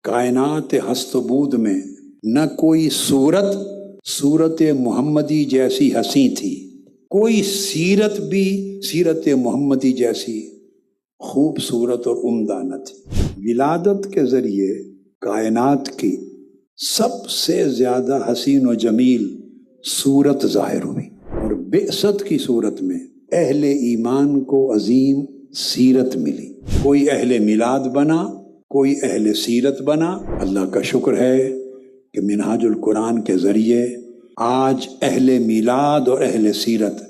کائنات ہست و بود میں نہ کوئی صورت محمدی جیسی حسین تھی، کوئی سیرت بھی سیرت محمدی جیسی خوبصورت اور عمدہ نہ تھی۔ ولادت کے ذریعے کائنات کی سب سے زیادہ حسین و جمیل صورت ظاہر ہوئی، اور بعثت کی صورت میں اہل ایمان کو عظیم سیرت ملی۔ کوئی اہل میلاد بنا، کوئی اہل سیرت بنا۔ اللہ کا شکر ہے کہ منہاج القرآن کے ذریعے آج اہل میلاد اور اہل سیرت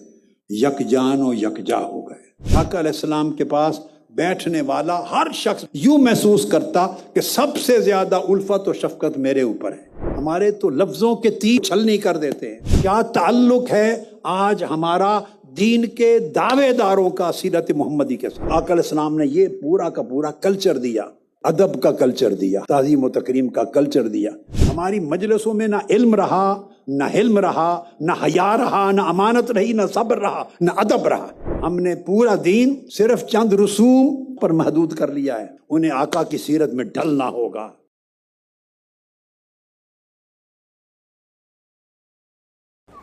یکجان و یکجا ہو گئے۔ آقا علیہ السلام کے پاس بیٹھنے والا ہر شخص یوں محسوس کرتا کہ سب سے زیادہ الفت و شفقت میرے اوپر ہے۔ ہمارے تو لفظوں کے تیر چھلنی کر دیتے ہیں۔ کیا تعلق ہے آج ہمارا دین کے دعوے داروں کا سیرت محمدی کے ساتھ؟ آقا علیہ السلام نے یہ پورا کا پورا کلچر دیا، ادب کا کلچر دیا، تعظیم و تکریم کا کلچر دیا۔ ہماری مجلسوں میں نہ علم رہا، نہ حلم رہا، نہ حیا رہا، نہ امانت رہی، نہ صبر رہا، نہ ادب رہا۔ ہم نے پورا دین صرف چند رسوم پر محدود کر لیا ہے۔ انہیں آقا کی سیرت میں ڈھلنا ہوگا۔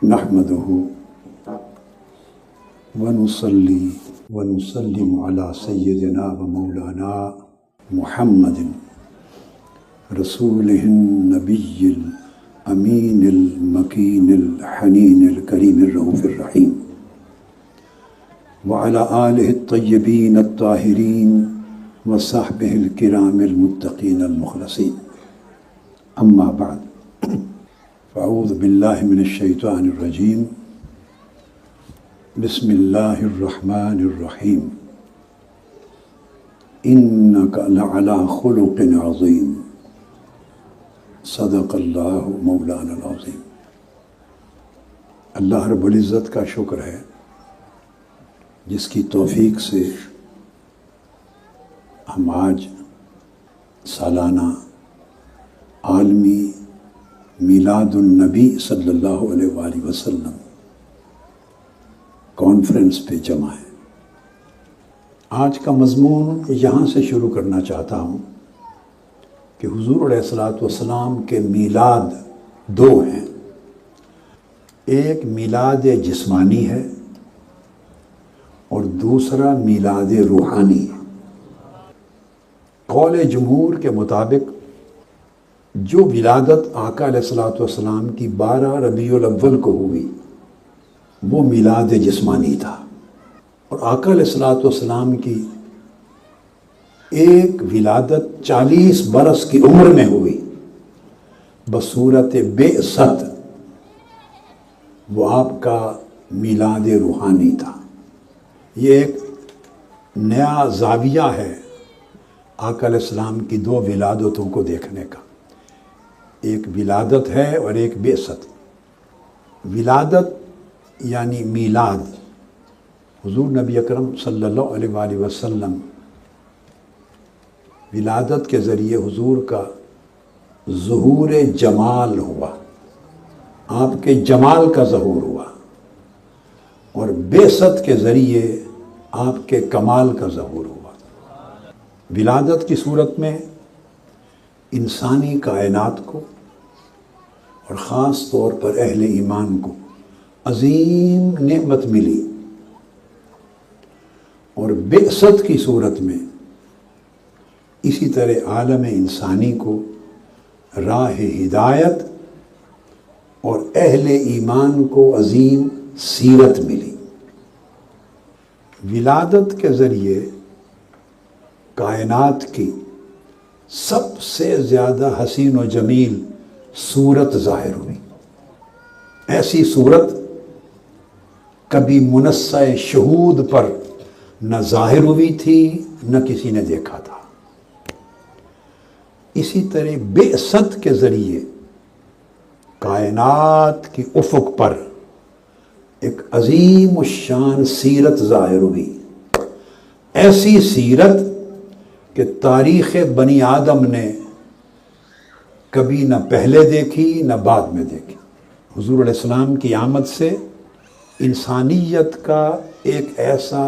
نحمدہ ونصلی ونسلم علی سیدنا و مولانا محمد رسولہ النبی الامین المکین الحنین الکریم الرؤوف الرحیم وعلی آلہ الطیبین الطاہرین وصحبہ الکرام المتقین المخلصین، اما بعد فاعوذ باللہ من الشیطان الرجیم، بسم اللہ الرحمن الرحیم، انک لعلی خلق عظیم، صدق اللہ مولانا العظیم۔ اللہ رب العزت کا شکر ہے جس کی توفیق سے ہم آج سالانہ عالمی میلاد النبی صلی اللہ علیہ وآلہ وسلم کانفرنس پہ جمع ہے۔ آج کا مضمون یہاں سے شروع کرنا چاہتا ہوں کہ حضور علیہ الصلوۃ والسلام کے میلاد دو ہیں۔ ایک میلاد جسمانی ہے اور دوسرا میلاد روحانی ہے۔ قول جمہور کے مطابق جو ولادت آقا علیہ الصلوۃ والسلام کی 12 ربیع الاول کو ہوئی وہ میلاد جسمانی تھا، اور آقا علیہ الصلوۃ والسلام کی ایک ولادت 40 برس کی عمر میں ہوئی بصورت بعثت، وہ آپ کا میلاد روحانی تھا۔ یہ ایک نیا زاویہ ہے آقا علیہ السلام کی دو ولادتوں کو دیکھنے کا۔ ایک ولادت ہے اور ایک بعثت۔ ولادت یعنی میلاد، حضور نبی اکرم صلی اللہ علیہ وآلہ وسلم ولادت کے ذریعے حضور کا ظہور جمال ہوا، آپ کے جمال کا ظہور ہوا، اور بعثت کے ذریعے آپ کے کمال کا ظہور ہوا۔ ولادت کی صورت میں انسانی کائنات کو اور خاص طور پر اہل ایمان کو عظیم نعمت ملی، اور بعثت کی صورت میں اسی طرح عالم انسانی کو راہ ہدایت اور اہل ایمان کو عظیم سیرت ملی۔ ولادت کے ذریعے کائنات کی سب سے زیادہ حسین و جمیل صورت ظاہر ہوئی۔ ایسی صورت کبھی منصہ شہود پر نہ ظاہر ہوئی تھی نہ کسی نے دیکھا تھا۔ اسی طرح بعثت کے ذریعے کائنات کی افق پر ایک عظیم الشان سیرت ظاہر ہوئی، ایسی سیرت کہ تاریخ بنی آدم نے کبھی نہ پہلے دیکھی نہ بعد میں دیکھی۔ حضور علیہ السلام کی آمد سے انسانیت کا ایک ایسا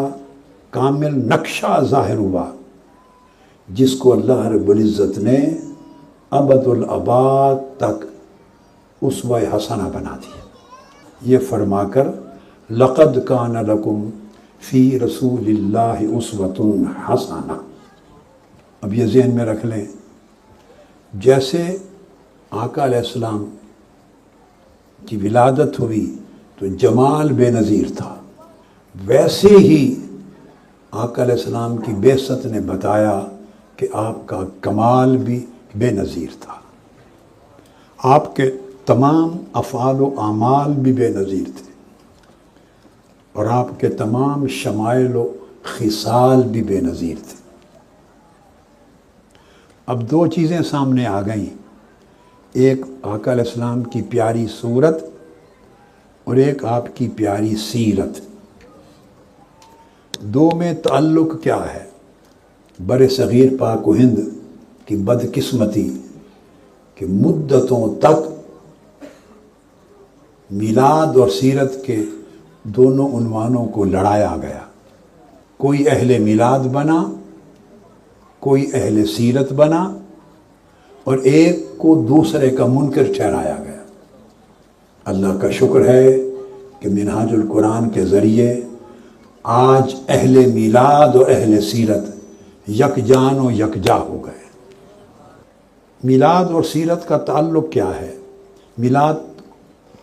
کامل نقشہ ظاہر ہوا جس کو اللہ رب العزت نے ابد الآباد تک اسوہ حسنہ بنا دیا۔ یہ فرما کر لقد کان لکم فی رسول اللہ اسوۃ حسنہ، اب یہ ذہن میں رکھ لیں، جیسے آقا علیہ السلام کی ولادت ہوئی تو جمال بے نظیر تھا، ویسے ہی آقا علیہ السلام کی بعثت نے بتایا کہ آپ کا کمال بھی بے نظیر تھا، آپ کے تمام افعال و اعمال بھی بے نظیر تھے، اور آپ کے تمام شمائل و خصال بھی بے نظیر تھے۔ اب دو چیزیں سامنے آ گئیں، ایک آقا علیہ السلام کی پیاری صورت اور ایک آپ کی پیاری سیرت، دو میں تعلق کیا ہے؟ بر صغیر پاک و ہند کی بدقسمتی کہ مدتوں تک میلاد اور سیرت کے دونوں عنوانوں کو لڑایا گیا، کوئی اہل میلاد بنا، کوئی اہل سیرت بنا، اور ایک کو دوسرے کا منکر ٹھہرایا گیا۔ اللہ کا شکر ہے کہ منہاج القرآن کے ذریعے آج اہل میلاد اور اہل سیرت یکجان و یکجا ہو گئے۔ میلاد اور سیرت کا تعلق کیا ہے؟ میلاد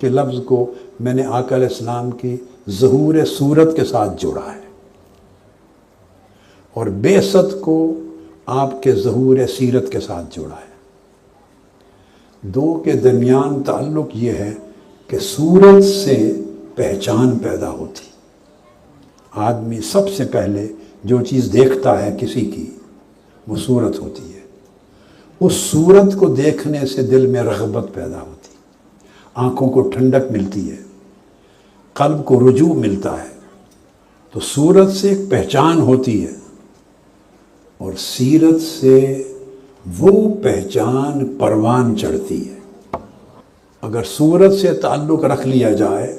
کے لفظ کو میں نے آقا علیہ السلام کی ظہور صورت کے ساتھ جوڑا ہے، اور بعثت کو آپ کے ظہور سیرت کے ساتھ جوڑا ہے۔ دو کے درمیان تعلق یہ ہے کہ صورت سے پہچان پیدا ہوتی۔ آدمی سب سے پہلے جو چیز دیکھتا ہے کسی کی، وہ صورت ہوتی ہے۔ اس صورت کو دیکھنے سے دل میں رغبت پیدا ہوتی، آنکھوں کو ٹھنڈک ملتی ہے، قلب کو رجوع ملتا ہے۔ تو صورت سے ایک پہچان ہوتی ہے، اور سیرت سے وہ پہچان پروان چڑھتی ہے۔ اگر صورت سے تعلق رکھ لیا جائے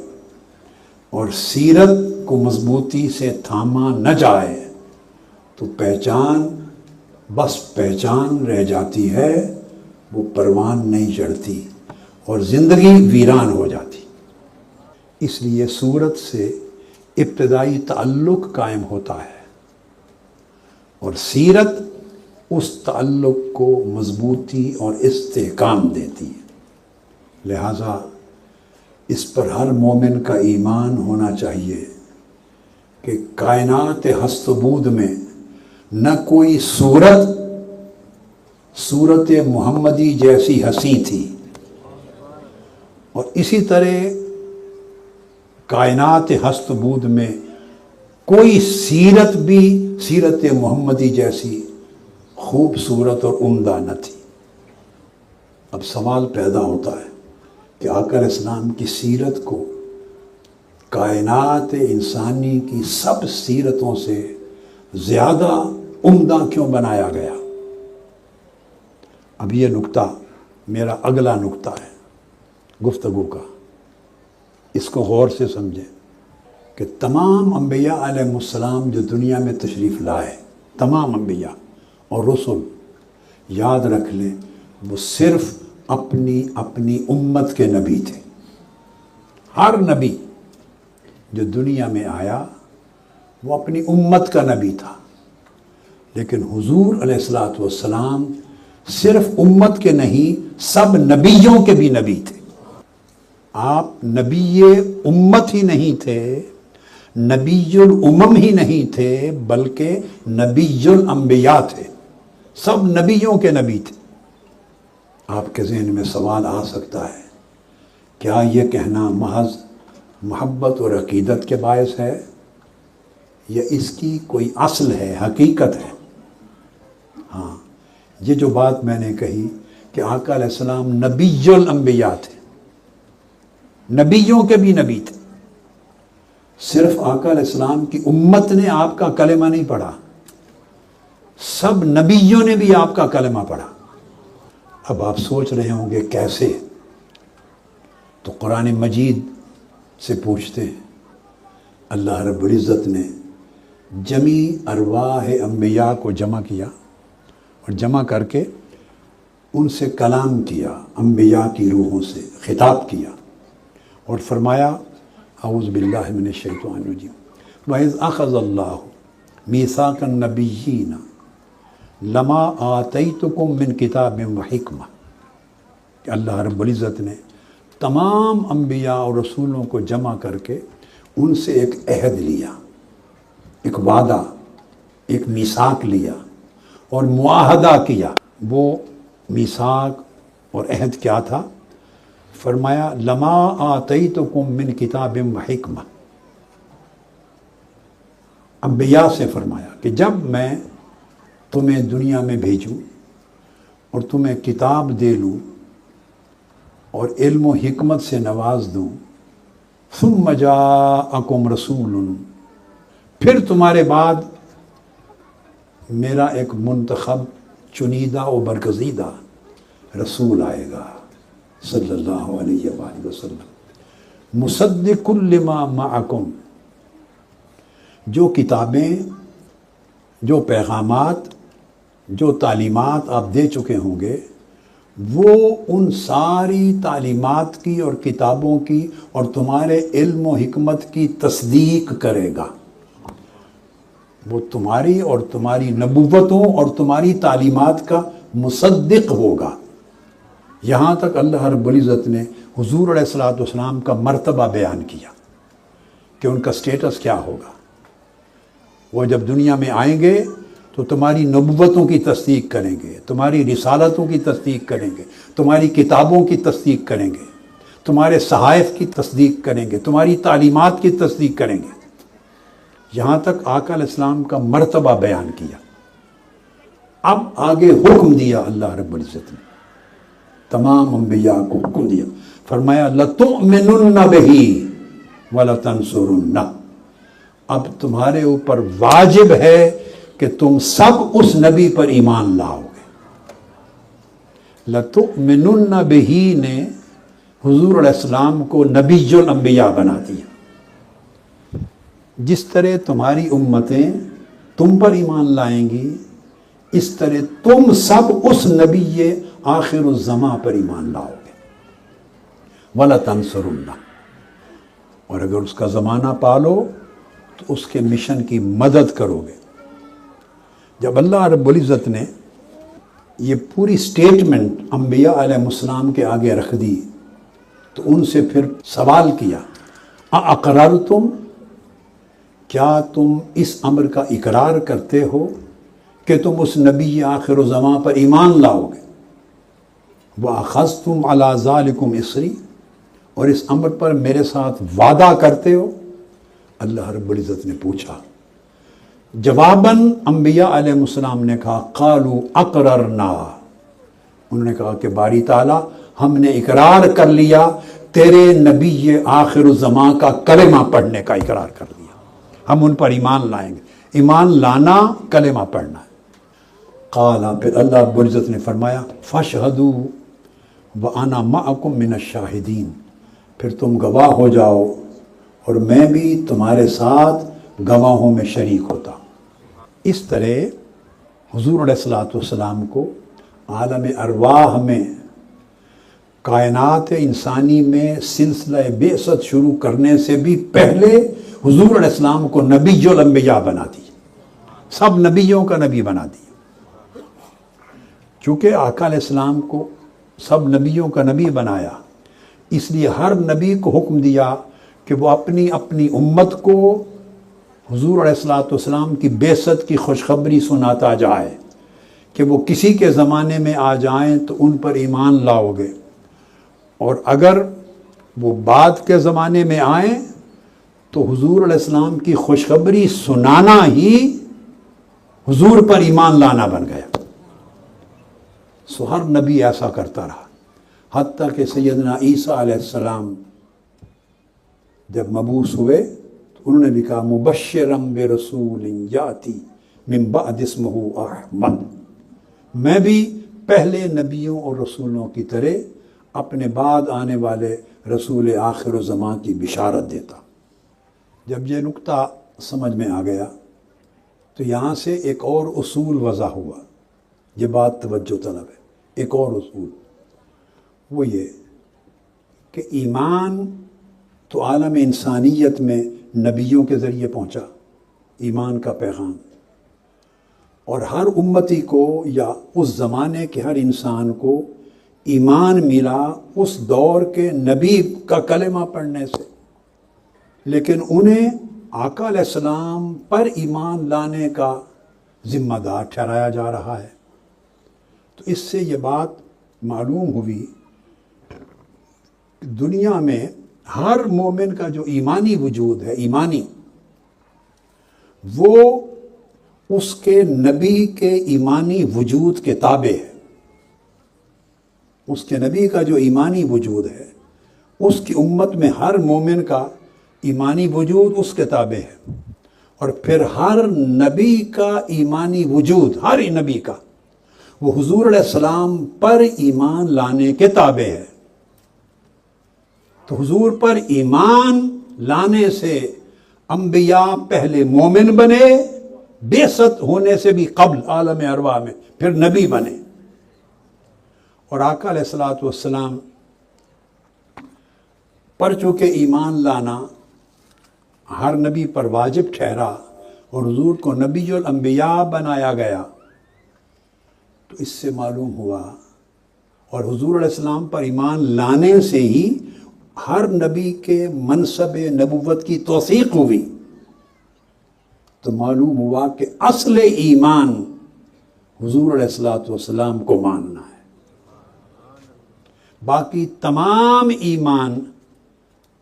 اور سیرت کو مضبوطی سے تھاما نہ جائے تو پہچان بس پہچان رہ جاتی ہے، وہ پروان نہیں چڑھتی اور زندگی ویران ہو جاتی۔ اس لیے صورت سے ابتدائی تعلق قائم ہوتا ہے، اور سیرت اس تعلق کو مضبوطی اور استحکام دیتی ہے۔ لہٰذا اس پر ہر مومن کا ایمان ہونا چاہیے کہ کائنات ہست و بود میں نہ کوئی صورت محمدی جیسی ہنسی تھی، اور اسی طرح کائنات ہست و بود میں کوئی سیرت بھی سیرت محمدی جیسی خوبصورت اور عمدہ نہ تھی۔ اب سوال پیدا ہوتا ہے کہ آقا علیہ السلام کی سیرت کو کائنات انسانی کی سب سیرتوں سے زیادہ عمدہ کیوں بنایا گیا؟ اب یہ نقطہ میرا اگلا نقطہ ہے گفتگو کا، اس کو غور سے سمجھیں کہ تمام انبیاء علیہ السلام جو دنیا میں تشریف لائے، تمام انبیاء اور رسل، یاد رکھ لیں وہ صرف اپنی اپنی امت کے نبی تھے۔ ہر نبی جو دنیا میں آیا وہ اپنی امت کا نبی تھا، لیکن حضور علیہ الصلوۃ والسلام صرف امت کے نہیں، سب نبیوں کے بھی نبی تھے۔ آپ نبی امت ہی نہیں تھے، نبی الامم ہی نہیں تھے، بلکہ نبی الانبیاء تھے، سب نبیوں کے نبی تھے۔ آپ کے ذہن میں سوال آ سکتا ہے، کیا یہ کہنا محض محبت اور عقیدت کے باعث ہے یا اس کی کوئی اصل ہے، حقیقت ہے؟ ہاں، یہ جو بات میں نے کہی کہ آقا علیہ السلام نبی الانبیاء تھے، نبیوں کے بھی نبی تھے، صرف آقا علیہ السلام کی امت نے آپ کا کلمہ نہیں پڑھا، سب نبیوں نے بھی آپ کا کلمہ پڑھا۔ اب آپ سوچ رہے ہوں گے کیسے؟ تو قرآن مجید سے پوچھتے ہیں۔ اللہ رب العزت نے جمیع ارواح انبیاء کو جمع کیا، اور جمع کر کے ان سے کلام کیا، انبیاء کی روحوں سے خطاب کیا اور فرمایا اعوذ باللہ من الشیطان الرجیم وَإِذْ أَخَذَ اللَّهُ مِيثَاقَ النَّبِيِّينَ لَمَا آتَيْتُكُم مِّن كِتَابٍ وَحِکْمَةٍ کہ اللہ رب العزت نے تمام انبیاء اور رسولوں کو جمع کر کے ان سے ایک عہد لیا، ایک وعدہ، ایک میثاق لیا اور معاہدہ کیا۔ وہ میثاق اور عہد کیا تھا؟ فرمایا لما آتیتکم من کتاب و حکمہ، انبیاء سے فرمایا کہ جب میں تمہیں دنیا میں بھیجوں اور تمہیں کتاب دے لوں اور علم و حکمت سے نواز دوں، ثم جاءکم رسول، پھر تمہارے بعد میرا ایک منتخب چنیدہ و برگزیدہ رسول آئے گا صلی اللہ علیہ وآلہ وسلم، مصدق لما معکم، جو کتابیں، جو پیغامات، جو تعلیمات آپ دے چکے ہوں گے، وہ ان ساری تعلیمات کی اور کتابوں کی اور تمہارے علم و حکمت کی تصدیق کرے گا۔ وہ تمہاری اور تمہاری نبوتوں اور تمہاری تعلیمات کا مصدق ہوگا۔ یہاں تک اللہ رب العزت نے حضور علیہ الصلوۃ والسلام کا مرتبہ بیان کیا کہ ان کا سٹیٹس کیا ہوگا۔ وہ جب دنیا میں آئیں گے تو تمہاری نبوتوں کی تصدیق کریں گے، تمہاری رسالتوں کی تصدیق کریں گے، تمہاری کتابوں کی تصدیق کریں گے، تمہارے صحائف کی تصدیق کریں گے، تمہاری تعلیمات کی تصدیق کریں گے۔ یہاں تک آقا علیہ السلام کا مرتبہ بیان کیا۔ اب آگے حکم دیا اللہ رب العزت نے، تمام انبیاء کو حکم دیا، فرمایا لَتُؤْمِنُنَّ بِهِ وَلَتَنْصُرُنَّ، اب تمہارے اوپر واجب ہے کہ تم سب اس نبی پر ایمان لاؤ گے۔ لَتُؤْمِنُنَّ بِهِ نے حضور علیہ السلام کو نبی الانبیاء بنا دیا۔ جس طرح تمہاری امتیں تم پر ایمان لائیں گی، اس طرح تم سب اس نبی آخر الزماں پر ایمان لاؤ گے۔ وَلَتَنْصُرُنَّ، اور اگر اس کا زمانہ پالو تو اس کے مشن کی مدد کرو گے۔ جب اللہ رب العزت نے یہ پوری سٹیٹمنٹ انبیاء علیہ السلام کے آگے رکھ دی تو ان سے پھر سوال کیا اَأَقْرَرْتُمْ، کیا تم اس امر کا اقرار کرتے ہو کہ تم اس نبی آخر الزماں پر ایمان لاؤ گے؟ وَأَخَذْتُمْ عَلَىٰ ذَلِكُمْ إِصْرِي، اور اس امر پر میرے ساتھ وعدہ کرتے ہو؟ اللہ رب العزت نے پوچھا۔ جواباً انبیاء علیہ السلام نے کہا قالوا اقررنا، انہوں نے کہا کہ باری تعالیٰ ہم نے اقرار کر لیا، تیرے نبی آخر الزماں کا کلمہ پڑھنے کا اقرار کر لیا، ہم ان پر ایمان لائیں گے۔ ایمان لانا کلمہ پڑھنا ہے۔ قال، پھر اللہ رب العزت نے فرمایا فاشہدوا وَأَنَا مَعَكُم مِّنَ الشَّاہِدِينَ، پھر تم گواہ ہو جاؤ اور میں بھی تمہارے ساتھ گواہوں میں شریک ہوتا ہوں۔ اس طرح حضور علیہ الصلوۃ والسلام کو عالم ارواح میں، کائنات انسانی میں سلسلہ بعثت شروع کرنے سے بھی پہلے حضور علیہ السلام کو نبی الانبیاء بنا دی، سب نبیوں کا نبی بنا دی۔ چونکہ آقا علیہ السلام کو سب نبیوں کا نبی بنایا، اس لیے ہر نبی کو حکم دیا کہ وہ اپنی اپنی امت کو حضور علیہ الصلوۃ والسلام کی بعثت کی خوشخبری سناتا جائے کہ وہ کسی کے زمانے میں آ جائیں تو ان پر ایمان لاؤ گے، اور اگر وہ بعد کے زمانے میں آئیں تو حضور علیہ السلام کی خوشخبری سنانا ہی حضور پر ایمان لانا بن گیا۔ سو ہر نبی ایسا کرتا رہا، حتیٰ کہ سیدنا عیسیٰ علیہ السلام جب مبعوث ہوئے تو انہوں نے بھی کہا مبشرا برسول یاتی من بعد اسمہ احمد، میں بھی پہلے نبیوں اور رسولوں کی طرح اپنے بعد آنے والے رسول آخر الزمان کی بشارت دیتا۔ جب یہ نقطہ سمجھ میں آ گیا تو یہاں سے ایک اور اصول وضع ہوا، یہ بات توجہ طلب ہے۔ ایک اور اصول وہ یہ کہ ایمان تو عالم انسانیت میں نبیوں کے ذریعے پہنچا، ایمان کا پیغام، اور ہر امتی کو یا اس زمانے کے ہر انسان کو ایمان ملا اس دور کے نبی کا کلمہ پڑھنے سے، لیکن انہیں آقا علیہ السلام پر ایمان لانے کا ذمہ دار ٹھہرایا جا رہا ہے۔ تو اس سے یہ بات معلوم ہوئی کہ دنیا میں ہر مومن کا جو ایمانی وجود ہے، ایمانی، وہ اس کے نبی کے ایمانی وجود کے تابع ہے۔ اس کے نبی کا جو ایمانی وجود ہے، اس کی امت میں ہر مومن کا ایمانی وجود اس کے تابع ہے، اور پھر ہر نبی کا ایمانی وجود، ہر نبی کا، وہ حضور علیہ السلام پر ایمان لانے کے تابع ہے۔ تو حضور پر ایمان لانے سے انبیاء پہلے مومن بنے، بعثت ہونے سے بھی قبل عالم ارواح میں، پھر نبی بنے، اور آقا علیہ الصلوۃ والسلام پر چونکہ ایمان لانا ہر نبی پر واجب ٹھہرا اور حضور کو نبی الانبیاء بنایا گیا، تو اس سے معلوم ہوا، اور حضور علیہ السلام پر ایمان لانے سے ہی ہر نبی کے منصب نبوت کی توثیق ہوئی، تو معلوم ہوا کہ اصل ایمان حضور علیہ الصلوۃ والسلام کو ماننا ہے۔ باقی تمام ایمان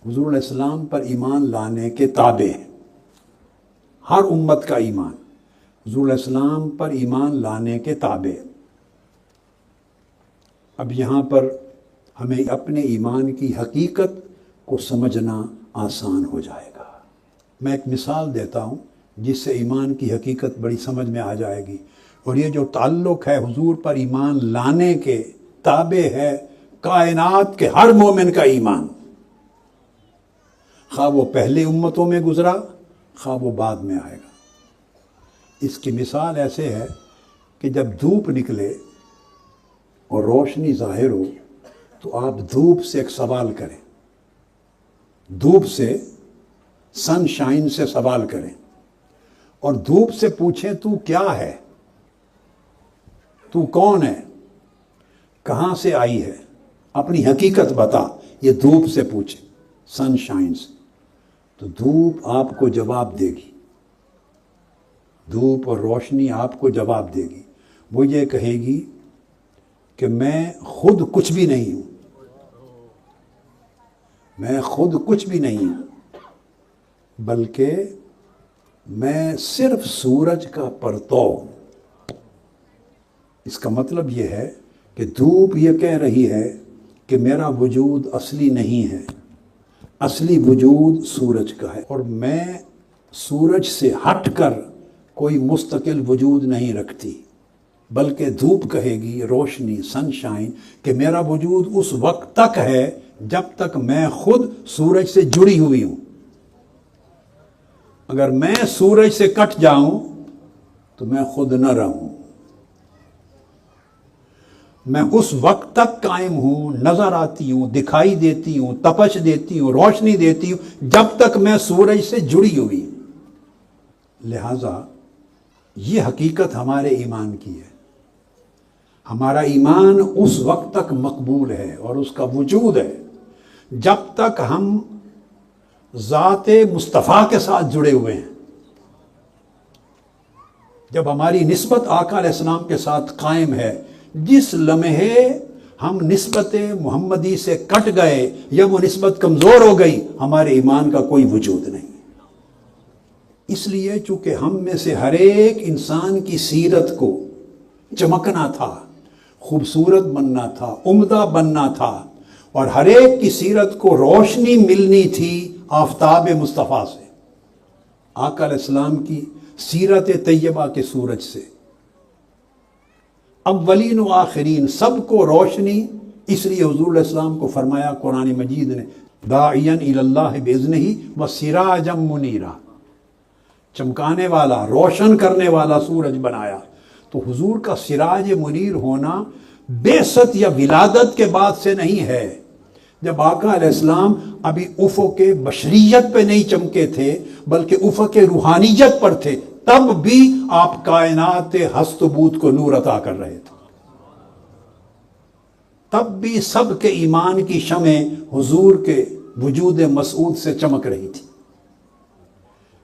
حضور علیہ السلام پر ایمان لانے کے تابع ہیں۔ ہر امت کا ایمان حضور علیہ السلام پر ایمان لانے کے تابع۔ اب یہاں پر ہمیں اپنے ایمان کی حقیقت کو سمجھنا آسان ہو جائے گا۔ میں ایک مثال دیتا ہوں جس سے ایمان کی حقیقت بڑی سمجھ میں آ جائے گی، اور یہ جو تعلق ہے حضور پر ایمان لانے کے تابع ہے کائنات کے ہر مومن کا ایمان، خواہ وہ پہلے امتوں میں گزرا، خواہ وہ بعد میں آئے گا۔ اس کی مثال ایسے ہے کہ جب دھوپ نکلے اور روشنی ظاہر ہو تو آپ دھوپ سے ایک سوال کریں، دھوپ سے، سن شائن سے سوال کریں، اور دھوپ سے پوچھیں تو کیا ہے، تو کون ہے، کہاں سے آئی ہے، اپنی حقیقت بتا، یہ دھوپ سے پوچھیں، سن شائن سے، تو دھوپ آپ کو جواب دے گی، دھوپ اور روشنی آپ کو جواب دے گی۔ وہ یہ کہے گی کہ میں خود کچھ بھی نہیں ہوں، میں خود کچھ بھی نہیں ہوں، بلکہ میں صرف سورج کا پرتو ہوں۔ اس کا مطلب یہ ہے کہ دھوپ یہ کہہ رہی ہے کہ میرا وجود اصلی نہیں ہے، اصلی وجود سورج کا ہے، اور میں سورج سے ہٹ کر کوئی مستقل وجود نہیں رکھتی، بلکہ دھوپ کہے گی، روشنی، سن شائن، کہ میرا وجود اس وقت تک ہے جب تک میں خود سورج سے جڑی ہوئی ہوں۔ اگر میں سورج سے کٹ جاؤں تو میں خود نہ رہوں۔ میں اس وقت تک قائم ہوں، نظر آتی ہوں، دکھائی دیتی ہوں، تپش دیتی ہوں، روشنی دیتی ہوں، جب تک میں سورج سے جڑی ہوئی ہوں۔ لہذا یہ حقیقت ہمارے ایمان کی ہے۔ ہمارا ایمان اس وقت تک مقبول ہے اور اس کا وجود ہے جب تک ہم ذات مصطفیٰ کے ساتھ جڑے ہوئے ہیں۔ جب ہماری نسبت آقا علیہ السلام کے ساتھ قائم ہے، جس لمحے ہم نسبت محمدی سے کٹ گئے یا وہ نسبت کمزور ہو گئی، ہمارے ایمان کا کوئی وجود نہیں۔ اس لیے چونکہ ہم میں سے ہر ایک انسان کی سیرت کو چمکنا تھا، خوبصورت بننا تھا، عمدہ بننا تھا، اور ہر ایک کی سیرت کو روشنی ملنی تھی آفتاب مصطفیٰ سے، آقا علیہ السلام کی سیرت طیبہ کے سورج سے۔ اولین و آخرین سب کو روشنی، اس لیے حضور علیہ السلام کو فرمایا قرآن مجید نے، داعیا الی اللہ باذنہ وسراجا منیرا، چمکانے والا، روشن کرنے والا سورج بنایا۔ تو حضور کا سراج منیر ہونا بعثت یا ولادت کے بعد سے نہیں ہے، جب آقا علیہ السلام ابھی افق بشریت پہ نہیں چمکے تھے بلکہ افق روحانیت پر تھے، تب بھی آپ کائنات ہست و بود کو نور عطا کر رہے تھے، تب بھی سب کے ایمان کی شمع حضور کے وجود مسعود سے چمک رہی تھی۔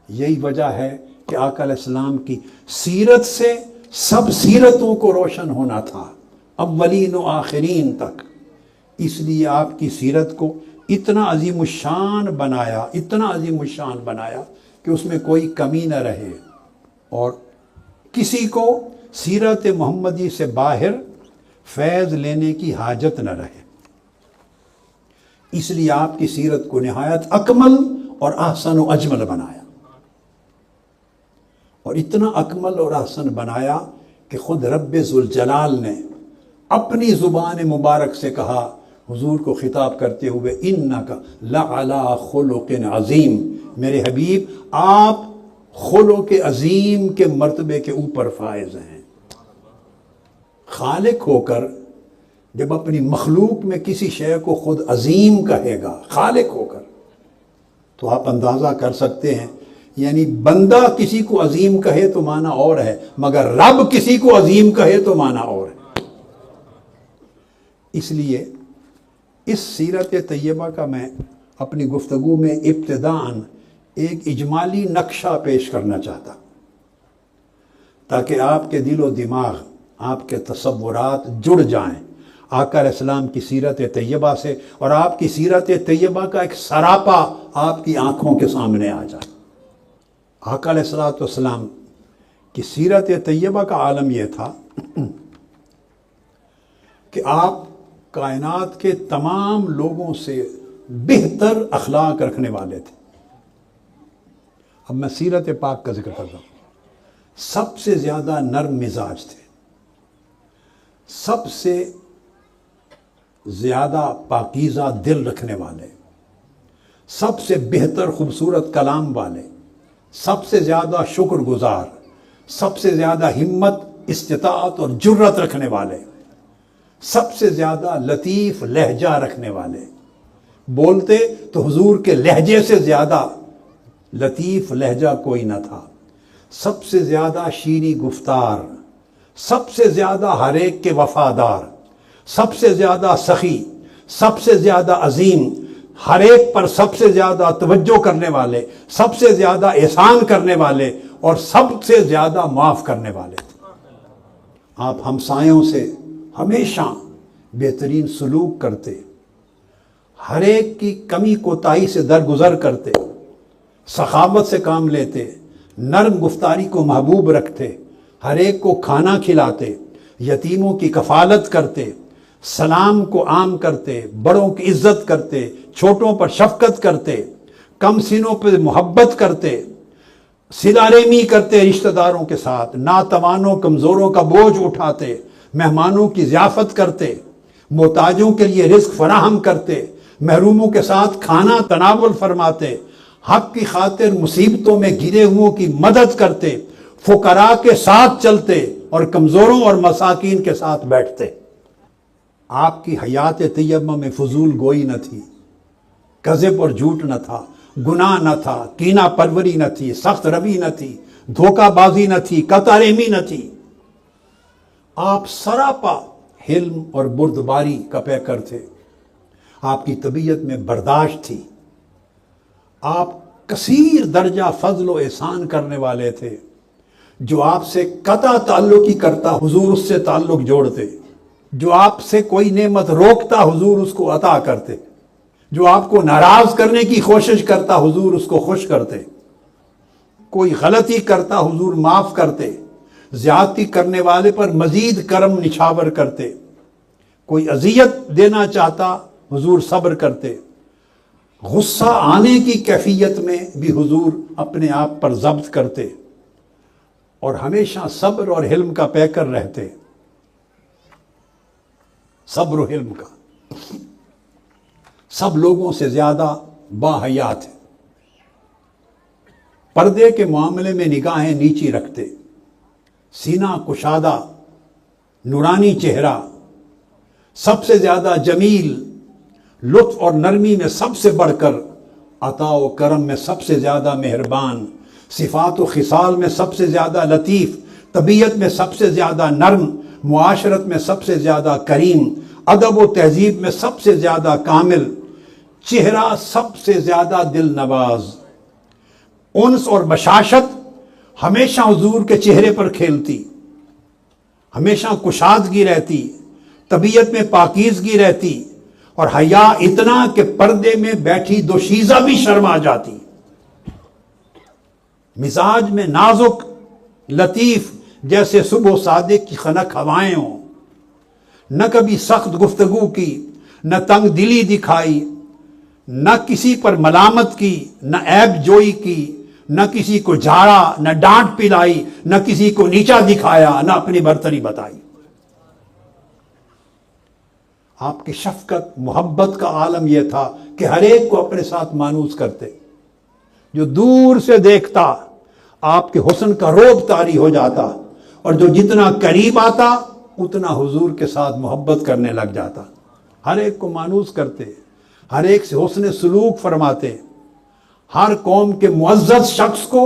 یہی وجہ ہے کہ آقا علیہ السلام کی سیرت سے سب سیرتوں کو روشن ہونا تھا، اولین و آخرین تک۔ اس لیے آپ کی سیرت کو اتنا عظیم الشان بنایا، اتنا عظیم الشان بنایا کہ اس میں کوئی کمی نہ رہے، اور کسی کو سیرت محمدی سے باہر فیض لینے کی حاجت نہ رہے۔ اس لیے آپ کی سیرت کو نہایت اکمل اور احسن و اجمل بنایا، اور اتنا اکمل اور احسن بنایا کہ خود رب ذوالجلال نے اپنی زبان مبارک سے کہا، حضور کو خطاب کرتے ہوئے، اِنَّكَ لَعَلَىٰ خُلُقٍ عظیم، میرے حبیب آپ خلق عظیم کے مرتبے کے اوپر فائز ہیں۔ خالق ہو کر جب اپنی مخلوق میں کسی شے کو خود عظیم کہے گا، خالق ہو کر، تو آپ اندازہ کر سکتے ہیں، یعنی بندہ کسی کو عظیم کہے تو معنی اور ہے، مگر رب کسی کو عظیم کہے تو معنی اور ہے۔ اس لیے اس سیرت طیبہ کا میں اپنی گفتگو میں ابتداً ایک اجمالی نقشہ پیش کرنا چاہتا، تاکہ آپ کے دل و دماغ، آپ کے تصورات جڑ جائیں آقا علیہ السلام کی سیرت طیبہ سے، اور آپ کی سیرت طیبہ کا ایک سراپا آپ کی آنکھوں کے سامنے آ جائے۔ آقا علیہ السلام کی سیرت طیبہ کا عالم یہ تھا کہ آپ کائنات کے تمام لوگوں سے بہتر اخلاق رکھنے والے تھے۔ اب میں سیرت پاک کا ذکر کرتا ہوں۔ سب سے زیادہ نرم مزاج تھے، سب سے زیادہ پاکیزہ دل رکھنے والے، سب سے بہتر خوبصورت کلام والے، سب سے زیادہ شکر گزار، سب سے زیادہ ہمت، استطاعت اور جرت رکھنے والے، سب سے زیادہ لطیف لہجہ رکھنے والے۔ بولتے تو حضور کے لہجے سے زیادہ لطیف لہجہ کوئی نہ تھا، سب سے زیادہ شیریں گفتار، سب سے زیادہ ہر ایک کے وفادار، سب سے زیادہ سخی، سب سے زیادہ عظیم، ہر ایک پر سب سے زیادہ توجہ کرنے والے، سب سے زیادہ احسان کرنے والے، اور سب سے زیادہ معاف کرنے والے تھے۔ آپ ہمسایوں سے ہمیشہ بہترین سلوک کرتے، ہر ایک کی کمی کوتاہی سے درگزر کرتے، سخاوت سے کام لیتے، نرم گفتاری کو محبوب رکھتے، ہر ایک کو کھانا کھلاتے، یتیموں کی کفالت کرتے، سلام کو عام کرتے، بڑوں کی عزت کرتے، چھوٹوں پر شفقت کرتے، کم سنوں پر محبت کرتے، صلہ رحمی کرتے رشتہ داروں کے ساتھ، ناتوانوں کمزوروں کا بوجھ اٹھاتے، مہمانوں کی ضیافت کرتے، محتاجوں کے لیے رزق فراہم کرتے، محروموں کے ساتھ کھانا تناول فرماتے، حق کی خاطر مصیبتوں میں گرے ہوئوں کی مدد کرتے، فقراء کے ساتھ چلتے اور کمزوروں اور مساکین کے ساتھ بیٹھتے۔ آپ کی حیات طیبہ میں فضول گوئی نہ تھی، کذب اور جھوٹ نہ تھا، گناہ نہ تھا، کینہ پروری نہ تھی، سخت روی نہ تھی، دھوکہ بازی نہ تھی، قطع رحمی نہ تھی۔ آپ سراپا حلم اور بردباری کا پیکر تھے۔ آپ کی طبیعت میں برداشت تھی، آپ کثیر درجہ فضل و احسان کرنے والے تھے۔ جو آپ سے قطع تعلق ہی کرتا حضور اس سے تعلق جوڑتے، جو آپ سے کوئی نعمت روکتا حضور اس کو عطا کرتے، جو آپ کو ناراض کرنے کی کوشش کرتا حضور اس کو خوش کرتے، کوئی غلطی کرتا حضور معاف کرتے، زیادتی کرنے والے پر مزید کرم نچھاور کرتے، کوئی اذیت دینا چاہتا حضور صبر کرتے، غصہ آنے کی کیفیت میں بھی حضور اپنے آپ پر ضبط کرتے، اور ہمیشہ صبر اور حلم کا پیکر رہتے۔ صبر و حلم کا، سب لوگوں سے زیادہ باحیا تھے، پردے کے معاملے میں نگاہیں نیچی رکھتے، سینہ کشادہ، نورانی چہرہ، سب سے زیادہ جمیل، لطف اور نرمی میں سب سے بڑھ کر، عطا و کرم میں سب سے زیادہ مہربان، صفات و خصال میں سب سے زیادہ لطیف، طبیعت میں سب سے زیادہ نرم، معاشرت میں سب سے زیادہ کریم، ادب و تہذیب میں سب سے زیادہ کامل، چہرہ سب سے زیادہ دل نواز، انس اور بشاشت ہمیشہ حضور کے چہرے پر کھیلتی، ہمیشہ کشادگی رہتی، طبیعت میں پاکیزگی رہتی، اور حیا اتنا کہ پردے میں بیٹھی دوشیزہ بھی شرما جاتی، مزاج میں نازک لطیف جیسے صبح و صادق کی خنک ہوائیں ہوں، نہ کبھی سخت گفتگو کی، نہ تنگ دلی دکھائی، نہ کسی پر ملامت کی، نہ عیب جوئی کی، نہ کسی کو جھاڑا، نہ ڈانٹ پلائی، نہ کسی کو نیچا دکھایا، نہ اپنی برتری بتائی۔ آپ کی شفقت محبت کا عالم یہ تھا کہ ہر ایک کو اپنے ساتھ مانوس کرتے، جو دور سے دیکھتا آپ کے حسن کا رعب طاری ہو جاتا، اور جو جتنا قریب آتا اتنا حضور کے ساتھ محبت کرنے لگ جاتا۔ ہر ایک کو مانوس کرتے، ہر ایک سے حسن سلوک فرماتے، ہر قوم کے معزز شخص کو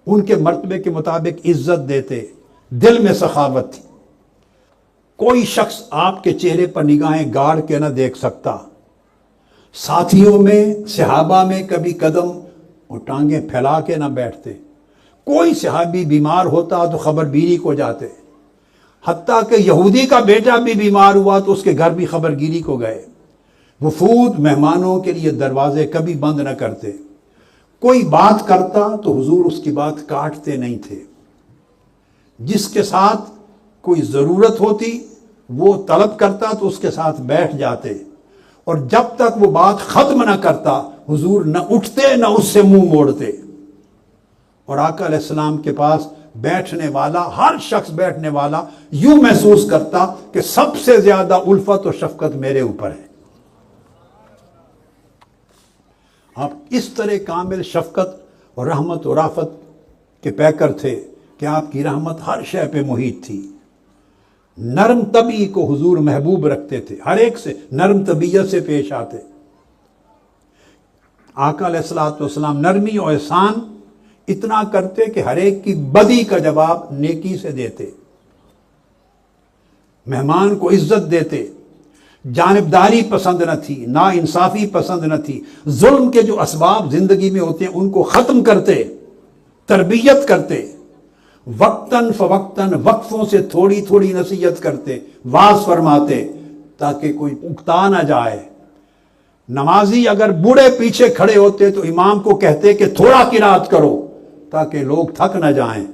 ان کے مرتبے کے مطابق عزت دیتے، دل میں سخاوت تھی۔ کوئی شخص آپ کے چہرے پر نگاہیں گاڑ کے نہ دیکھ سکتا، ساتھیوں میں صحابہ میں کبھی قدم اور ٹانگیں پھیلا کے نہ بیٹھتے، کوئی صحابی بیمار ہوتا تو خبر گیری کو جاتے، حتیٰ کہ یہودی کا بیٹا بھی بیمار ہوا تو اس کے گھر بھی خبر گیری کو گئے۔ وفود مہمانوں کے لیے دروازے کبھی بند نہ کرتے، کوئی بات کرتا تو حضور اس کی بات کاٹتے نہیں تھے، جس کے ساتھ کوئی ضرورت ہوتی وہ طلب کرتا تو اس کے ساتھ بیٹھ جاتے، اور جب تک وہ بات ختم نہ کرتا حضور نہ اٹھتے نہ اس سے منہ موڑتے۔ اور آقا علیہ السلام کے پاس بیٹھنے والا ہر شخص بیٹھنے والا یوں محسوس کرتا کہ سب سے زیادہ الفت و شفقت میرے اوپر ہے۔ آپ اس طرح کامل شفقت اور رحمت و رافت کے پیکر تھے کہ آپ کی رحمت ہر شے پہ محیط تھی۔ نرم طبی کو حضور محبوب رکھتے تھے، ہر ایک سے نرم طبیعت سے پیش آتے۔ آقا علیہ السلام نرمی و احسان اتنا کرتے کہ ہر ایک کی بدی کا جواب نیکی سے دیتے، مہمان کو عزت دیتے، جانبداری پسند نہ تھی، نا انصافی پسند نہ تھی، ظلم کے جو اسباب زندگی میں ہوتے ہیں ان کو ختم کرتے، تربیت کرتے، وقتاً فوقتاً وقفوں سے تھوڑی تھوڑی نصیحت کرتے، واعظ فرماتے تاکہ کوئی اکتا نہ جائے۔ نمازی اگر بوڑھے پیچھے کھڑے ہوتے تو امام کو کہتے کہ تھوڑا قرات کرو تاکہ لوگ تھک نہ جائیں۔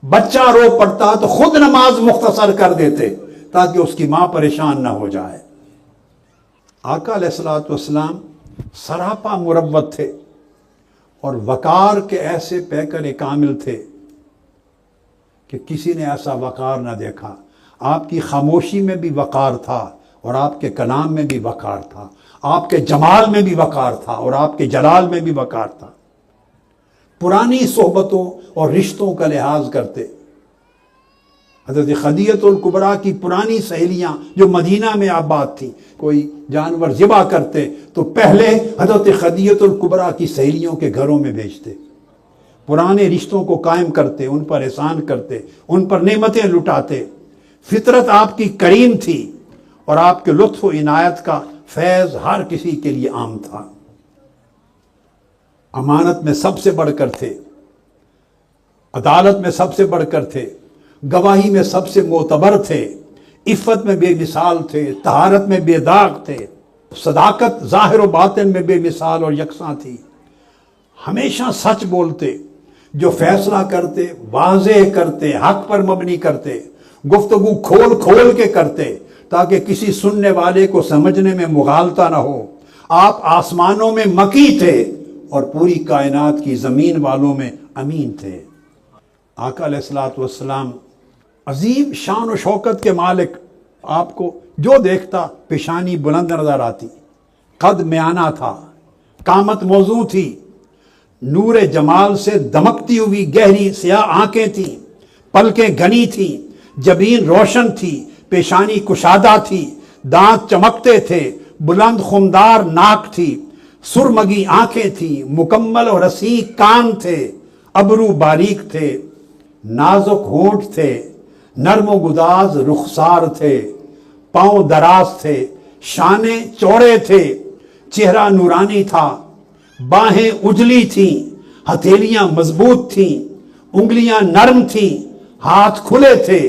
بچہ رو پڑتا تو خود نماز مختصر کر دیتے تاکہ اس کی ماں پریشان نہ ہو جائے۔ آقا علیہ السلام سراپا مروت تھے اور وقار کے ایسے پیکر کامل تھے کہ کسی نے ایسا وقار نہ دیکھا۔ آپ کی خاموشی میں بھی وقار تھا اور آپ کے کلام میں بھی وقار تھا، آپ کے جمال میں بھی وقار تھا اور آپ کے جلال میں بھی وقار تھا۔ پرانی صحبتوں اور رشتوں کا لحاظ کرتے۔ حضرت خدیجہ الکبریٰ کی پرانی سہیلیاں جو مدینہ میں آباد تھیں، کوئی جانور ذبح کرتے تو پہلے حضرت خدیجہ الکبریٰ کی سہیلیوں کے گھروں میں بھیجتے، پرانے رشتوں کو قائم کرتے، ان پر احسان کرتے، ان پر نعمتیں لٹاتے۔ فطرت آپ کی کریم تھی اور آپ کے لطف و عنایت کا فیض ہر کسی کے لیے عام تھا۔ امانت میں سب سے بڑھ کر تھے، عدالت میں سب سے بڑھ کر تھے، گواہی میں سب سے معتبر تھے، عفت میں بے مثال تھے، طہارت میں بے داغ تھے، صداقت ظاہر و باطن میں بے مثال اور یکساں تھی۔ ہمیشہ سچ بولتے، جو فیصلہ کرتے واضح کرتے، حق پر مبنی کرتے، گفتگو کھول کھول کے کرتے تاکہ کسی سننے والے کو سمجھنے میں مغالطہ نہ ہو۔ آپ آسمانوں میں مکی تھے اور پوری کائنات کی زمین والوں میں امین تھے۔ آقا علیہ السلام عظیم شان و شوکت کے مالک، آپ کو جو دیکھتا پیشانی بلند نظر آتی، قد میانہ تھا، قامت موزوں تھی، نور جمال سے دمکتی ہوئی گہری سیاہ آنکھیں تھیں، پلکیں گھنی تھیں، جبین روشن تھی، پیشانی کشادہ تھی، دانت چمکتے تھے، بلند خمدار ناک تھی، سرمگی آنکھیں تھیں، مکمل اور رسیق کان تھے، ابرو باریک تھے، نازک ہونٹ تھے، نرم و گداز رخسار تھے، پاؤں دراز تھے، شانے چوڑے تھے، چہرہ نورانی تھا، باہیں اجلی تھیں، ہتھیلیاں مضبوط تھیں، انگلیاں نرم تھیں، ہاتھ کھلے تھے،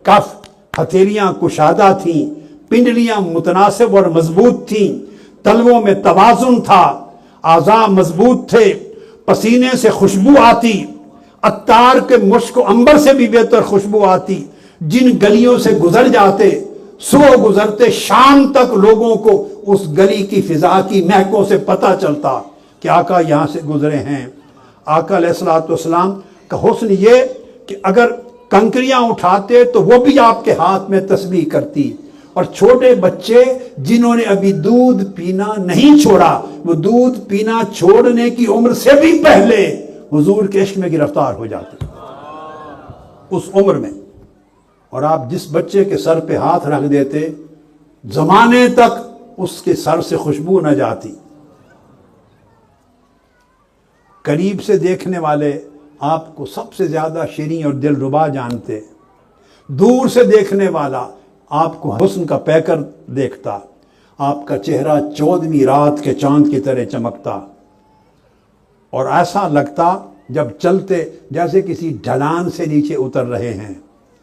کف ہتھیلیاں کشادہ تھیں، پنڈلیاں متناسب اور مضبوط تھیں، تلووں میں توازن تھا، اعضاء مضبوط تھے، پسینے سے خوشبو آتی، عطار کے مشک و عنبر سے بھی بہتر خوشبو آتی، جن گلیوں سے گزر جاتے صبح گزرتے شام تک لوگوں کو اس گلی کی فضا کی مہکوں سے پتہ چلتا کہ آقا یہاں سے گزرے ہیں۔ آقا علیہ الصلوۃ والسلام کا حسن یہ کہ اگر کنکریاں اٹھاتے تو وہ بھی آپ کے ہاتھ میں تسبیح کرتی، اور چھوٹے بچے جنہوں نے ابھی دودھ پینا نہیں چھوڑا وہ دودھ پینا چھوڑنے کی عمر سے بھی پہلے حضور کے عشق میں گرفتار ہو جاتے اس عمر میں۔ اور آپ جس بچے کے سر پہ ہاتھ رکھ دیتے زمانے تک اس کے سر سے خوشبو نہ جاتی۔ قریب سے دیکھنے والے آپ کو سب سے زیادہ شیریں اور دل ربا جانتے، دور سے دیکھنے والا آپ کو حسن کا پیکر دیکھتا، آپ کا چہرہ 14ویں رات کے چاند کی طرح چمکتا، اور ایسا لگتا جب چلتے جیسے کسی ڈھلان سے نیچے اتر رہے ہیں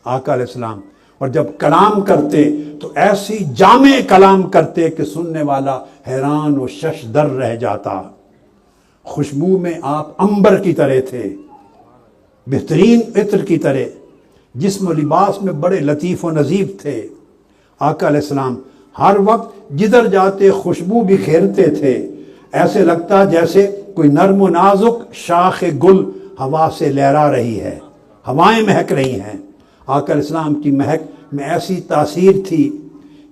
آقا علیہ السلام، اور جب کلام کرتے تو ایسی جامع کلام کرتے کہ سننے والا حیران و شش در رہ جاتا۔ خوشبو میں آپ عنبر کی طرح تھے، بہترین عطر کی طرح، جسم و لباس میں بڑے لطیف و نظیف تھے۔ آقا علیہ السلام ہر وقت جدھر جاتے خوشبو بکھیرتے تھے، ایسے لگتا جیسے کوئی نرم و نازک شاخ گل ہوا سے لہرا رہی ہے، ہوائیں مہک رہی ہیں۔ آقا علیہ السلام کی مہک میں ایسی تاثیر تھی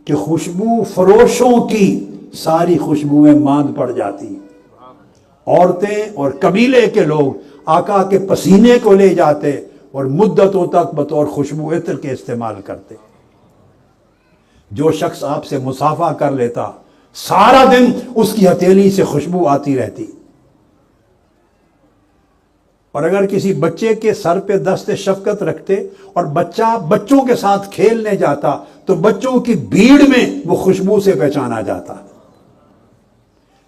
کہ خوشبو فروشوں کی ساری خوشبوئیں ماند پڑ جاتی۔ عورتیں اور قبیلے کے لوگ آقا کے پسینے کو لے جاتے اور مدتوں تک بطور خوشبو عطر کے استعمال کرتے۔ جو شخص آپ سے مصافحہ کر لیتا سارا دن اس کی ہتھیلی سے خوشبو آتی رہتی، اور اگر کسی بچے کے سر پہ دست شفقت رکھتے اور بچہ بچوں کے ساتھ کھیلنے جاتا تو بچوں کی بھیڑ میں وہ خوشبو سے پہچانا جاتا۔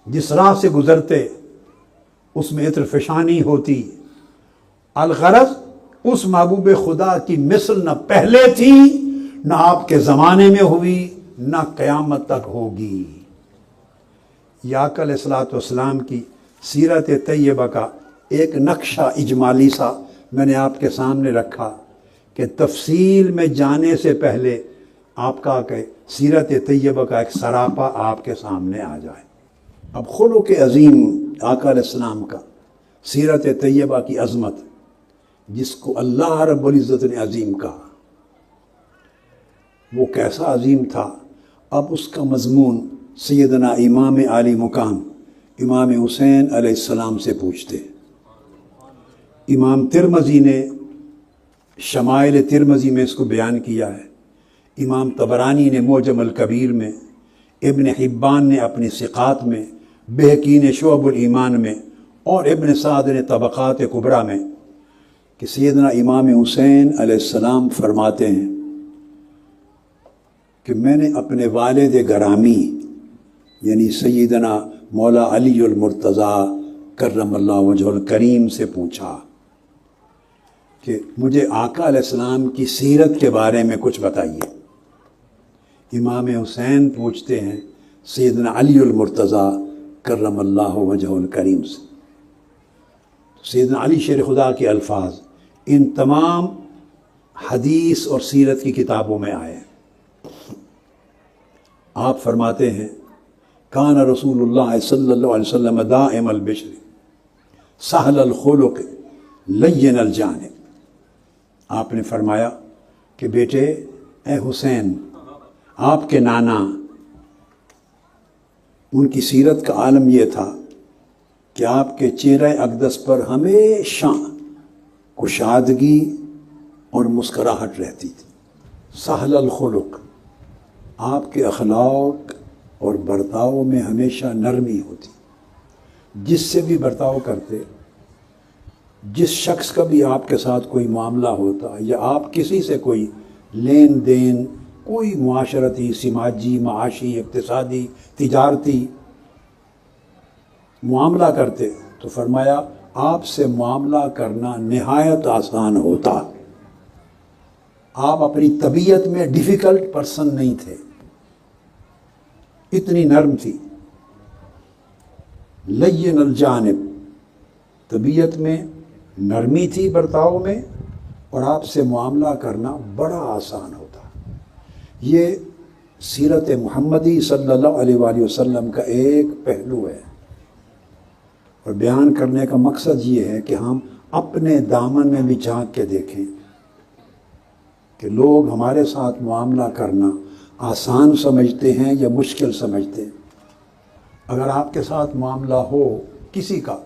جس راہ سے گزرتے اس میں عطر فشانی ہوتی۔ الغرض اس محبوب خدا کی مثل نہ پہلے تھی، نہ آپ کے زمانے میں ہوئی، نہ قیامت تک ہوگی۔ یہ آقا علیہ الصلوۃ والسلام کی سیرت طیبہ کا ایک نقشہ اجمالی سا میں نے آپ کے سامنے رکھا کہ تفصیل میں جانے سے پہلے آپ کا کہ سیرت طیبہ کا ایک سراپا آپ کے سامنے آ جائے۔ اب خلق عظیم آقا علیہ السلام کا، سیرت طیبہ کی عظمت جس کو اللہ رب العزت نے عظیم کہا، وہ کیسا عظیم تھا۔ اب اس کا مضمون سیدنا امام عالی مقام امام حسین علیہ السلام سے پوچھتے۔ امام ترمذی نے شمائل ترمذی میں اس کو بیان کیا ہے، امام طبرانی نے معجم الکبیر میں، ابن حبان نے اپنی ثقات میں، بہقی نے شعب الایمان میں، اور ابن سعد نے طبقات کبریٰ میں، کہ سیدنا امام حسین علیہ السلام فرماتے ہیں کہ میں نے اپنے والد گرامی یعنی سیدنا مولا علی المرتضیٰ کرم اللہ وجہ الکریم سے پوچھا کہ مجھے آقا علیہ السلام کی سیرت کے بارے میں کچھ بتائیے۔ امام حسین پوچھتے ہیں سیدنا علی المرتضیٰ کرم اللہ وجہ الکریم سے۔ سیدنا علی شیر خدا کے الفاظ ان تمام حدیث اور سیرت کی کتابوں میں آئے ہیں۔ آپ فرماتے ہیں کان رسول اللہ صلی اللہ علیہ وسلم دائم البشر سہل الخلق لین الجانب۔ آپ نے فرمایا کہ بیٹے اے حسین، آپ کے نانا، ان کی سیرت کا عالم یہ تھا کہ آپ کے چہرہ اقدس پر ہمیشہ کشادگی اور مسکراہٹ رہتی تھی۔ سہل الخلق، آپ کے اخلاق اور برتاؤ میں ہمیشہ نرمی ہوتی. جس سے بھی برتاؤ کرتے، جس شخص کا بھی آپ کے ساتھ کوئی معاملہ ہوتا یا آپ کسی سے کوئی لین دین، کوئی معاشرتی، سماجی، معاشی، اقتصادی، تجارتی معاملہ کرتے تو فرمایا آپ سے معاملہ کرنا نہایت آسان ہوتا. آپ اپنی طبیعت میں ڈیفیکلٹ پرسن نہیں تھے، اتنی نرم تھی. لین الجانب، طبیعت میں نرمی تھی برتاؤ میں، اور آپ سے معاملہ کرنا بڑا آسان ہوتا. یہ سیرت محمدی صلی اللہ علیہ وآلہ وسلم کا ایک پہلو ہے، اور بیان کرنے کا مقصد یہ ہے کہ ہم اپنے دامن میں بھی جھانک کے دیکھیں کہ لوگ ہمارے ساتھ معاملہ کرنا آسان سمجھتے ہیں یا مشکل سمجھتے ہیں. اگر آپ کے ساتھ معاملہ ہو کسی کا،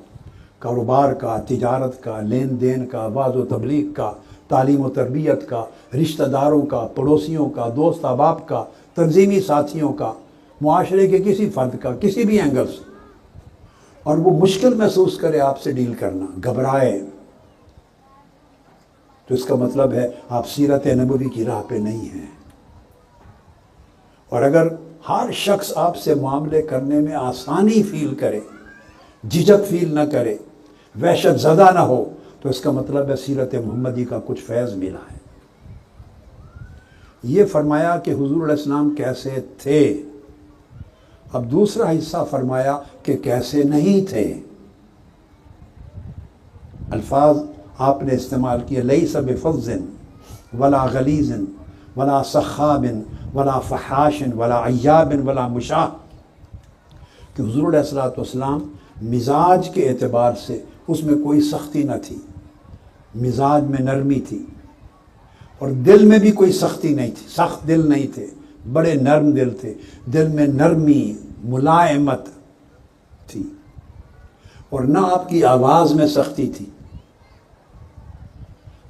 کاروبار کا، تجارت کا، لین دین کا، وعظ و تبلیغ کا، تعلیم و تربیت کا، رشتہ داروں کا، پڑوسیوں کا، دوست احباب کا، تنظیمی ساتھیوں کا، معاشرے کے کسی فرد کا، کسی بھی اینگل سے، اور وہ مشکل محسوس کرے آپ سے ڈیل کرنا، گھبرائے، تو اس کا مطلب ہے آپ سیرت نبوی کی راہ پہ نہیں ہیں. اور اگر ہر شخص آپ سے معاملے کرنے میں آسانی فیل کرے، جھجک فیل نہ کرے، وحشت زدہ نہ ہو، تو اس کا مطلب ہے سیرت محمدی کا کچھ فیض ملا ہے. یہ فرمایا کہ حضور علیہ السلام کیسے تھے. اب دوسرا حصہ فرمایا کہ کیسے نہیں تھے. الفاظ آپ نے استعمال کیے، لیس بفظ ولا غلیظ ولا سخاب ولا فحاش ولا عیاب ولا مشاح، کہ حضور علیہ السلام مزاج کے اعتبار سے اس میں کوئی سختی نہ تھی، مزاج میں نرمی تھی، اور دل میں بھی کوئی سختی نہیں تھی، سخت دل نہیں تھے، بڑے نرم دل تھے. دل میں نرمی، ملائمت تھی، اور نہ آپ کی آواز میں سختی تھی.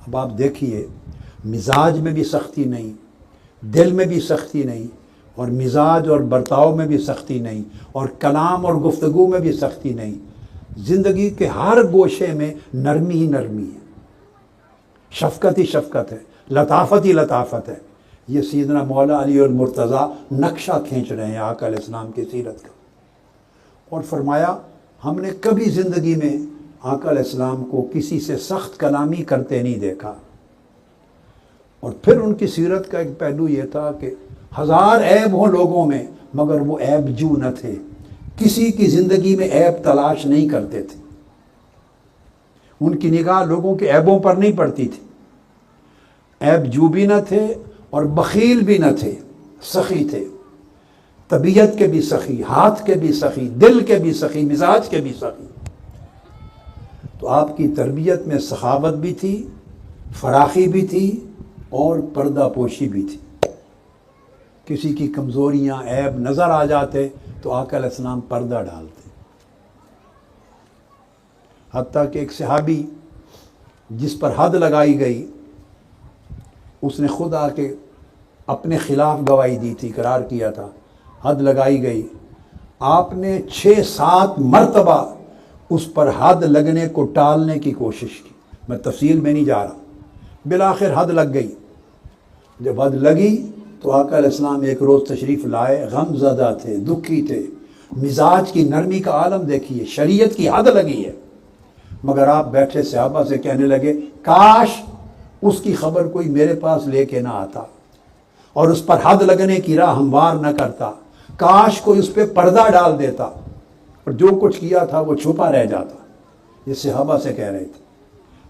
اب آپ دیکھیے، مزاج میں بھی سختی نہیں، دل میں بھی سختی نہیں، اور مزاج اور برتاؤ میں بھی سختی نہیں، اور کلام اور گفتگو میں بھی سختی نہیں. زندگی کے ہر گوشے میں نرمی ہی نرمی ہے، شفقت ہی شفقت ہے، لطافت ہی لطافت ہے. یہ سیدنا مولا علی المرتضیٰ نقشہ کھینچ رہے ہیں آقا علیہ السلام کی سیرت کا. اور فرمایا ہم نے کبھی زندگی میں آقا علیہ السلام کو کسی سے سخت کلامی کرتے نہیں دیکھا. اور پھر ان کی سیرت کا ایک پہلو یہ تھا کہ ہزار عیب ہوں لوگوں میں، مگر وہ عیب جو نہ تھے، کسی کی زندگی میں عیب تلاش نہیں کرتے تھے. ان کی نگاہ لوگوں کے عیبوں پر نہیں پڑتی تھی. عیب جو بھی نہ تھے اور بخیل بھی نہ تھے، سخی تھے، طبیعت کے بھی سخی، ہاتھ کے بھی سخی، دل کے بھی سخی، مزاج کے بھی سخی. تو آپ کی تربیت میں سخاوت بھی تھی، فراخی بھی تھی، اور پردہ پوشی بھی تھی. کسی کی کمزوریاں، عیب نظر آ جاتے تو آقا علیہ السلام پردہ ڈالتے. حتیٰ کہ ایک صحابی جس پر حد لگائی گئی، اس نے خود آ کے اپنے خلاف گواہی دی تھی، اقرار کیا تھا، حد لگائی گئی. آپ نے 6-7 مرتبہ اس پر حد لگنے کو ٹالنے کی کوشش کی. میں تفصیل میں نہیں جا رہا. بالآخر حد لگ گئی. جب حد لگی تو آقا علیہ السلام ایک روز تشریف لائے، غم زدہ تھے، دکھی تھے. مزاج کی نرمی کا عالم دیکھیے، شریعت کی حد لگی ہے، مگر آپ بیٹھے صحابہ سے کہنے لگے کاش اس کی خبر کوئی میرے پاس لے کے نہ آتا اور اس پر حد لگنے کی راہ ہموار نہ کرتا. کاش کوئی اس پہ پردہ ڈال دیتا، اور جو کچھ کیا تھا وہ چھپا رہ جاتا. یہ صحابہ سے کہہ رہے تھے.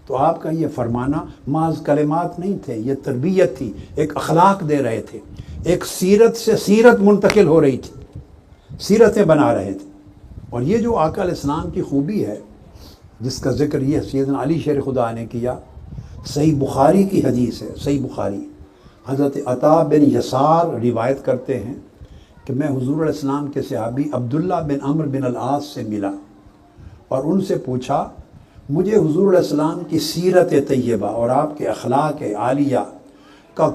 تو آپ کا یہ فرمانا محض کلمات نہیں تھے، یہ تربیت تھی، ایک اخلاق دے رہے تھے، ایک سیرت سے سیرت منتقل ہو رہی تھی، سیرتیں بنا رہے تھے. اور یہ جو آقا علیہ السلام کی خوبی ہے، جس کا ذکر یہ سیدنا علی شیر خدا نے کیا، صحیح بخاری کی حدیث ہے. صحیح بخاری، حضرت عطا بن یسار روایت کرتے ہیں کہ میں حضور علیہ السلام کے صحابی عبداللہ بن عمرو بن العاص سے ملا اور ان سے پوچھا مجھے حضور علیہ السلام کی سیرت طیبہ اور آپ کے اخلاق عالیہ کا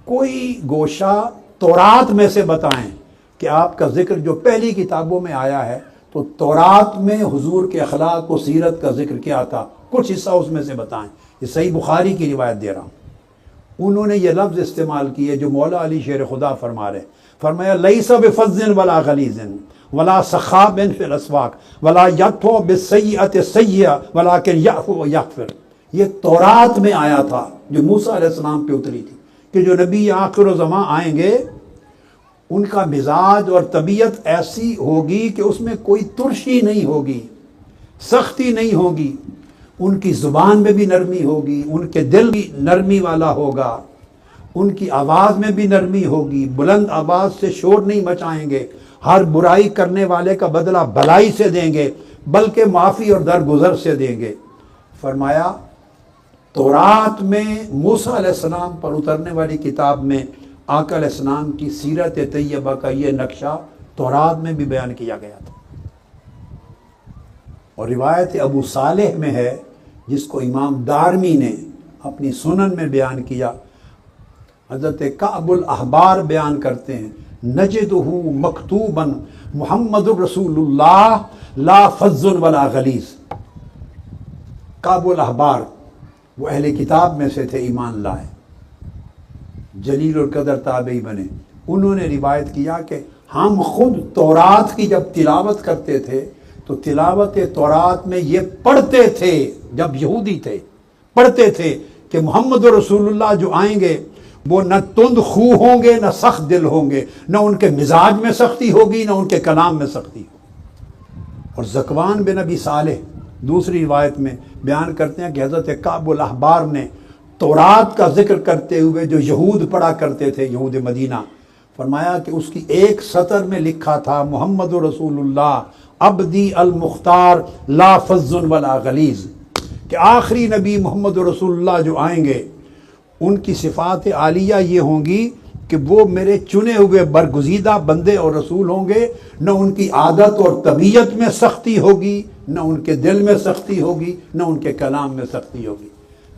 کوئی گوشہ تورات میں سے بتائیں کہ آپ کا ذکر جو پہلی کتابوں میں آیا ہے تو تورات میں حضور کے اخلاق و سیرت کا ذکر کیا تھا، کچھ حصہ اس میں سے بتائیں۔ یہ صحیح بخاری کی روایت دے رہا ہوں۔ انہوں نے یہ لفظ استعمال کیے جو مولا علی شیر خدا فرما رہے، فرمایا لیس بفظ ولا غلیظ ولا سخاب فی الاسواق ولا یدفع بالسیئۃ السیئۃ ولکن یعفو ویغفر۔ یہ تورات میں آیا تھا جو موسیٰ علیہ السلام پہ اتری تھی کہ جو نبی آخر الزماں آئیں گے ان کا مزاج اور طبیعت ایسی ہوگی کہ اس میں کوئی ترشی نہیں ہوگی، سختی نہیں ہوگی، ان کی زبان میں بھی نرمی ہوگی، ان کے دل بھی نرمی والا ہوگا، ان کی آواز میں بھی نرمی ہوگی، بلند آواز سے شور نہیں مچائیں گے، ہر برائی کرنے والے کا بدلہ بھلائی سے دیں گے بلکہ معافی اور درگزر سے دیں گے۔ فرمایا تورات میں موسیٰ علیہ السلام پر اترنے والی کتاب میں آقا علیہ السلام کی سیرت طیبہ کا یہ نقشہ تورات میں بھی بیان کیا گیا تھا۔ اور روایت ابو صالح میں ہے جس کو امام دارمی نے اپنی سنن میں بیان کیا، حضرت کعب الاحبار بیان کرتے ہیں نجدہ مکتوبا محمد رسول اللہ لا فظ ولا غلیظ۔ کعب الاحبار وہ اہل کتاب میں سے تھے، ایمان لائے، جلیل القدر تابعی بنے۔ انہوں نے روایت کیا کہ ہم خود تورات کی جب تلاوت کرتے تھے تو تلاوت تورات میں یہ پڑھتے تھے، جب یہودی تھے پڑھتے تھے کہ محمد رسول اللہ جو آئیں گے وہ نہ تند خو ہوں گے نہ سخت دل ہوں گے، نہ ان کے مزاج میں سختی ہوگی نہ ان کے کلام میں سختی ہوگی۔ اور زکوان بن ابی صالح دوسری روایت میں بیان کرتے ہیں کہ حضرت کعب الاحبار نے تورات کا ذکر کرتے ہوئے جو یہود پڑھا کرتے تھے، یہود مدینہ، فرمایا کہ اس کی ایک سطر میں لکھا تھا محمد رسول اللہ عبدی المختار لا فظ ولا غلیظ، کہ آخری نبی محمد رسول اللہ جو آئیں گے ان کی صفات عالیہ یہ ہوں گی کہ وہ میرے چنے ہوئے برگزیدہ بندے اور رسول ہوں گے، نہ ان کی عادت اور طبیعت میں سختی ہوگی، نہ ان کے دل میں سختی ہوگی، نہ ان کے کلام میں سختی ہوگی،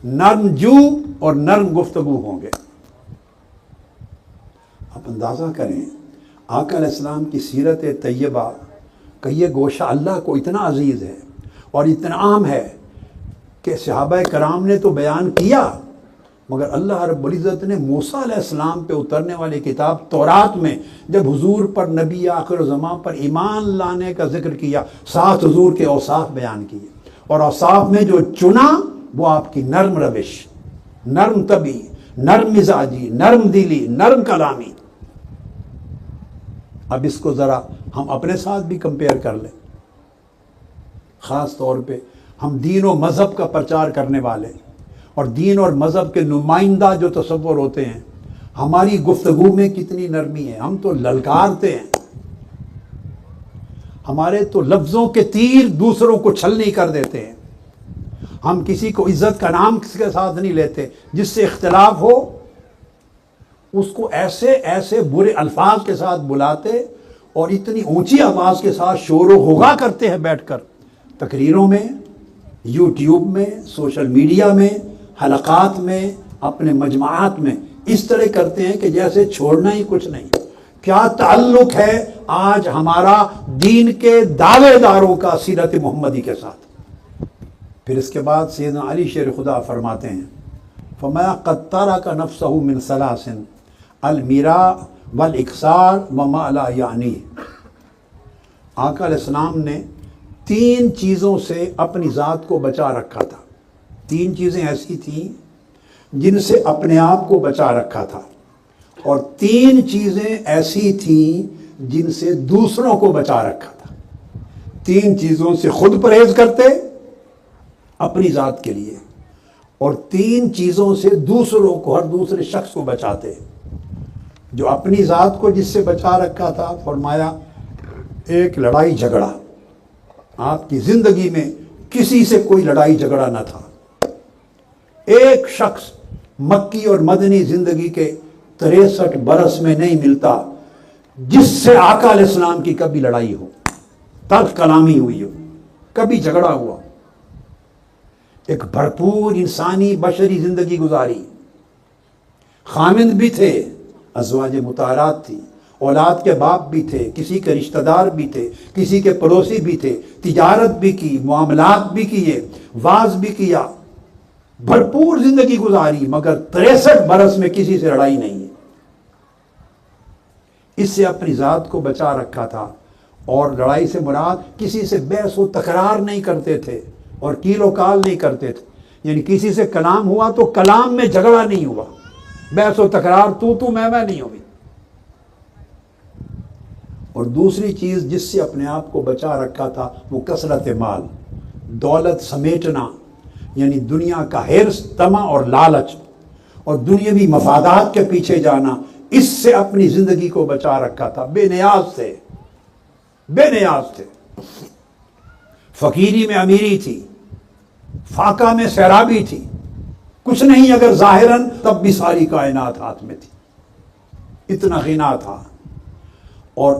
نرم جو اور نرم گفتگو ہوں گے۔ آپ اندازہ کریں آقا علیہ السلام کی سیرت طیبہ کہ یہ گوشہ اللہ کو اتنا عزیز ہے اور اتنا عام ہے کہ صحابہ کرام نے تو بیان کیا، مگر اللہ رب العزت نے موسیٰ علیہ السلام پہ اترنے والی کتاب تورات میں جب حضور پر نبی آخر زمان پر ایمان لانے کا ذکر کیا، 7 حضور کے اوصاف بیان کیے، اور اوصاف میں جو چنا وہ آپ کی نرم روش، نرم طبی، نرم مزاجی، نرم دلی، نرم کلامی۔ اب اس کو ذرا ہم اپنے ساتھ بھی کمپیئر کر لیں، خاص طور پہ ہم دین و مذہب کا پرچار کرنے والے اور دین اور مذہب کے نمائندہ جو تصور ہوتے ہیں، ہماری گفتگو میں کتنی نرمی ہے، ہم تو للکارتے ہیں، ہمارے تو لفظوں کے تیر دوسروں کو چھلنی کر دیتے ہیں، ہم کسی کو عزت کا نام کسی کے ساتھ نہیں لیتے، جس سے اختلاف ہو اس کو ایسے ایسے برے الفاظ کے ساتھ بلاتے اور اتنی اونچی آواز کے ساتھ شور و غوغا کرتے ہیں بیٹھ کر تقریروں میں، یوٹیوب میں، سوشل میڈیا میں، حلقات میں، اپنے مجمعات میں، اس طرح کرتے ہیں کہ جیسے چھوڑنا ہی کچھ نہیں۔ کیا تعلق ہے آج ہمارا دین کے دعوے داروں کا سیرت محمدی کے ساتھ؟ پھر اس کے بعد سیدنا علی شیر خدا فرماتے ہیں فَمَا قَدْ تَرَكَ نَفْسَهُ مِنْ ثَلَاثٍ الْمِرَاء وَالْإِكْثَارِ وَمَا لَا يَعْنِيهِ۔ آقا علیہ السلام نے 3 چیزوں سے اپنی ذات کو بچا رکھا تھا، 3 چیزیں ایسی تھیں جن سے اپنے آپ کو بچا رکھا تھا، اور 3 چیزیں ایسی تھیں جن سے دوسروں کو بچا رکھا تھا۔ 3 چیزوں سے خود پرہیز کرتے اپنی ذات کے لیے، اور 3 چیزوں سے دوسروں کو، ہر دوسرے شخص کو بچاتے۔ جو اپنی ذات کو جس سے بچا رکھا تھا، فرمایا ایک لڑائی جھگڑا، آپ کی زندگی میں کسی سے کوئی لڑائی جھگڑا نہ تھا۔ ایک شخص مکی اور مدنی زندگی کے 63 برس میں نہیں ملتا جس سے آقا علیہ السلام کی کبھی لڑائی ہو، تلخ کلامی ہوئی ہو، کبھی جھگڑا ہوا۔ ایک بھرپور انسانی بشری زندگی گزاری، خامند بھی تھے، ازواج مطہرات تھی، اولاد کے باپ بھی تھے، کسی کے رشتہ دار بھی تھے، کسی کے پڑوسی بھی تھے، تجارت بھی کی، معاملات بھی کیے، واز بھی کیا، بھرپور زندگی گزاری، مگر 63 برس میں کسی سے لڑائی نہیں ہے۔ اس سے اپنی ذات کو بچا رکھا تھا، اور لڑائی سے مراد کسی سے بحث و تکرار نہیں کرتے تھے اور کیل و کال نہیں کرتے تھے، یعنی کسی سے کلام ہوا تو کلام میں جھگڑا نہیں ہوا، بحث و تکرار تو میں نہیں ہوئی۔ اور دوسری چیز جس سے اپنے آپ کو بچا رکھا تھا وہ کثرت مال، دولت سمیٹنا، یعنی دنیا کا حرص، طمع اور لالچ اور دنیاوی مفادات کے پیچھے جانا، اس سے اپنی زندگی کو بچا رکھا تھا۔ بے نیاز تھے، بے نیاز تھے، فقیری میں امیری تھی، فاقہ میں سیرابی تھی، کچھ نہیں اگر ظاہراً تب بھی ساری کائنات ہاتھ میں تھی، اتنا غنا تھا، اور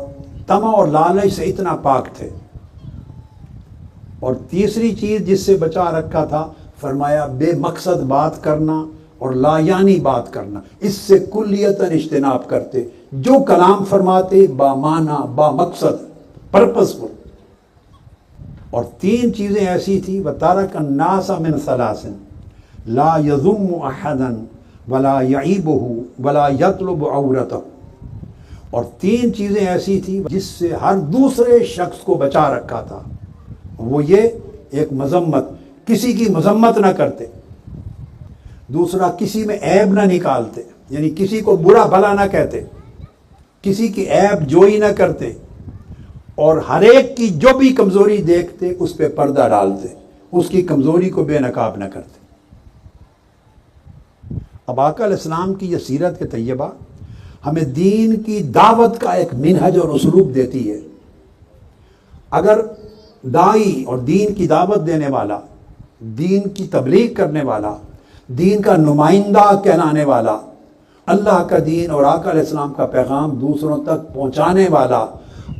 طمع اور لالچ سے اتنا پاک تھے۔ اور تیسری چیز جس سے بچا رکھا تھا، فرمایا بے مقصد بات کرنا اور لا یعنی بات کرنا، اس سے کلیتاً اجتناب کرتے، جو کلام فرماتے با معنی با مقصد، پرپسفل۔ اور 3 چیزیں ایسی تھی، وَتَرَكَ النَّاسَ مِنْ ثَلَاثٍ لَا يَذُمُّ أَحَدًا وَلَا يَعِيبُهُ وَلَا يَطْلُبُ عَوْرَتَهُ۔ اور 3 چیزیں ایسی تھی جس سے ہر دوسرے شخص کو بچا رکھا تھا، وہ یہ ایک مذمت، کسی کی مذمت نہ کرتے، دوسرا کسی میں عیب نہ نکالتے، یعنی کسی کو برا بھلا نہ کہتے، کسی کی عیب جوئی نہ کرتے، اور ہر ایک کی جو بھی کمزوری دیکھتے اس پہ پردہ ڈالتے، اس کی کمزوری کو بے نقاب نہ کرتے۔ اب آقا علیہ السلام کی یہ سیرت طیبہ ہمیں دین کی دعوت کا ایک منہج اور اسلوب دیتی ہے۔ اگر داعی اور دین کی دعوت دینے والا، دین کی تبلیغ کرنے والا، دین کا نمائندہ کہلانے والا، اللہ کا دین اور آقا علیہ السلام کا پیغام دوسروں تک پہنچانے والا،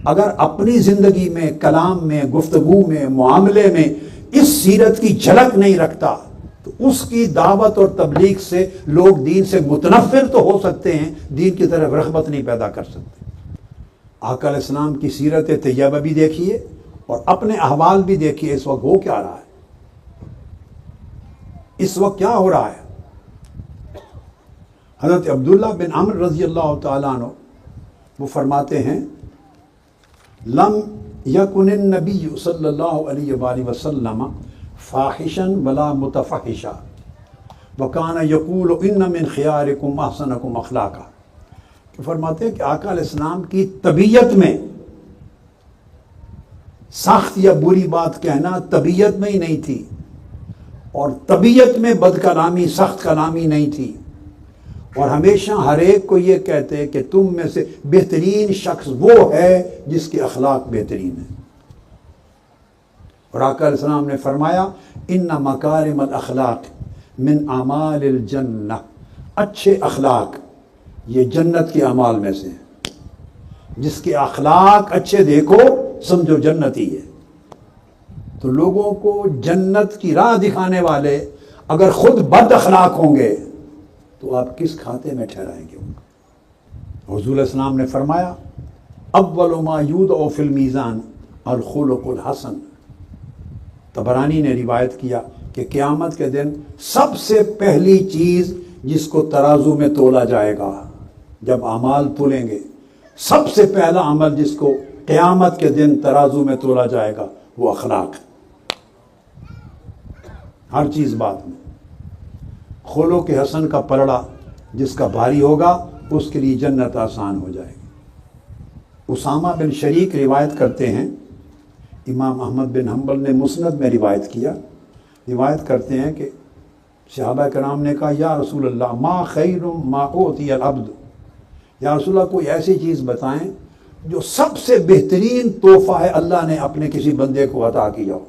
اگر اپنی زندگی میں، کلام میں، گفتگو میں، معاملے میں اس سیرت کی جھلک نہیں رکھتا تو اس کی دعوت اور تبلیغ سے لوگ دین سے متنفر تو ہو سکتے ہیں، دین کی طرف رغبت نہیں پیدا کر سکتے۔ آقا علیہ السلام کی سیرت طیبہ بھی دیکھیے اور اپنے احوال بھی دیکھیے، اس وقت ہو کیا رہا ہے، اس وقت کیا ہو رہا ہے۔ حضرت عبداللہ بن عمرو رضی اللہ تعالیٰ عنہ وہ فرماتے ہیں، لم یکن النبی صلی اللہ علیہ وآلہ وسلم فاحشا ولا متفحشا وکان یقول ان من خیارکم احسنکم اخلاقا۔ کہ فرماتے ہیں کہ آقا علیہ السلام کی طبیعت میں سخت یا بری بات کہنا طبیعت میں ہی نہیں تھی، اور طبیعت میں بد کلامی، سخت کلامی نہیں تھی، اور ہمیشہ ہر ایک کو یہ کہتے کہ تم میں سے بہترین شخص وہ ہے جس کے اخلاق بہترین ہیں۔ اور آقا علیہ السلام نے فرمایا، ان مکارم الاخلاق من اعمال الجنہ، اچھے اخلاق یہ جنت کے اعمال میں سے ہیں، جس کے اخلاق اچھے دیکھو سمجھو جنت ہی ہے۔ تو لوگوں کو جنت کی راہ دکھانے والے اگر خود بد اخلاق ہوں گے تو آپ کس کھاتے میں ٹھہرائیں گے ان کو؟ حضور علیہ السلام نے فرمایا، اول ما یوضع فی المیزان الخلق الحسن۔ طبرانی نے روایت کیا کہ قیامت کے دن سب سے پہلی چیز جس کو ترازو میں تولا جائے گا، جب اعمال تولیں گے، سب سے پہلا عمل جس کو قیامت کے دن ترازو میں تولا جائے گا وہ اخلاق ہے۔ ہر چیز بات میں خلق حسن کا پلڑا جس کا بھاری ہوگا اس کے لیے جنت آسان ہو جائے گی۔ اسامہ بن شریک روایت کرتے ہیں، امام احمد بن حنبل نے مسند میں روایت کیا، روایت کرتے ہیں کہ صحابہ کرام نے کہا، یا رسول اللہ ما خیر ما اوتی العبد، یا رسول اللہ کوئی ایسی چیز بتائیں جو سب سے بہترین تحفہ ہے اللہ نے اپنے کسی بندے کو عطا کیا ہو،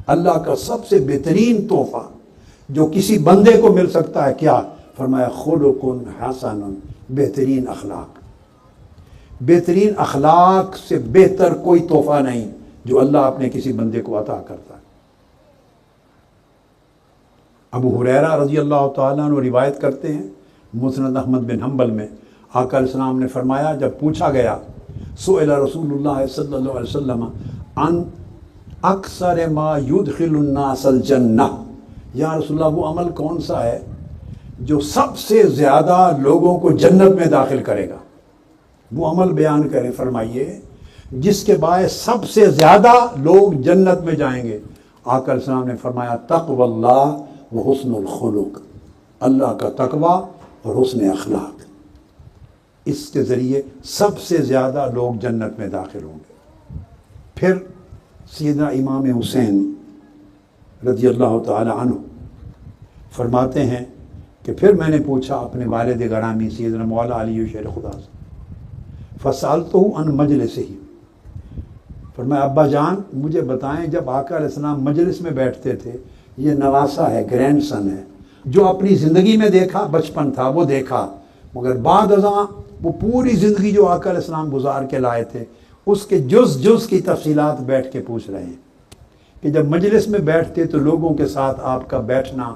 اللہ کا سب سے بہترین تحفہ جو کسی بندے کو مل سکتا ہے، کیا؟ فرمایا خلق حسن، بہترین اخلاق۔ بہترین اخلاق سے بہتر کوئی تحفہ نہیں جو اللہ اپنے کسی بندے کو عطا کرتا ہے۔ ابو ہریرہ رضی اللہ تعالیٰ عنہ روایت کرتے ہیں مسند احمد بن حنبل میں، آقا علیہ السلام نے فرمایا، جب پوچھا گیا سئل رسول اللہ صلی اللہ علیہ وسلم عن اکثر ما یدخل الناس الجنہ، یا رسول اللہ وہ عمل کون سا ہے جو سب سے زیادہ لوگوں کو جنت میں داخل کرے گا؟ وہ عمل بیان کریں، فرمائیے جس کے باعث سب سے زیادہ لوگ جنت میں جائیں گے۔ آقا علیہ السلام نے فرمایا تقوی اللہ و حسن الخلق، اللہ کا تقوی اور حسن اخلاق، اس کے ذریعے سب سے زیادہ لوگ جنت میں داخل ہوں گے۔ پھر سیدنا امام حسین رضی اللہ تعالی عنہ فرماتے ہیں کہ پھر میں نے پوچھا اپنے والد گرامی سیدنا مولا علی شیر خدا سے، فسألتہ عن مجلسہ، فرمایا ابا جان مجھے بتائیں جب آقا علیہ السلام مجلس میں بیٹھتے تھے، یہ نواسا ہے، گرینڈ سن ہے، جو اپنی زندگی میں دیکھا بچپن تھا وہ دیکھا، مگر بعد ازاں وہ پوری زندگی جو آقا علیہ السلام گزار کے لائے تھے اس کے جز کی تفصیلات بیٹھ کے پوچھ رہے ہیں کہ جب مجلس میں بیٹھتے تو لوگوں کے ساتھ آپ کا بیٹھنا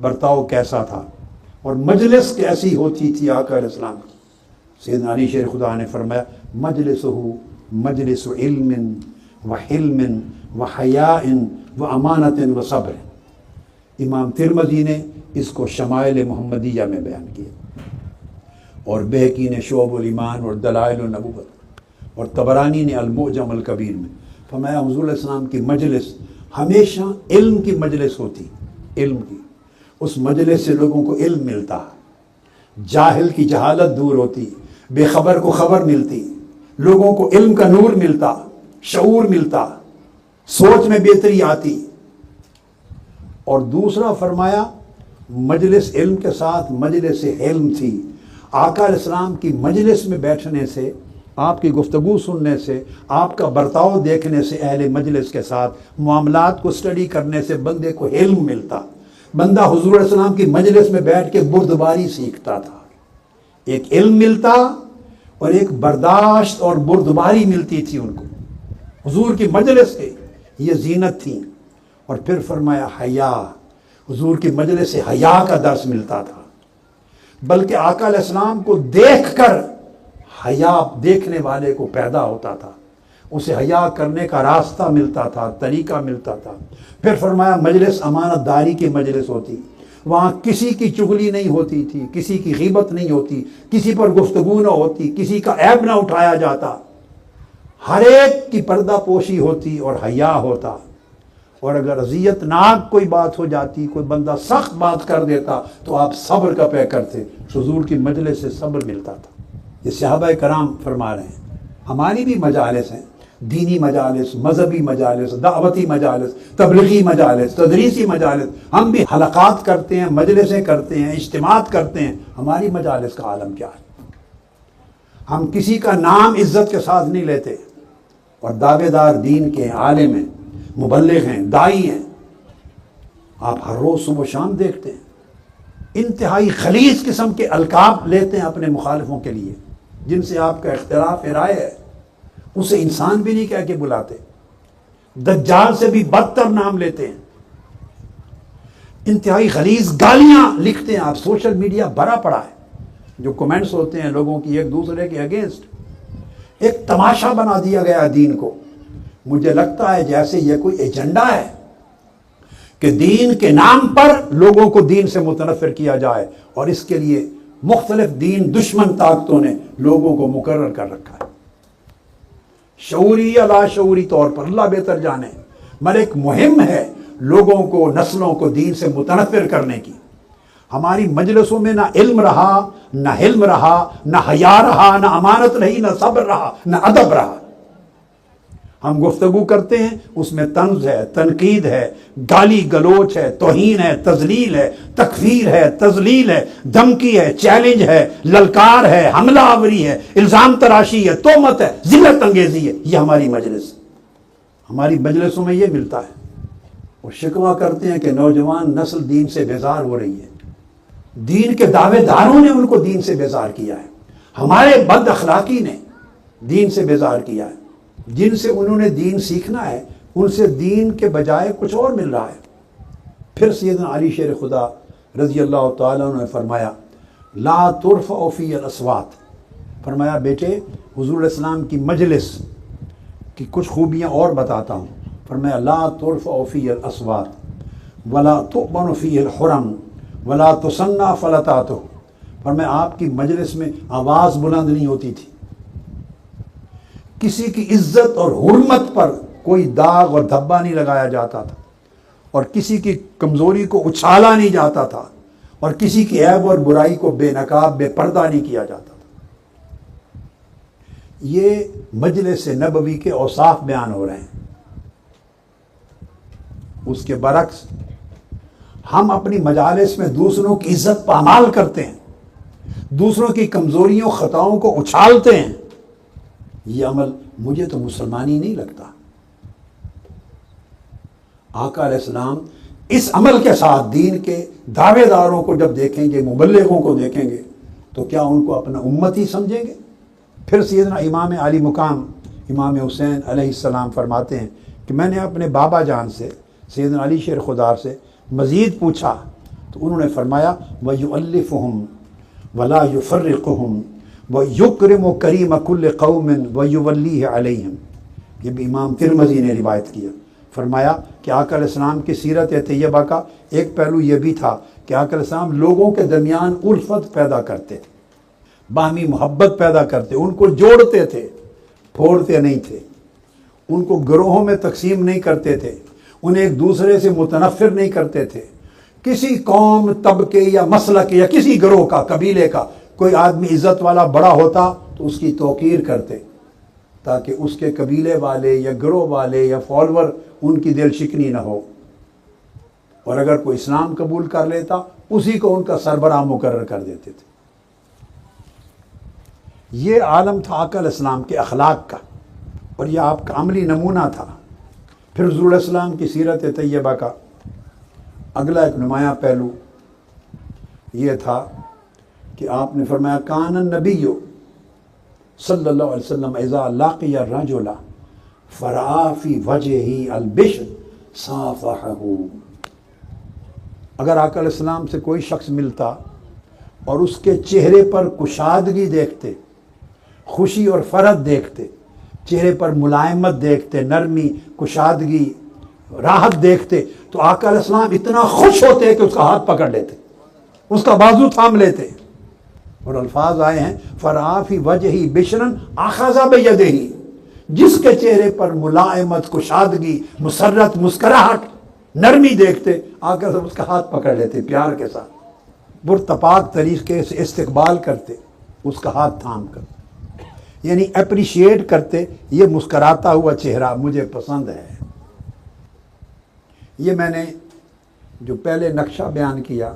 برتاؤ کیسا تھا، اور مجلس کیسی ہوتی تھی آقا علیہ السلام کی۔ سیدنا علی شیر خدا نے فرمایا مجلسہ مجلس علم و حلم و حیاء و امانت و صبر۔ امام ترمذی نے اس کو شمائل محمدیہ میں بیان کیا، اور بہقی نے شعب الایمان اور دلائل النبوت، اور طبرانی نے المعجم الکبیر میں فرمایا حضور علیہ السلام کی مجلس ہمیشہ علم کی مجلس ہوتی، علم کی، اس مجلس سے لوگوں کو علم ملتا، جاہل کی جہالت دور ہوتی، بے خبر کو خبر ملتی، لوگوں کو علم کا نور ملتا، شعور ملتا، سوچ میں بہتری آتی۔ اور دوسرا فرمایا مجلس علم کے ساتھ مجلس حلم تھی۔ آقا علیہ السلام کی مجلس میں بیٹھنے سے، آپ کی گفتگو سننے سے، آپ کا برتاؤ دیکھنے سے، اہل مجلس کے ساتھ معاملات کو اسٹڈی کرنے سے بندے کو علم ملتا۔ بندہ حضور علیہ السلام کی مجلس میں بیٹھ کے بردباری سیکھتا تھا، ایک علم ملتا اور ایک برداشت اور بردباری ملتی تھی ان کو، حضور کی مجلس کے یہ زینت تھی۔ اور پھر فرمایا حیا، حضور کی مجلس سے حیا کا درس ملتا تھا، بلکہ آقا علیہ السلام کو دیکھ کر حیا دیکھنے والے کو پیدا ہوتا تھا، اسے حیا کرنے کا راستہ ملتا تھا، طریقہ ملتا تھا۔ پھر فرمایا مجلس امانت داری کی مجلس ہوتی، وہاں کسی کی چغلی نہیں ہوتی تھی، کسی کی غیبت نہیں ہوتی، کسی پر گفتگو نہ ہوتی، کسی کا عیب نہ اٹھایا جاتا، ہر ایک کی پردہ پوشی ہوتی اور حیا ہوتا۔ اور اگر اذیت ناک کوئی بات ہو جاتی، کوئی بندہ سخت بات کر دیتا تو آپ صبر کا پے کرتے، حضور کی مجلس سے صبر ملتا تھا۔ یہ صحابہ کرام فرما رہے ہیں، ہماری بھی مجالس ہیں، دینی مجالس، مذہبی مجالس، دعوتی مجالس، تبلیغی مجالس، تدریسی مجالس، ہم بھی حلقات کرتے ہیں، مجلسیں کرتے ہیں، اجتماعات کرتے ہیں۔ ہماری مجالس کا عالم کیا ہے؟ ہم کسی کا نام عزت کے ساتھ نہیں لیتے، اور دعوے دار دین کے عالم ہیں، مبلغ ہیں، دائی ہیں، آپ ہر روز صبح و شام دیکھتے ہیں انتہائی خلیص قسم کے القاب لیتے ہیں اپنے مخالفوں کے لیے، جن سے آپ کا اختلاف رائے ہے، اسے انسان بھی نہیں کہہ کے بلاتے، دجال سے بھی بدتر نام لیتے ہیں، انتہائی خلیص گالیاں لکھتے ہیں۔ آپ سوشل میڈیا بھرا پڑا ہے، جو کمنٹس ہوتے ہیں لوگوں کی ایک دوسرے کے اگینسٹ، ایک تماشا بنا دیا گیا دین کو۔ مجھے لگتا ہے جیسے یہ کوئی ایجنڈا ہے کہ دین کے نام پر لوگوں کو دین سے متنفر کیا جائے، اور اس کے لیے مختلف دین دشمن طاقتوں نے لوگوں کو مقرر کر رکھا ہے، شعوری یا لاشعوری طور پر، اللہ بہتر جانے، مگر ایک مہم ہے لوگوں کو، نسلوں کو دین سے متنفر کرنے کی۔ ہماری مجلسوں میں نہ علم رہا، نہ حلم رہا، نہ حیا رہا، نہ امانت رہی، نہ صبر رہا، نہ ادب رہا۔ ہم گفتگو کرتے ہیں، اس میں طنز ہے، تنقید ہے، گالی گلوچ ہے، توہین ہے، تذلیل ہے، تکفیر ہے، تذلیل ہے، دھمکی ہے، چیلنج ہے، للکار ہے، حملہ آوری ہے، الزام تراشی ہے، تہمت ہے، ذلت انگیزی ہے۔ یہ ہماری مجلس، ہماری مجلسوں میں یہ ملتا ہے۔ اور شکوہ کرتے ہیں کہ نوجوان نسل دین سے بیزار ہو رہی ہے، دین کے دعوے داروں نے ان کو دین سے بیزار کیا ہے، ہمارے بد اخلاقی نے دین سے بیزار کیا ہے۔ جن سے انہوں نے دین سیکھنا ہے ان سے دین کے بجائے کچھ اور مل رہا ہے۔ پھر سیدنا علی شیر خدا رضی اللہ تعالیٰ عنہ نے فرمایا لا ترفع فی الاصوات، فرمایا بیٹے حضور علیہ السلام کی مجلس کی کچھ خوبیاں اور بتاتا ہوں. فرمایا لا ترفع فیہ الاصوات ولا تؤمن فیہ الحرم ولا تسنى فلتاتہ. فرمایا آپ کی مجلس میں آواز بلند نہیں ہوتی تھی، کسی کی عزت اور حرمت پر کوئی داغ اور دھبا نہیں لگایا جاتا تھا، اور کسی کی کمزوری کو اچھالا نہیں جاتا تھا، اور کسی کی عیب اور برائی کو بے نقاب بے پردہ نہیں کیا جاتا تھا. یہ مجلس نبوی کے اوصاف بیان ہو رہے ہیں. اس کے برعکس ہم اپنی مجالس میں دوسروں کی عزت پامال کرتے ہیں، دوسروں کی کمزوریوں خطاؤں کو اچھالتے ہیں. یہ عمل مجھے تو مسلمانی نہیں لگتا. آقا علیہ السلام اس عمل کے ساتھ دین کے دعوے داروں کو جب دیکھیں گے، مبلغوں کو دیکھیں گے، تو کیا ان کو اپنا امتی سمجھیں گے؟ پھر سیدنا امام علی مقام امام حسین علیہ السلام فرماتے ہیں کہ میں نے اپنے بابا جان سے سیدنا علی شیر خدار سے مزید پوچھا تو انہوں نے فرمایا وَيُؤَلِّفُهُمْ وَلَا يُفَرِّقُهُمْ وَيُكْرِمُ كَرِيمَ كُلِّ قَوْمٍ وَيُوَلِّيهِ عَلَيْهِمْ. یہ بھی امام ترمذی نے روایت کیا. فرمایا کہ آقا علیہ السلام کی سیرت طیبہ کا ایک پہلو یہ بھی تھا کہ آقا علیہ السلام لوگوں کے درمیان الفت پیدا کرتے تھے، باہمی محبت پیدا کرتے، ان کو جوڑتے تھے، پھوڑتے نہیں تھے، ان کو گروہوں میں تقسیم نہیں کرتے تھے، انہیں ایک دوسرے سے متنفر نہیں کرتے تھے. کسی قوم، طبقے یا مسلک یا کسی گروہ کا، قبیلے کا کوئی آدمی عزت والا بڑا ہوتا تو اس کی توقیر کرتے، تاکہ اس کے قبیلے والے یا گروہ والے یا فالور ان کی دل شکنی نہ ہو. اور اگر کوئی اسلام قبول کر لیتا اسی کو ان کا سربراہ مقرر کر دیتے تھے. یہ عالم تھا آقا علیہ السلام کے اخلاق کا، اور یہ آپ کا عملی نمونہ تھا. پھر حضور علیہ السلام کی سیرت طیبہ کا اگلا ایک نمایاں پہلو یہ تھا کہ آپ نے فرمایا کان النبی صلی اللہ علیہ وسلم اذا لاقی الرجل فرآ فی وجہہ البشر صافحہ. اگر آقا علیہ السلام سے کوئی شخص ملتا اور اس کے چہرے پر کشادگی دیکھتے، خوشی اور فرحت دیکھتے، چہرے پر ملائمت دیکھتے، نرمی، کشادگی، راحت دیکھتے، تو آقا علیہ السلام اتنا خوش ہوتے کہ اس کا ہاتھ پکڑ لیتے، اس کا بازو تھام لیتے. اور الفاظ آئے ہیں فرآ فی وجہہ بشرا اخذ بیدہ، جس کے چہرے پر ملائمت، کشادگی، مسرت، مسکراہٹ، نرمی دیکھتے، آقا صاحب اس کا ہاتھ پکڑ لیتے، پیار کے ساتھ پرتپاک طریقے سے استقبال کرتے، اس کا ہاتھ تھام کر، یعنی اپریشیٹ کرتے، یہ مسکراتا ہوا چہرہ مجھے پسند ہے. یہ میں نے جو پہلے نقشہ بیان کیا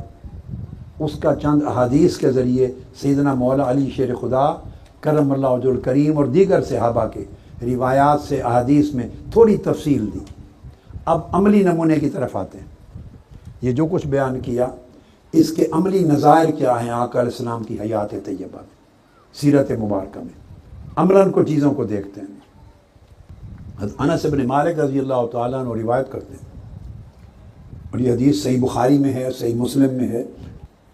اس کا چند احادیث کے ذریعے سیدنا مولا علی شیر خدا کرم اللہ وجہ الکریم اور دیگر صحابہ کے روایات سے احادیث میں تھوڑی تفصیل دی. اب عملی نمونے کی طرف آتے ہیں. یہ جو کچھ بیان کیا اس کے عملی نظائر کیا ہیں آقا علیہ السلام کی حیات طیبہ میں، سیرت مبارکہ میں. عملاً کو چیزوں کو دیکھتے ہیں. حضرت انس بن مالک رضی اللہ تعالیٰ عنہ روایت کرتے ہیں، اور یہ حدیث صحیح بخاری میں ہے، صحیح مسلم میں ہے،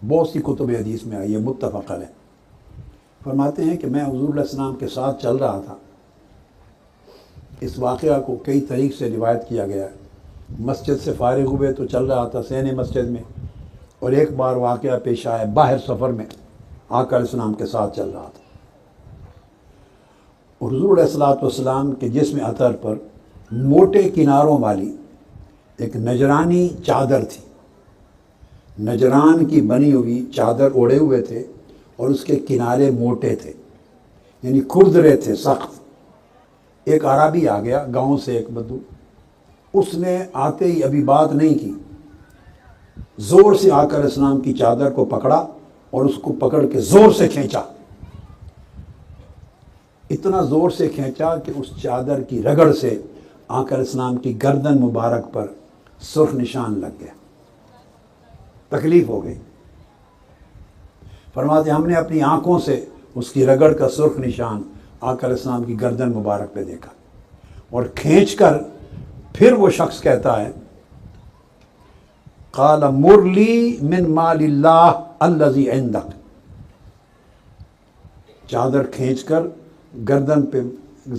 بہت سی کتب حدیث میں آئی ہے، متفق علیہ. فرماتے ہیں کہ میں حضور علیہ السلام کے ساتھ چل رہا تھا. اس واقعہ کو کئی طریق سے روایت کیا گیا ہے. مسجد سے فارغ ہوئے تو چل رہا تھا سین مسجد میں، اور ایک بار واقعہ پیش آیا باہر سفر میں آقا علیہ السلام کے ساتھ چل رہا تھا، اور حضور علیہ السلام کے جسم اطہر پر موٹے کناروں والی ایک نجرانی چادر تھی. نجران کی بنی ہوئی چادر اوڑھے ہوئے تھے، اور اس کے کنارے موٹے تھے، یعنی کھردرے تھے، سخت. ایک عربی آ گیا گاؤں سے، ایک بدو، اس نے آتے ہی ابھی بات نہیں کی، زور سے آقا علیہ السلام کی چادر کو پکڑا اور اس کو پکڑ کے زور سے کھینچا. اتنا زور سے کھینچا کہ اس چادر کی رگڑ سے آقا علیہ السلام کی گردن مبارک پر سرخ نشان لگ گیا. تکلیف ہو گئی. فرماتے ہم نے اپنی آنکھوں سے اس کی رگڑ کا سرخ نشان آقا علیہ السلام کی گردن مبارک پہ دیکھا، اور کھینچ کر پھر وہ شخص کہتا ہے قال مر لی من مال اللہ الذی عندک، چادر کھینچ کر گردن پہ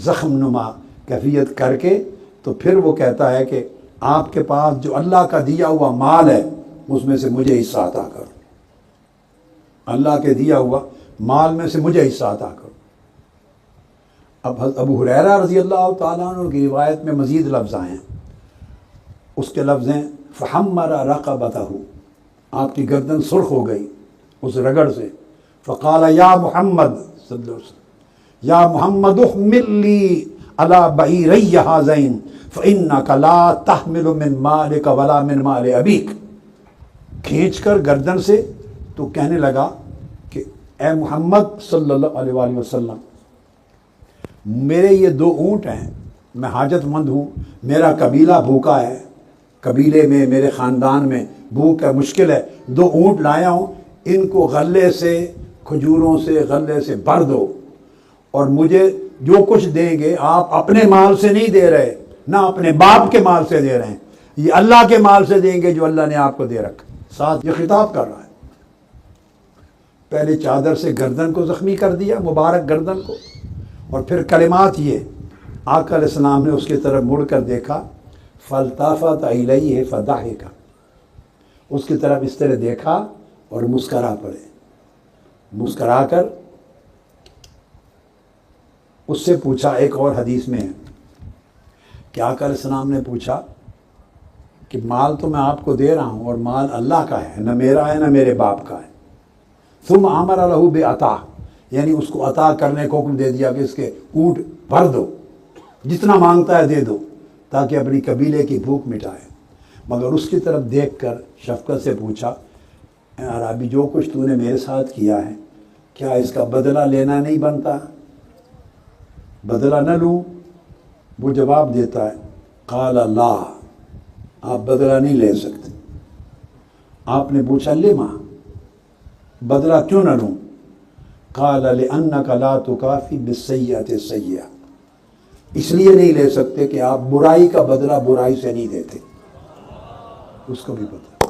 زخم نما کیفیت کر کے تو پھر وہ کہتا ہے کہ آپ کے پاس جو اللہ کا دیا ہوا مال ہے اس میں سے مجھے حصہ عطا کرو، اللہ کے دیا ہوا مال میں سے مجھے حصہ عطا کرو۔ اب ابو ہریرہ رضی اللہ تعالیٰ عنہ کی روایت میں مزید لفظ آئے ہیں، اس کے لفظ ہیں فحمر رقبتہ، آپ کی گردن سرخ ہو گئی اس رگڑ سے، فقال یا محمد صلی اللہ علیہ وسلم یا محمد احمل لی علی بعیری ہذین فإنک لا تحمل من مالک ولا من مال ابیک، کھینچ کر گردن سے تو کہنے لگا کہ اے محمد صلی اللہ علیہ وآلہ وسلم، میرے یہ 2 اونٹ ہیں، میں حاجت مند ہوں، میرا قبیلہ بھوکا ہے، قبیلے میں میرے خاندان میں بھوک ہے، مشکل ہے، 2 اونٹ لایا ہوں، ان کو غلے سے کھجوروں سے غلے سے بھر دو، اور مجھے جو کچھ دیں گے آپ اپنے مال سے نہیں دے رہے، نہ اپنے باپ کے مال سے دے رہے ہیں، یہ اللہ کے مال سے دیں گے جو اللہ نے آپ کو دے رکھا۔ ساتھ یہ خطاب کر رہا ہے، پہلے چادر سے گردن کو زخمی کر دیا، مبارک گردن کو، اور پھر کلمات یہ، آقا علیہ السلام نے اس کی طرف مڑ کر دیکھا، فالتفت الیہ فضحک، اس کی طرف اس طرح دیکھا اور مسکرا پڑے، مسکرا کر اس سے پوچھا، ایک اور حدیث میں ہے کہ آقا علیہ السلام نے پوچھا کہ مال تو میں آپ کو دے رہا ہوں اور مال اللہ کا ہے، نہ میرا ہے نہ میرے باپ کا ہے، ثم امر لہ بعطا، یعنی اس کو عطا کرنے کو حکم دے دیا کہ اس کے اونٹ بھر دو، جتنا مانگتا ہے دے دو تاکہ اپنی قبیلے کی بھوک مٹائے۔ مگر اس کی طرف دیکھ کر شفقت سے پوچھا، اے عرابی جو کچھ تو نے میرے ساتھ کیا ہے کیا اس کا بدلہ لینا نہیں بنتا؟ بدلہ نہ لوں؟ وہ جواب دیتا ہے، قال لا، آپ بدلہ نہیں لے سکتے۔ آپ نے پوچھا لما، بدلہ کیوں نہ لوں؟ قال لأنك لا تكافئ بالسیئۃ السیئۃ، اس لیے نہیں لے سکتے کہ آپ برائی کا بدلہ برائی سے نہیں دیتے، اس کو بھی پتہ۔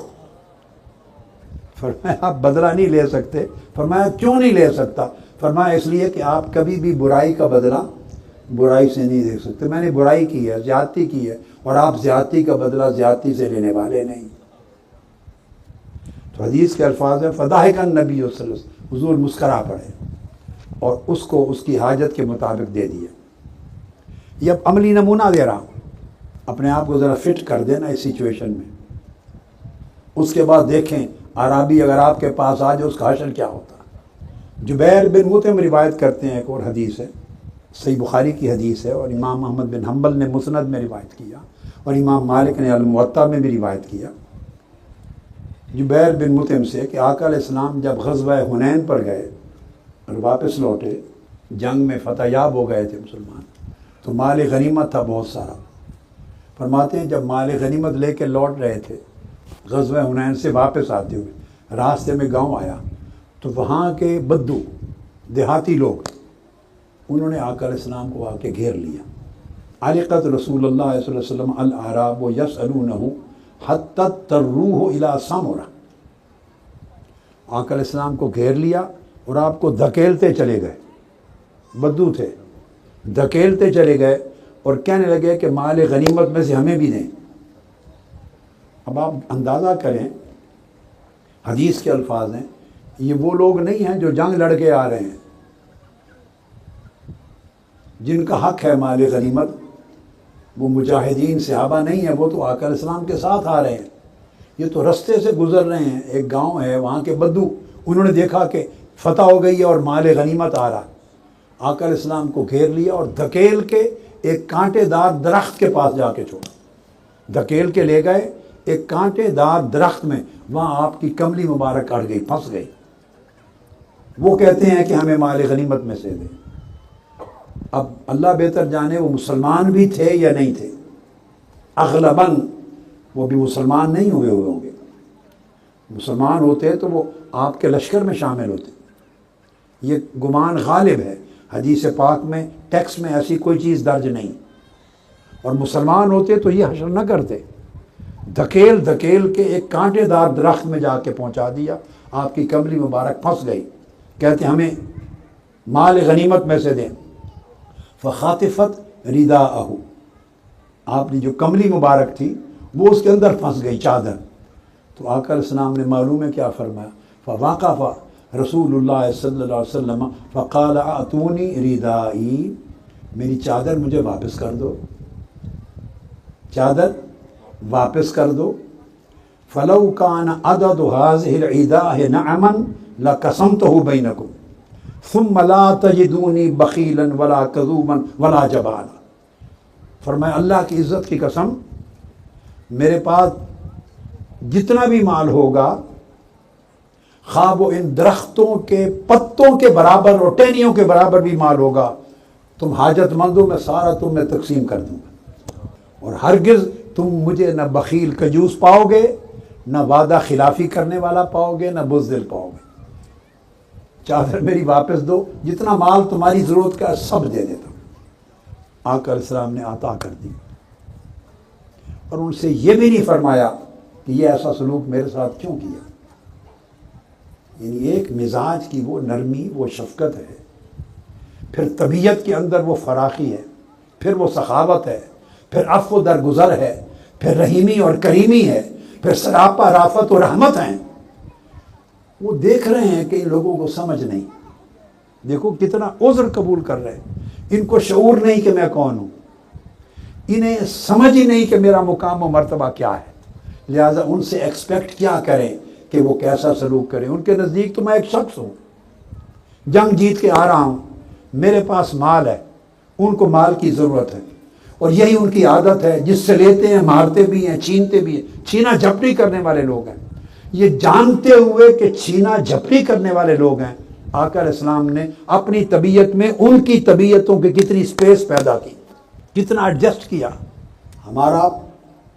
فرمایا آپ بدلہ نہیں لے سکتے، فرمایا کیوں نہیں لے سکتا؟ فرمایا اس لیے کہ آپ کبھی بھی برائی کا بدلہ برائی سے نہیں دے سکتے، میں نے برائی کی ہے، زیادتی کی ہے، اور آپ زیادتی کا بدلہ زیادتی سے لینے والے نہیں۔ تو حدیث کے الفاظ ہیں فضحک النبی صلی اللہ علیہ وسلم، حضور مسکرا پڑے اور اس کو اس کی حاجت کے مطابق دے دیا۔ یہ اب عملی نمونہ دے رہا ہوں، اپنے آپ کو ذرا فٹ کر دینا اس سچویشن میں۔ اس کے بعد دیکھیں عرابی اگر آپ کے پاس آ جائے اس کا حشر کیا ہوتا۔ جبیر بن مطعم روایت کرتے ہیں، ایک اور حدیث ہے، صحیح بخاری کی حدیث ہے، اور امام احمد بن حنبل نے مسند میں روایت کیا، اور امام مالک نے الموطا میں بھی روایت کیا، جبیر بن مطعم سے کہ آقا علیہ السلام جب غزوہ حنین پر گئے اور واپس لوٹے، جنگ میں فتح یاب ہو گئے تھے مسلمان، تو مال غنیمت تھا بہت سارا۔ فرماتے ہیں جب مال غنیمت لے کے لوٹ رہے تھے غزوہ حنین سے واپس آتے ہوئے، راستے میں گاؤں آیا تو وہاں کے بدو دیہاتی لوگ انہوں نے آقا علیہ السلام کو آ کے گھیر لیا۔ علقت رسول اللہ صلی اللہ علیہ وسلم الاعراب یسألونہ حتی تروہ الی سامرہ، آقا علیہ السلام کو گھیر لیا اور آپ کو دھکیلتے چلے گئے، بدو تھے، دھکیلتے چلے گئے اور کہنے لگے کہ مال غنیمت میں سے ہمیں بھی دیں۔ اب آپ اندازہ کریں، حدیث کے الفاظ ہیں، یہ وہ لوگ نہیں ہیں جو جنگ لڑ کے آ رہے ہیں، جن کا حق ہے مال غنیمت، وہ مجاہدین صحابہ نہیں ہیں، وہ تو آقا علیہ السلام کے ساتھ آ رہے ہیں، یہ تو رستے سے گزر رہے ہیں، ایک گاؤں ہے وہاں کے بدو، انہوں نے دیکھا کہ فتح ہو گئی ہے اور مال غنیمت آ رہا، آقا علیہ السلام کو گھیر لیا اور دھکیل کے ایک کانٹے دار درخت کے پاس جا کے چھوڑا، دھکیل کے لے گئے ایک کانٹے دار درخت میں، وہاں آپ کی کملی مبارک اڑ گئی، پھنس گئی۔ وہ کہتے ہیں کہ ہمیں مال غنیمت میں سے دیں۔ اب اللہ بہتر جانے وہ مسلمان بھی تھے یا نہیں تھے، اغلباً وہ بھی مسلمان نہیں ہوئے ہوں گے، مسلمان ہوتے تو وہ آپ کے لشکر میں شامل ہوتے، یہ گمان غالب ہے، حدیث پاک میں ٹیکسٹ میں ایسی کوئی چیز درج نہیں، اور مسلمان ہوتے تو یہ حشر نہ کرتے، دھکیل دھکیل کے ایک کانٹے دار درخت میں جا کے پہنچا دیا، آپ کی کملی مبارک پھنس گئی، کہتے ہمیں مال غنیمت میں سے دیں۔ فخاطفت رداءہ، آپ نے جو کملی مبارک تھی وہ اس کے اندر پھنس گئی چادر، تو آقا علیہ السلام نے معلوم ہے کیا فرمایا، فواقف رسول اللہ صلی اللہ علیہ وسلم فقال اعطونی ردائی، میری چادر مجھے واپس کر دو، چادر واپس کر دو۔ فلو کان عدد هذه العداء نعما لقسمته بینکم ثم لا تجدونی بخیلا ولا کذوبا ولا جبانا۔ فرمایا اللہ کی عزت کی قسم، میرے پاس جتنا بھی مال ہوگا، خواہ وہ ان درختوں کے پتوں کے برابر اور ٹہنیوں کے برابر بھی مال ہوگا، تم حاجت مندوں میں سارا تمہیں تقسیم کر دوں گا، اور ہرگز تم مجھے نہ بخیل کنجوس پاؤ گے، نہ وعدہ خلافی کرنے والا پاؤ گے، نہ بزدل پاؤ گے۔ چادر میری واپس دو، جتنا مال تمہاری ضرورت کا سب دے دیتا ہوں۔ آقا علیہ السلام نے عطا کر دی، اور ان سے یہ بھی نہیں فرمایا کہ یہ ایسا سلوک میرے ساتھ کیوں کیا۔ یعنی ایک مزاج کی وہ نرمی، وہ شفقت ہے، پھر طبیعت کے اندر وہ فراخی ہے، پھر وہ سخاوت ہے، پھر عفو درگزر ہے، پھر رحیمی اور کریمی ہے، پھر سراپا رافت اور رحمت ہیں۔ وہ دیکھ رہے ہیں کہ ان لوگوں کو سمجھ نہیں، دیکھو کتنا عذر قبول کر رہے ہیں، ان کو شعور نہیں کہ میں کون ہوں، انہیں سمجھ ہی نہیں کہ میرا مقام و مرتبہ کیا ہے، لہٰذا ان سے ایکسپیکٹ کیا کریں کہ وہ کیسا سلوک کریں۔ ان کے نزدیک تو میں ایک شخص ہوں، جنگ جیت کے آ رہا ہوں، میرے پاس مال ہے، ان کو مال کی ضرورت ہے، اور یہی ان کی عادت ہے، جس سے لیتے ہیں مارتے بھی ہیں، چھینتے بھی ہیں، چھینا جھپٹی کرنے والے لوگ ہیں۔ یہ جانتے ہوئے کہ چھینا جھپٹی کرنے والے لوگ ہیں، آقا علیہ السلام نے اپنی طبیعت میں ان کی طبیعتوں کی کتنی سپیس پیدا کی، کتنا ایڈجسٹ کیا۔ ہمارا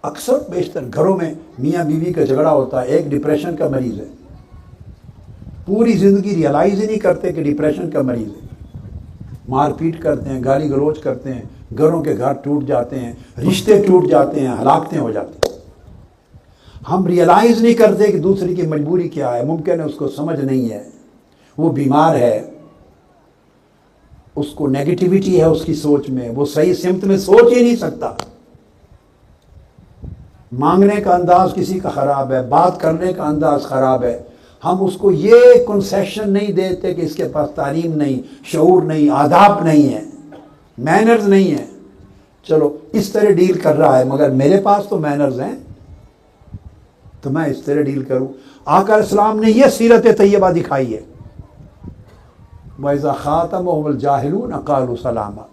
اکثر بیشتر گھروں میں میاں بیوی کا جھگڑا ہوتا ہے، ایک ڈپریشن کا مریض ہے، پوری زندگی ریئلائز ہی نہیں کرتے کہ ڈپریشن کا مریض ہے، مار پیٹ کرتے ہیں، گالی گلوچ کرتے ہیں، گھروں کے گھر ٹوٹ جاتے ہیں، رشتے ٹوٹ جاتے ہیں، ہلاکتیں ہو جاتی ہیں۔ ہم ریئلائز نہیں کرتے کہ دوسری کی مجبوری کیا ہے، ممکن ہے اس کو سمجھ نہیں ہے، وہ بیمار ہے، اس کو نیگیٹیوٹی ہے اس کی سوچ میں، وہ صحیح سمت میں سوچ ہی نہیں سکتا، مانگنے کا انداز کسی کا خراب ہے، بات کرنے کا انداز خراب ہے، ہم اس کو یہ کنسیشن نہیں دیتے کہ اس کے پاس تعلیم نہیں، شعور نہیں، آداب نہیں ہے، مینرز نہیں ہیں، چلو اس طرح ڈیل کر رہا ہے، مگر میرے پاس تو مینرز ہیں تو میں اس طرح ڈیل کروں۔ آقا علیہ السلام نے یہ سیرت طیبہ دکھائی ہے۔ وَإِذَا خَاطَبَهُمُ الْجَاهِلُونَ قَالُوا سَلَامًا۔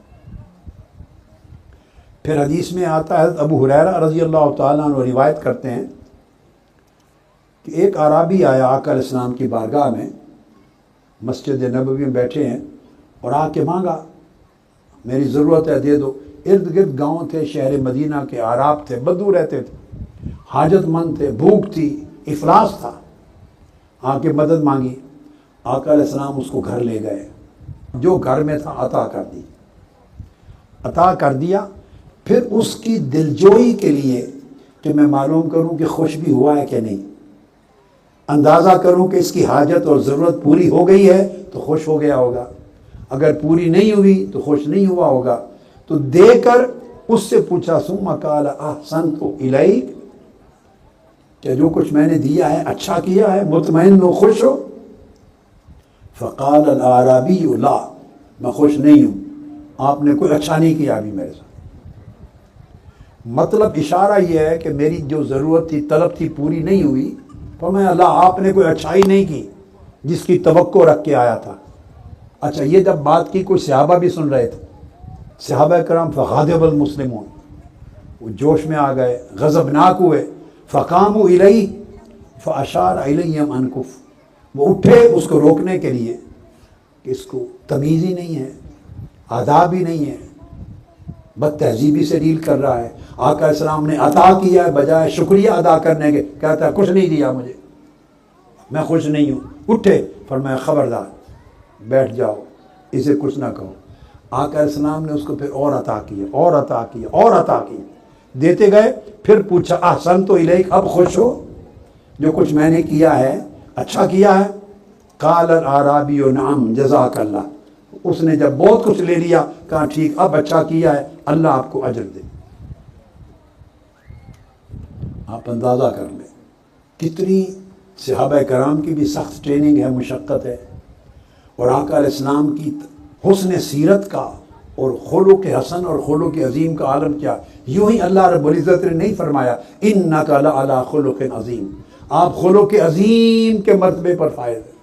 پھر حدیث میں آتا ہے، ابو ہریرہ رضی اللہ تعالیٰ عنہ روایت کرتے ہیں کہ ایک اعرابی آیا آقا علیہ السلام کی بارگاہ میں، مسجد نبوی میں بیٹھے ہیں، اور آ کے مانگا، میری ضرورت ہے دے دو۔ ارد گرد گاؤں تھے، شہر مدینہ کے اعراب تھے، بدو رہتے تھے، حاجت مند تھے، بھوک تھی، افلاس تھا، آ کے مدد مانگی۔ آقا علیہ السلام اس کو گھر لے گئے، جو گھر میں تھا عطا کر دی، عطا کر دیا۔ پھر اس کی دلجوئی کے لیے کہ میں معلوم کروں کہ خوش بھی ہوا ہے کہ نہیں، اندازہ کروں کہ اس کی حاجت اور ضرورت پوری ہو گئی ہے تو خوش ہو گیا ہوگا، اگر پوری نہیں ہوئی تو خوش نہیں ہوا ہوگا، تو دے کر اس سے پوچھا، ثم قال احسنت الیک، کہ جو کچھ میں نے دیا ہے اچھا کیا ہے، مطمئن ہو، خوش ہو؟ فقال الاعرابی لا، میں خوش نہیں ہوں، آپ نے کوئی اچھا نہیں کیا ابھی میرے ساتھ۔ مطلب اشارہ یہ ہے کہ میری جو ضرورت تھی، طلب تھی، پوری نہیں ہوئی، تو میں اللہ آپ نے کوئی اچھائی نہیں کی جس کی توقع رکھ کے آیا تھا۔ اچھا، یہ جب بات کی کوئی صحابہ بھی سن رہے تھے، صحابہ کرام فغاضب المسلمون، وہ جوش میں آ گئے، غضبناک ہوئے، فقاموا الیہ فاشار الیہم ان کف، وہ اٹھے اس کو روکنے کے لیے کہ اس کو تمیز ہی نہیں ہے، آداب ہی نہیں ہے، بد تہذیبی سے ڈیل کر رہا ہے۔ آقا علیہ السلام نے عطا کیا ہے، بجائے شکریہ ادا کرنے کے کہتا ہے کچھ نہیں دیا مجھے، میں خوش نہیں ہوں۔ اٹھے، فرمایا خبردار بیٹھ جاؤ، اسے کچھ نہ کہو۔ آقا علیہ السلام نے اس کو پھر اور عطا کیا، اور عطا کیا، اور عطا کیا، دیتے گئے۔ پھر پوچھا احسنت الیک، اب خوش ہو جو کچھ میں نے کیا ہے، اچھا کیا ہے؟ قال الاعرابی نعم جزاک اللہ، اس نے جب بہت کچھ لے لیا کہا ٹھیک اب اچھا کیا ہے اللہ آپ کو اجر دے. آپ اندازہ کر لیں کتنی صحابہ کرام کی بھی سخت ٹریننگ ہے، مشقت ہے، اور آقا علیہ السلام کی حسن سیرت کا اور خلق حسن اور خلق عظیم کا عالم کیا. یوں ہی اللہ رب العزت نے نہیں فرمایا انک لعلی خلق عظیم، آپ خلق عظیم کے مرتبے پر فائز ہیں.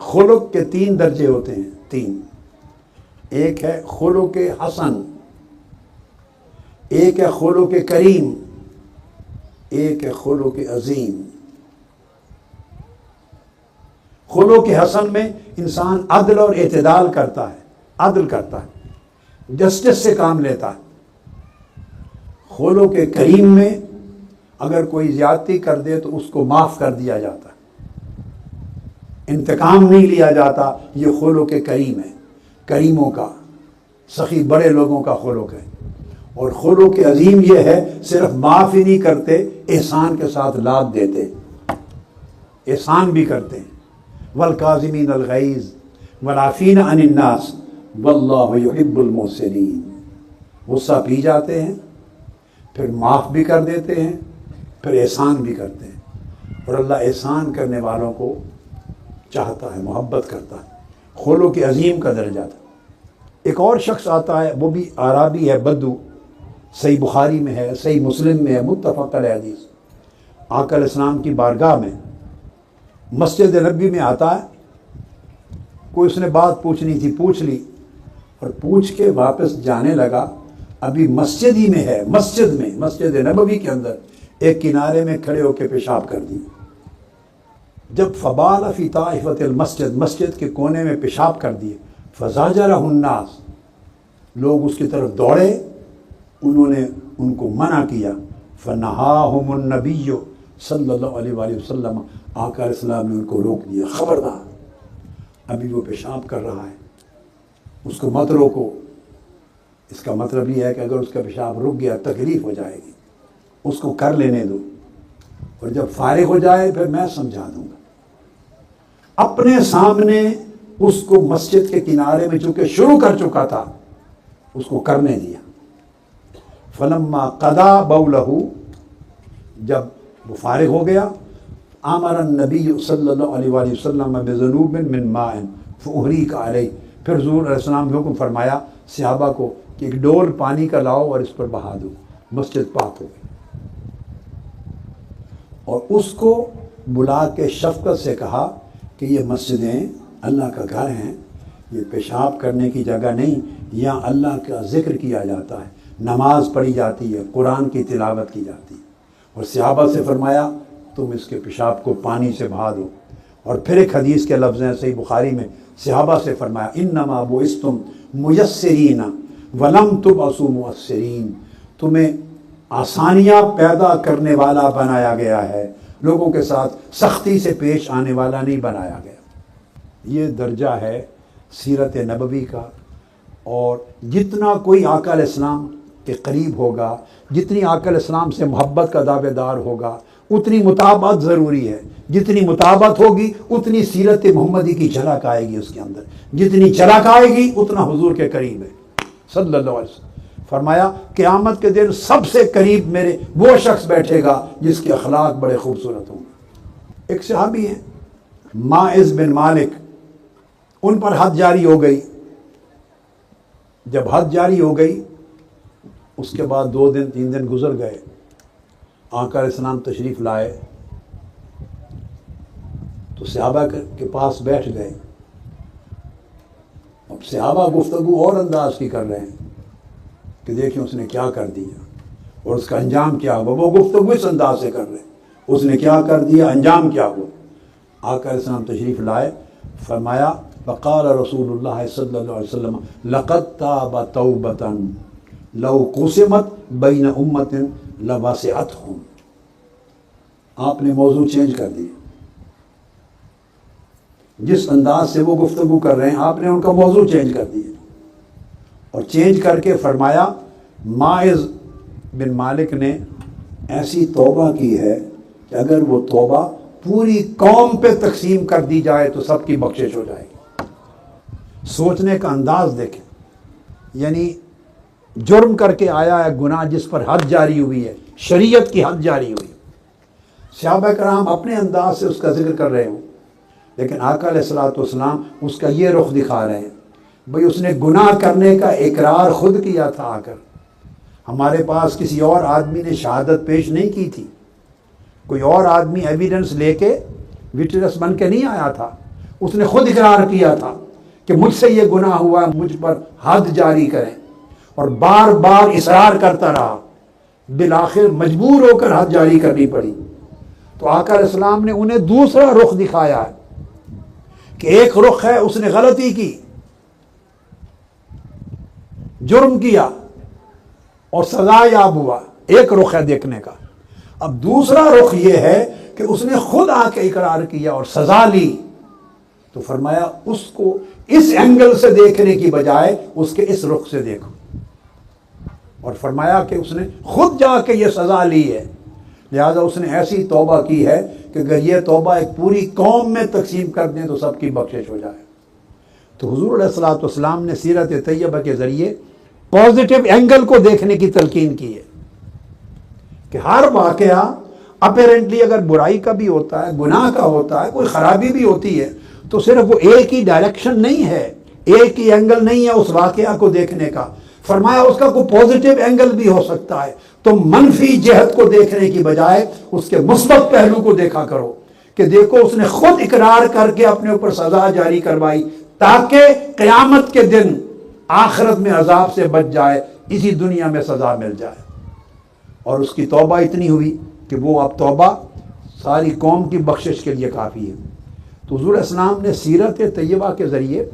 خلق کے 3 درجے ہوتے ہیں، 3. ایک ہے خلق حسن، ایک ہے خلق کریم، ایک ہے خلق عظیم. خلق حسن میں انسان عدل اور اعتدال کرتا ہے، عدل کرتا ہے، جسٹس سے کام لیتا ہے. خلق کریم میں اگر کوئی زیادتی کر دے تو اس کو معاف کر دیا جاتا ہے، انتقام نہیں لیا جاتا. یہ خلق کریم ہے، کریموں کا، سخی بڑے لوگوں کا خلق ہے. اور خلق عظیم یہ ہے صرف معاف ہی نہیں کرتے، احسان کے ساتھ لاد دیتے، احسان بھی کرتے ہیں. والکاظمین الغیظ والعافین عن الناس واللہ یحب المحسنین. غصہ پی جاتے ہیں، پھر معاف بھی کر دیتے ہیں، پھر احسان بھی کرتے ہیں. اور اللہ احسان کرنے والوں کو چاہتا ہے، محبت کرتا ہے. خلق عظیم کا درجہ تھا. ایک اور شخص آتا ہے، وہ بھی اعرابی ہے، بدو. صحیح بخاری میں ہے، صحیح مسلم میں ہے، متفق علیہ حدیث. آقا علیہ السلام کی بارگاہ میں مسجد نبی میں آتا ہے. کوئی اس نے بات پوچھنی تھی، پوچھ لی، اور پوچھ کے واپس جانے لگا. ابھی مسجد ہی میں ہے، مسجد میں، مسجد نبوی کے اندر ایک کنارے میں کھڑے ہو کے پیشاب کر دی. جب فبال فی طائفۃ المسجد، مسجد کے کونے میں پیشاب کر دیے. فزاجرہ الناس، لوگ اس کی طرف دوڑے، انہوں نے ان کو منع کیا. فنہاہم النبی صلی اللہ علیہ وآلہ وسلم، آقا علیہ السلام نے ان کو روک دیا، خبردار ابھی وہ پیشاب کر رہا ہے، اس کو مت روکو. اس کا مطلب یہ ہے کہ اگر اس کا پیشاب رک گیا تکلیف ہو جائے گی، اس کو کر لینے دو، اور جب فارغ ہو جائے پھر میں سمجھا دوں گا. اپنے سامنے اس کو مسجد کے کنارے میں چونکہ شروع کر چکا تھا اس کو کرنے دیا. فلما قضا بولہ، جب وہ فارغ ہو گیا، امر النبی صلی اللہ علیہ وآلہ وسلم بذنوب من ماء فاحریق علیہ، پھر حضور علیہ السلام نے حکم فرمایا صحابہ کو کہ ایک ڈول پانی کا لاؤ اور اس پر بہا دو. مسجد پاک ہو گئی. اور اس کو بلا کے شفقت سے کہا کہ یہ مسجدیں اللہ کا گھر ہیں، یہ پیشاب کرنے کی جگہ نہیں، یہاں اللہ کا ذکر کیا جاتا ہے، نماز پڑھی جاتی ہے، قرآن کی تلاوت کی جاتی ہے. اور صحابہ سے فرمایا تم اس کے پیشاب کو پانی سے بہا دو. اور پھر ایک حدیث کے لفظ ہیں صحیح بخاری میں، صحابہ سے فرمایا انما بعثتم میسرین ولم تبعثوا معسرین، تمہیں آسانیاں پیدا کرنے والا بنایا گیا ہے، لوگوں کے ساتھ سختی سے پیش آنے والا نہیں بنایا گیا. یہ درجہ ہے سیرت نبوی کا. اور جتنا کوئی آقا علیہ السلام کے قریب ہوگا، جتنی آقا علیہ السلام سے محبت کا دعوے دار ہوگا، اتنی مطابقت ضروری ہے. جتنی مطابقت ہوگی اتنی سیرت محمدی کی جھلک آئے گی اس کے اندر، جتنی جھلک آئے گی اتنا حضور کے قریب ہے صلی اللہ علیہ وسلم. فرمایا قیامت کے دن سب سے قریب میرے وہ شخص بیٹھے گا جس کے اخلاق بڑے خوبصورت ہوں. ایک صحابی ہیں ماعز بن مالک، ان پر حد جاری ہو گئی. جب حد جاری ہو گئی اس کے بعد 2 دن 3 دن گزر گئے. آقا علیہ السلام تشریف لائے تو صحابہ کے پاس بیٹھ گئے. اب صحابہ گفتگو اور انداز کی کر رہے ہیں کہ دیکھیں اس نے کیا کر دیا اور اس کا انجام کیا ہوا. وہ گفتگو اس انداز سے کر رہے ہیں، اس نے کیا کر دیا، انجام کیا ہوا. آقا علیہ السلام تشریف لائے، فرمایا فقال رسول اللہ صلی اللہ علیہ وسلم لقد تاب توبۃ لو قسمت بین امت لوسعتهم. آپ نے موضوع چینج کر دیا. جس انداز سے وہ گفتگو کر رہے ہیں آپ نے ان کا موضوع چینج کر دیا، اور چینج کر کے فرمایا ماعز بن مالک نے ایسی توبہ کی ہے کہ اگر وہ توبہ پوری قوم پہ تقسیم کر دی جائے تو سب کی بخشش ہو جائے گی. سوچنے کا انداز دیکھیں، یعنی جرم کر کے آیا ہے، گناہ جس پر حد جاری ہوئی ہے، شریعت کی حد جاری ہوئی. صحابہ کرام اپنے انداز سے اس کا ذکر کر رہے ہوں، لیکن آقا علیہ الصلوۃ والسلام اس کا یہ رخ دکھا رہے ہیں، بھئی اس نے گناہ کرنے کا اقرار خود کیا تھا. آ کر ہمارے پاس کسی اور آدمی نے شہادت پیش نہیں کی تھی، کوئی اور آدمی ایویڈنس لے کے وٹنس بن کے نہیں آیا تھا، اس نے خود اقرار کیا تھا کہ مجھ سے یہ گناہ ہوا، مجھ پر حد جاری کریں، اور بار بار اصرار کرتا رہا، بالآخر مجبور ہو کر حد جاری کرنی پڑی. تو آقا علیہ السلام نے انہیں دوسرا رخ دکھایا ہے کہ ایک رخ ہے اس نے غلطی کی، جرم کیا اور سزا یاب ہوا، ایک رخ ہے دیکھنے کا. اب دوسرا رخ یہ ہے کہ اس نے خود آ کے اقرار کیا اور سزا لی. تو فرمایا اس کو اس اینگل سے دیکھنے کی بجائے اس کے اس رخ سے دیکھو، اور فرمایا کہ اس نے خود جا کے یہ سزا لی ہے، لہذا اس نے ایسی توبہ کی ہے کہ اگر یہ توبہ ایک پوری قوم میں تقسیم کر دیں تو سب کی بخشش ہو جائے. تو حضور علیہ الصلوۃ والسلام نے سیرت طیبہ کے ذریعے پازیٹیو اینگل کو دیکھنے کی تلقین کی ہے کہ ہر واقعہ اپیرنٹلی اگر برائی کا بھی ہوتا ہے، گناہ کا ہوتا ہے، کوئی خرابی بھی ہوتی ہے، تو صرف وہ ایک ہی ڈائریکشن نہیں ہے، ایک ہی اینگل نہیں ہے اس واقعہ کو دیکھنے کا. فرمایا اس کا کوئی پازیٹیو اینگل بھی ہو سکتا ہے، تو منفی جہت کو دیکھنے کی بجائے اس کے مثبت پہلو کو دیکھا کرو کہ دیکھو اس نے خود اقرار کر کے اپنے اوپر سزا جاری کروائی تاکہ قیامت کے دن آخرت میں عذاب سے بچ جائے، اسی دنیا میں سزا مل جائے. اور اس کی توبہ اتنی ہوئی کہ وہ اب توبہ ساری قوم کی بخشش کے لیے کافی ہے. تو حضور اسلام نے سیرت طیبہ کے ذریعے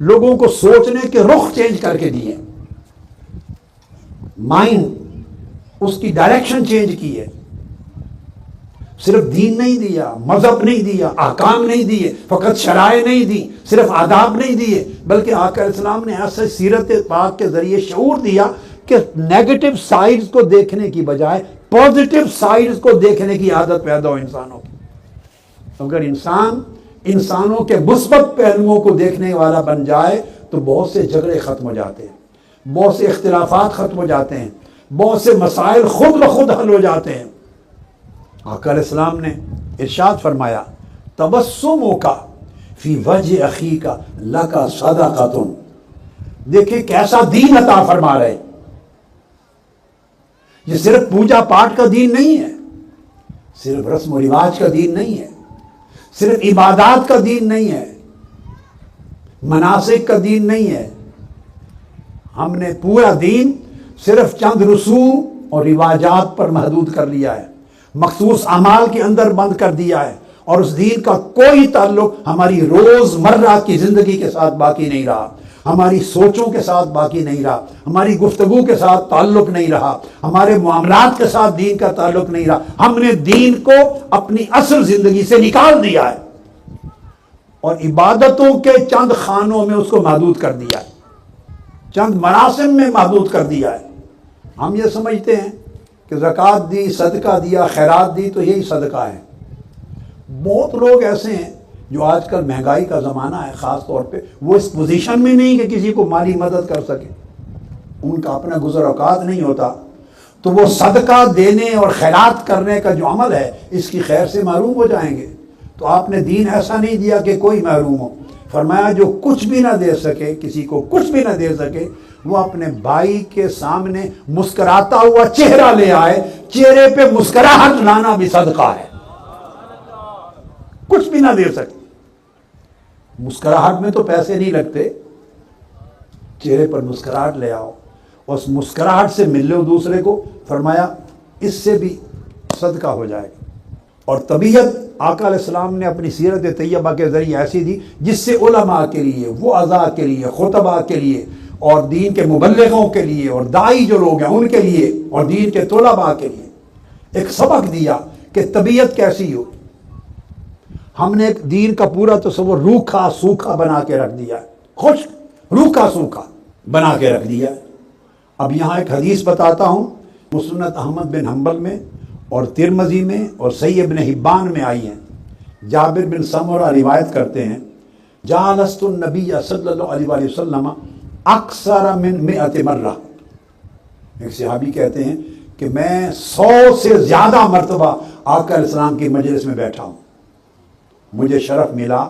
لوگوں کو سوچنے کے رخ چینج کر کے دیے، مائنڈ اس کی ڈائریکشن چینج کی ہے. صرف دین نہیں دیا، مذہب نہیں دیا، احکام نہیں دیے، فقط شرائع نہیں دی، صرف آداب نہیں دیے، بلکہ آقا علیہ السلام نے ایسے سیرت پاک کے ذریعے شعور دیا کہ نیگیٹو سائڈز کو دیکھنے کی بجائے پازیٹیو سائڈز کو دیکھنے کی عادت پیدا ہو انسانوں کی. اگر انسانوں کے مثبت پہلوؤں کو دیکھنے والا بن جائے تو بہت سے جھگڑے ختم ہو جاتے ہیں، بہت سے اختلافات ختم ہو جاتے ہیں، بہت سے مسائل خود بخود حل ہو جاتے ہیں. آقا علیہ السلام نے ارشاد فرمایا تبسمک فی وجہ اخیک لک صدقۃ. دیکھیں کیسا دین عطا فرما رہے. یہ صرف پوجا پاٹ کا دین نہیں ہے، صرف رسم و رواج کا دین نہیں ہے، صرف عبادات کا دین نہیں ہے، مناسک کا دین نہیں ہے. ہم نے پورا دین صرف چند رسوم اور رواجات پر محدود کر لیا ہے، مخصوص اعمال کے اندر بند کر دیا ہے، اور اس دین کا کوئی تعلق ہماری روز مرہ کی زندگی کے ساتھ باقی نہیں رہا، ہماری سوچوں کے ساتھ باقی نہیں رہا، ہماری گفتگو کے ساتھ تعلق نہیں رہا، ہمارے معاملات کے ساتھ دین کا تعلق نہیں رہا. ہم نے دین کو اپنی اصل زندگی سے نکال دیا ہے اور عبادتوں کے چند خانوں میں اس کو محدود کر دیا ہے، چند مراسم میں محدود کر دیا ہے. ہم یہ سمجھتے ہیں کہ زکوٰۃ دی، صدقہ دیا، خیرات دی تو یہی صدقہ ہے. بہت لوگ ایسے ہیں جو آج کل مہنگائی کا زمانہ ہے، خاص طور پہ وہ اس پوزیشن میں نہیں کہ کسی کو مالی مدد کر سکے، ان کا اپنا گزر اوقات نہیں ہوتا، تو وہ صدقہ دینے اور خیرات کرنے کا جو عمل ہے اس کی خیر سے محروم ہو جائیں گے. تو آپ نے دین ایسا نہیں دیا کہ کوئی محروم ہو. فرمایا جو کچھ بھی نہ دے سکے، کسی کو کچھ بھی نہ دے سکے، وہ اپنے بھائی کے سامنے مسکراتا ہوا چہرہ لے آئے. چہرے پہ مسکراہٹ لانا بھی صدقہ ہے. کچھ بھی نہ دے سکے، مسکراہٹ میں تو پیسے نہیں لگتے، چہرے پر مسکراہٹ لے آؤ، اس مسکراہٹ سے مل لو دوسرے کو. فرمایا اس سے بھی صدقہ ہو جائے گا. اور طبیعت آقا علیہ السلام نے اپنی سیرت طیبہ کے ذریعے ایسی دی جس سے علماء کے لیے، وعظاء کے لیے، خطباء کے لیے، اور دین کے مبلغوں کے لیے، اور داعی جو لوگ ہیں ان کے لیے، اور دین کے طلباء کے لیے ایک سبق دیا کہ طبیعت کیسی ہو. ہم نے ایک دین کا پورا تصور روکھا سوکھا بنا کے رکھ دیا ہے، خشک روکھا سوکھا بنا کے رکھ دیا ہے. اب یہاں ایک حدیث بتاتا ہوں، مسند احمد بن حنبل میں اور ترمذی میں اور صحیح ابن حبان میں آئی ہیں. جابر بن سمرہ روایت کرتے ہیں جالست النبی صلی اللہ علیہ وآلہ وسلم اکثر من 100 مرہ، ایک صحابی کہتے ہیں کہ میں 100 سے زیادہ مرتبہ آقا علیہ السلام کی مجلس میں بیٹھا ہوں، مجھے شرف ملا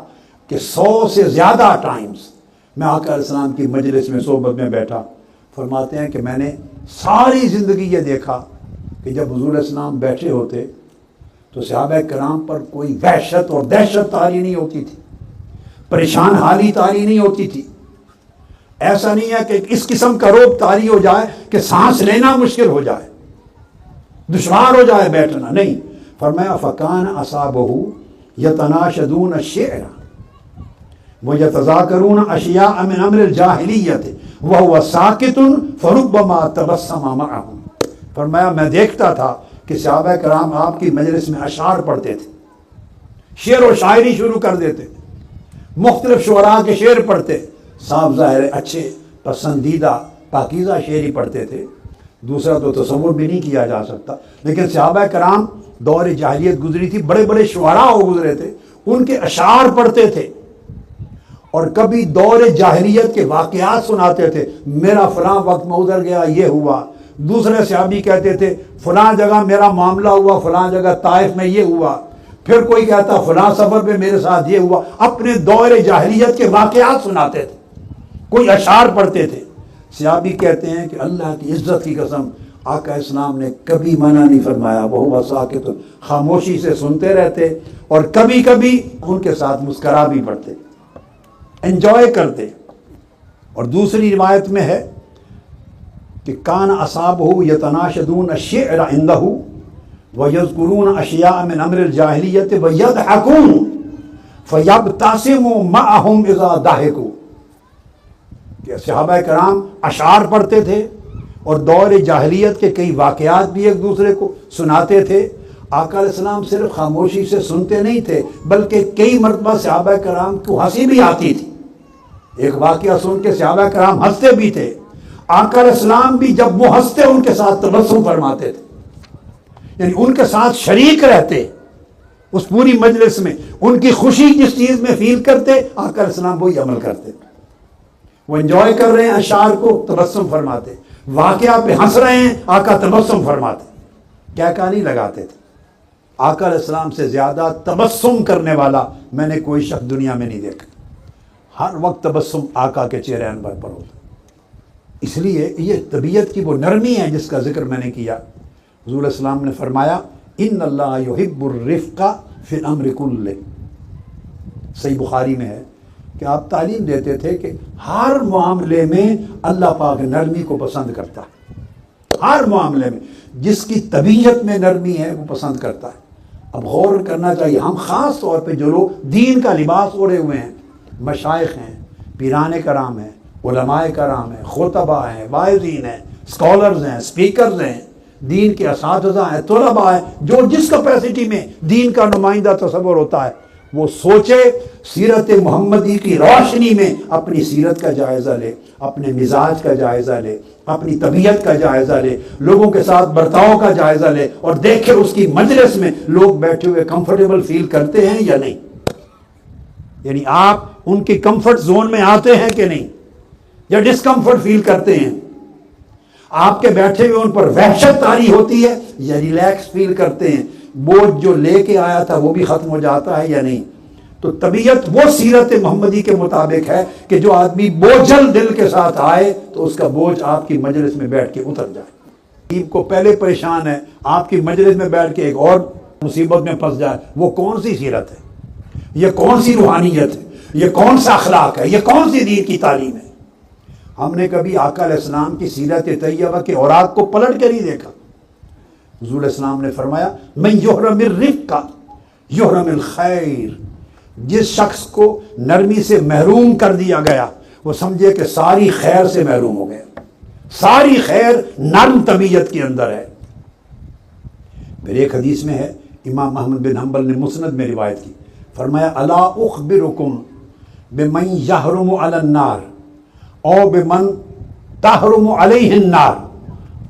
کہ 100 سے زیادہ ٹائمز میں آقا علیہ السلام کی مجلس میں صحبت میں بیٹھا۔ فرماتے ہیں کہ میں نے ساری زندگی یہ دیکھا کہ جب حضور علیہ السلام بیٹھے ہوتے تو صحابہ کرام پر کوئی وحشت اور دہشت طاری نہیں ہوتی تھی، پریشان حالی طاری نہیں ہوتی تھی۔ ایسا نہیں ہے کہ اس قسم کا رعب طاری ہو جائے کہ سانس لینا مشکل ہو جائے، دشوار ہو جائے بیٹھنا، نہیں۔ فرمایا فَكَانَ أَصْحَابُهُ يَتَنَاشَدُونَ الشِّعْرَ وَيَتَذَاكَرُونَ أَشْيَاءَ مِنْ أَمْرِ الْجَاهِلِيَّةِ وَهُوَ سَاكِتٌ فَرُبَّمَا تَبَسَّمَ مَعَهُمْ۔ فرمایا میں دیکھتا تھا کہ صحابہ کرام آپ کی مجلس میں اشعار پڑھتے تھے، شعر و شاعری شروع کر دیتے، مختلف شعراء کے شعر پڑھتے، صاف ظاہر اچھے پسندیدہ پاکیزہ شعری پڑھتے تھے، دوسرا تو تصور بھی نہیں کیا جا سکتا۔ لیکن صحابہ کرام دور جاہلیت گزری تھی، بڑے بڑے شعراء ہو گزرے تھے، ان کے اشعار پڑھتے تھے، اور کبھی دور جاہلیت کے واقعات سناتے تھے، میرا فلاں وقت میں ادھر گیا یہ ہوا، دوسرے صحابی کہتے تھے فلاں جگہ میرا معاملہ ہوا، فلاں جگہ طائف میں یہ ہوا، پھر کوئی کہتا فلاں سفر پہ میرے ساتھ یہ ہوا، اپنے دور جاہلیت کے واقعات سناتے تھے، کوئی اشعار پڑھتے تھے۔ صحابی کہتے ہیں کہ اللہ کی عزت کی قسم آقا اسلام نے کبھی منع نہیں فرمایا، وہ ساکت، خاموشی سے سنتے رہتے، اور کبھی کبھی ان کے ساتھ مسکرا بھی پڑتے، انجوائے کرتے۔ اور دوسری روایت میں ہے کہ کان اصحابہ یتناشدون الشعر عندہ ویذکرون اشیاء من امر الجاہلیت ویضحکون فیبتسم معہم اذا ضحکوا، کہ صحابہ کرام اشعار پڑھتے تھے اور دور جاہلیت کے کئی واقعات بھی ایک دوسرے کو سناتے تھے۔ آقا علیہ السلام صرف خاموشی سے سنتے نہیں تھے، بلکہ کئی مرتبہ صحابہ کرام کو ہنسی بھی آتی تھی، ایک واقعہ سن کے صحابہ کرام ہنستے بھی تھے، آقا علیہ السلام بھی جب وہ ہنستے ان کے ساتھ تبسم فرماتے تھے، یعنی ان کے ساتھ شریک رہتے اس پوری مجلس میں، ان کی خوشی جس چیز میں فیل کرتے آقا علیہ السلام وہی عمل کرتے، وہ انجوائے کر رہے ہیں اشعار کو تبسم فرماتے، واقعہ پہ ہنس رہے ہیں آقا تبسم فرماتے، کیا کہانی لگاتے تھے۔ آقا علیہ السلام سے زیادہ تبسم کرنے والا میں نے کوئی شخص دنیا میں نہیں دیکھا، ہر وقت تبسم آقا کے چہرے انور پر ہوتا۔ اس لیے یہ طبیعت کی وہ نرمی ہے جس کا ذکر میں نے کیا۔ حضور علیہ السلام نے فرمایا ان اللہ یحب الرفق فی الامر کلہ، صحیح بخاری میں ہے کہ آپ تعلیم دیتے تھے کہ ہر معاملے میں اللہ پاک نرمی کو پسند کرتا ہے، ہر معاملے میں جس کی طبیعت میں نرمی ہے وہ پسند کرتا ہے۔ اب غور کرنا چاہیے، ہم خاص طور پہ جو لوگ دین کا لباس اوڑھے ہوئے ہیں، مشائخ ہیں، پیران کرام ہیں، علماء کرام ہیں، خطبہ ہیں، واعظین ہیں، اسکالرز ہیں، اسپیکرز ہیں، دین کے اساتذہ ہیں، طلباء ہیں، جو جس کیپیسٹی میں دین کا نمائندہ تصور ہوتا ہے وہ سوچے، سیرت محمدی کی روشنی میں اپنی سیرت کا جائزہ لے، اپنے مزاج کا جائزہ لے، اپنی طبیعت کا جائزہ لے، لوگوں کے ساتھ برتاؤ کا جائزہ لے، اور دیکھے اس کی مجلس میں لوگ بیٹھے ہوئے کمفرٹیبل فیل کرتے ہیں یا نہیں، یعنی آپ ان کی کمفرٹ زون میں آتے ہیں کہ نہیں، یا ڈسکمفرٹ فیل کرتے ہیں، آپ کے بیٹھے ہوئے ان پر وحشت طاری ہوتی ہے یا ریلیکس فیل کرتے ہیں، بوجھ جو لے کے آیا تھا وہ بھی ختم ہو جاتا ہے یا نہیں۔ تو طبیعت وہ سیرت محمدی کے مطابق ہے کہ جو آدمی بوجھل دل کے ساتھ آئے تو اس کا بوجھ آپ کی مجلس میں بیٹھ کے اتر جائے۔ غریب کو پہلے پریشان ہے، آپ کی مجلس میں بیٹھ کے ایک اور مصیبت میں پھنس جائے، وہ کون سی سیرت ہے، یہ کون سی روحانیت ہے، یہ کون سا اخلاق ہے، یہ کون سی دین کی تعلیم ہے۔ ہم نے کبھی آقا علیہ السلام کی سیرت طیبہ کے اوراق کو پلٹ کر ہی دیکھا۔ حضور علیہ السلام نے فرمایا من یحرم الرفق یحرم الخیر، جس شخص کو نرمی سے محروم کر دیا گیا وہ سمجھے کہ ساری خیر سے محروم ہو گیا، ساری خیر نرم طبیعت کے اندر ہے۔ پھر ایک حدیث میں ہے، امام احمد بن حنبل نے مسند میں روایت کی، فرمایا الا اخبرکم بمن یحرم علی النار او بمن تحرم علیہ النار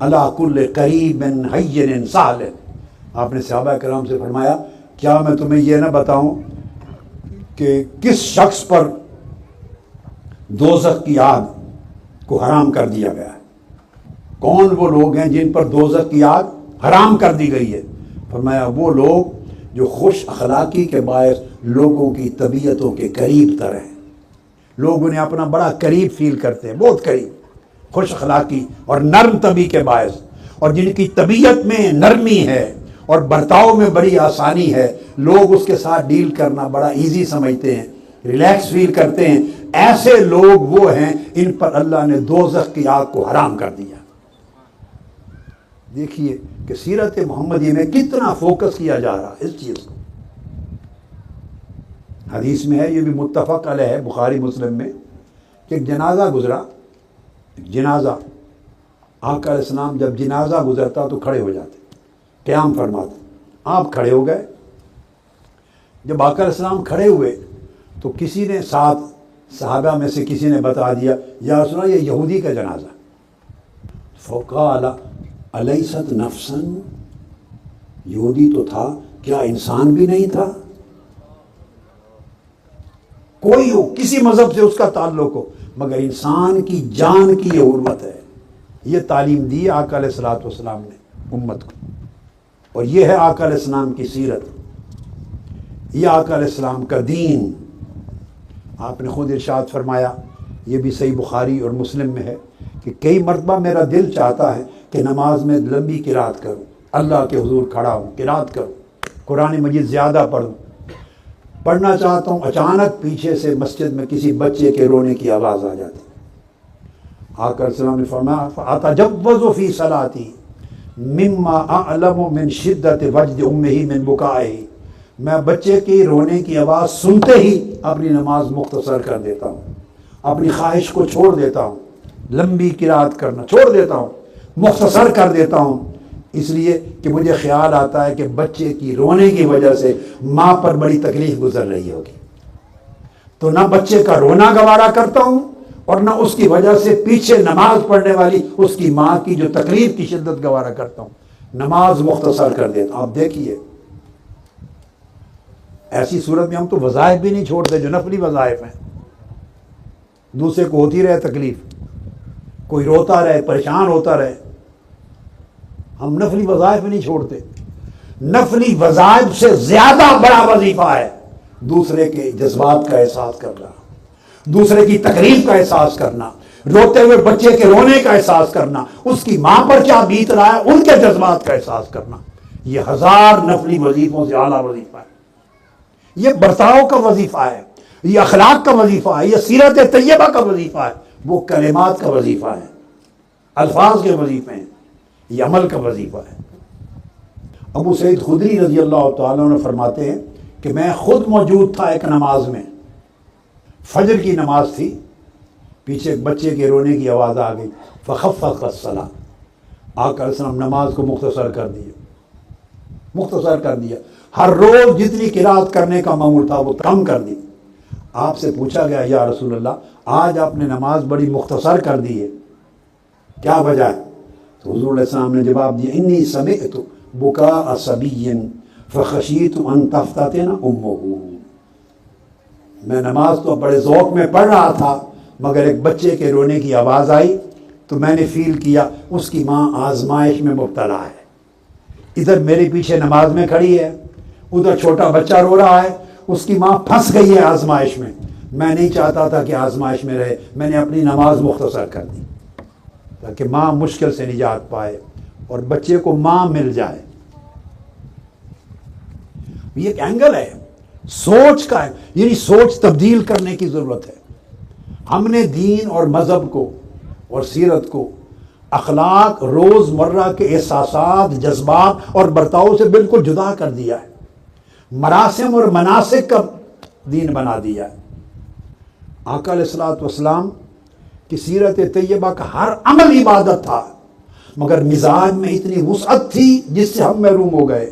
علی کل قریب حین سہل۔ آپ نے صحابہ کرام سے فرمایا کیا میں تمہیں یہ نہ بتاؤں کہ کس شخص پر دوزخ کی آگ کو حرام کر دیا گیا ہے۔ کون وہ لوگ ہیں جن پر دوزخ کی آگ حرام کر دی گئی ہے؟ فرمایا وہ لوگ جو خوش اخلاقی کے باعث لوگوں کی طبیعتوں کے قریب تر ہیں، لوگ انہیں اپنا بڑا قریب فیل کرتے ہیں، بہت قریب، خوش اخلاقی اور نرم طبی کے باعث، اور جن کی طبیعت میں نرمی ہے اور برتاؤ میں بڑی آسانی ہے، لوگ اس کے ساتھ ڈیل کرنا بڑا ایزی سمجھتے ہیں، ریلیکس فیل کرتے ہیں، ایسے لوگ وہ ہیں ان پر اللہ نے دوزخ کی آگ کو حرام کر دیا۔ دیکھیے کہ سیرت محمدی میں کتنا فوکس کیا جا رہا ہے اس چیز کو۔ حدیث میں ہے، یہ بھی متفق علیہ ہے بخاری مسلم میں، کہ ایک جنازہ گزرا، ایک جنازہ، آقا علیہ السلام جب جنازہ گزرتا تو کھڑے ہو جاتے، قیام فرماتے، آپ کھڑے ہو گئے۔ جب آقا علیہ السلام کھڑے ہوئے تو کسی نے ساتھ صحابہ میں سے کسی نے بتا دیا، یا رسول اللہ یہ یہودی کا جنازہ۔ فقال الیست نفسا، یہودی تو تھا، کیا انسان بھی نہیں تھا؟ کوئی ہو، کسی مذہب سے اس کا تعلق ہو، مگر انسان کی جان کی یہ حرمت ہے۔ یہ تعلیم دی آقا علیہ الصلوۃ والسلام نے امت کو، اور یہ ہے آقا علیہ السلام کی سیرت، یہ آقا علیہ السلام کا دین۔ آپ نے خود ارشاد فرمایا، یہ بھی صحیح بخاری اور مسلم میں ہے، کہ کئی مرتبہ میرا دل چاہتا ہے کہ نماز میں لمبی قرات کروں، اللہ کے حضور کھڑا ہوں، قرات کروں، قرآن مجید زیادہ پڑھنا چاہتا ہوں، اچانک پیچھے سے مسجد میں کسی بچے کے رونے کی آواز آ جاتی۔ آقا علیہ السلام نے فرمایا فَأَتَجَوَّزُ فِي صَلَاتِي مِمَّا أَعْلَمُ مِنْ شِدَّةِ وَجْدِ أُمِّهِ مِنْ بُكَائِهِ، میں بچے کی رونے کی آواز سنتے ہی اپنی نماز مختصر کر دیتا ہوں، اپنی خواہش کو چھوڑ دیتا ہوں، لمبی قرات کرنا چھوڑ دیتا ہوں، مختصر کر دیتا ہوں، اس لیے کہ مجھے خیال آتا ہے کہ بچے کی رونے کی وجہ سے ماں پر بڑی تکلیف گزر رہی ہوگی، تو نہ بچے کا رونا گوارا کرتا ہوں اور نہ اس کی وجہ سے پیچھے نماز پڑھنے والی اس کی ماں کی جو تکلیف کی شدت گوارا کرتا ہوں، نماز مختصر کر دیتا ہوں۔ آپ دیکھیے ایسی صورت میں ہم تو وظائف بھی نہیں چھوڑتے جو نفلی وظائف ہیں، دوسرے کو ہوتی رہے تکلیف، کوئی روتا رہے، پریشان ہوتا رہے، ہم نفلی وظائف نہیں چھوڑتے۔ نفلی وظائف سے زیادہ بڑا وظیفہ ہے دوسرے کے جذبات کا احساس کرنا، دوسرے کی تکلیف کا احساس کرنا، روتے ہوئے بچے کے رونے کا احساس کرنا، اس کی ماں پر کیا بیت رہا ہے ان کے جذبات کا احساس کرنا، یہ ہزار نفلی وظیفوں سے اعلیٰ وظیفہ ہے۔ یہ برتاؤ کا وظیفہ ہے، یہ اخلاق کا وظیفہ ہے، یہ سیرت طیبہ کا وظیفہ ہے، وہ کلمات کا وظیفہ ہے، الفاظ کے وظیفے ہیں، یہ عمل کا وظیفہ ہے۔ ابو سعید خدری رضی اللہ تعالیٰ عنہ فرماتے ہیں کہ میں خود موجود تھا ایک نماز میں، فجر کی نماز تھی، پیچھے ایک بچے کے رونے کی آواز آ گئی، فخفف الصلاۃ، آقا علیہ السلام نماز کو مختصر کر دیا، ہر روز جتنی قرات کرنے کا معمول تھا وہ کم کر دی۔ آپ سے پوچھا گیا یا رسول اللہ آج آپ نے نماز بڑی مختصر کر دی ہے، کیا وجہ ہے؟ تو حضور علیہ السلام نے جواب دیا، انی سمعت بکاء صبی فخشیت ان تفتتن امہ، میں نماز تو بڑے ذوق میں پڑھ رہا تھا مگر ایک بچے کے رونے کی آواز آئی تو میں نے فیل کیا اس کی ماں آزمائش میں مبتلا ہے، ادھر میرے پیچھے نماز میں کھڑی ہے، ادھر چھوٹا بچہ رو رہا ہے، اس کی ماں پھنس گئی ہے آزمائش میں نہیں چاہتا تھا کہ آزمائش میں رہے، میں نے اپنی نماز مختصر کر دی تاکہ ماں مشکل سے نجات پائے اور بچے کو ماں مل جائے۔ یہ ایک اینگل ہے، سوچ کا ہے، یعنی سوچ تبدیل کرنے کی ضرورت ہے۔ ہم نے دین اور مذہب کو اور سیرت کو اخلاق، روز مرہ کے احساسات، جذبات اور برتاؤ سے بالکل جدا کر دیا ہے، مراسم اور مناسک کا دین بنا دیا ہے۔ آقا علیہ الصلوۃ والسلام کی سیرت طیبہ کا ہر عمل عبادت تھا مگر مزاج میں اتنی وسعت تھی جس سے ہم محروم ہو گئے۔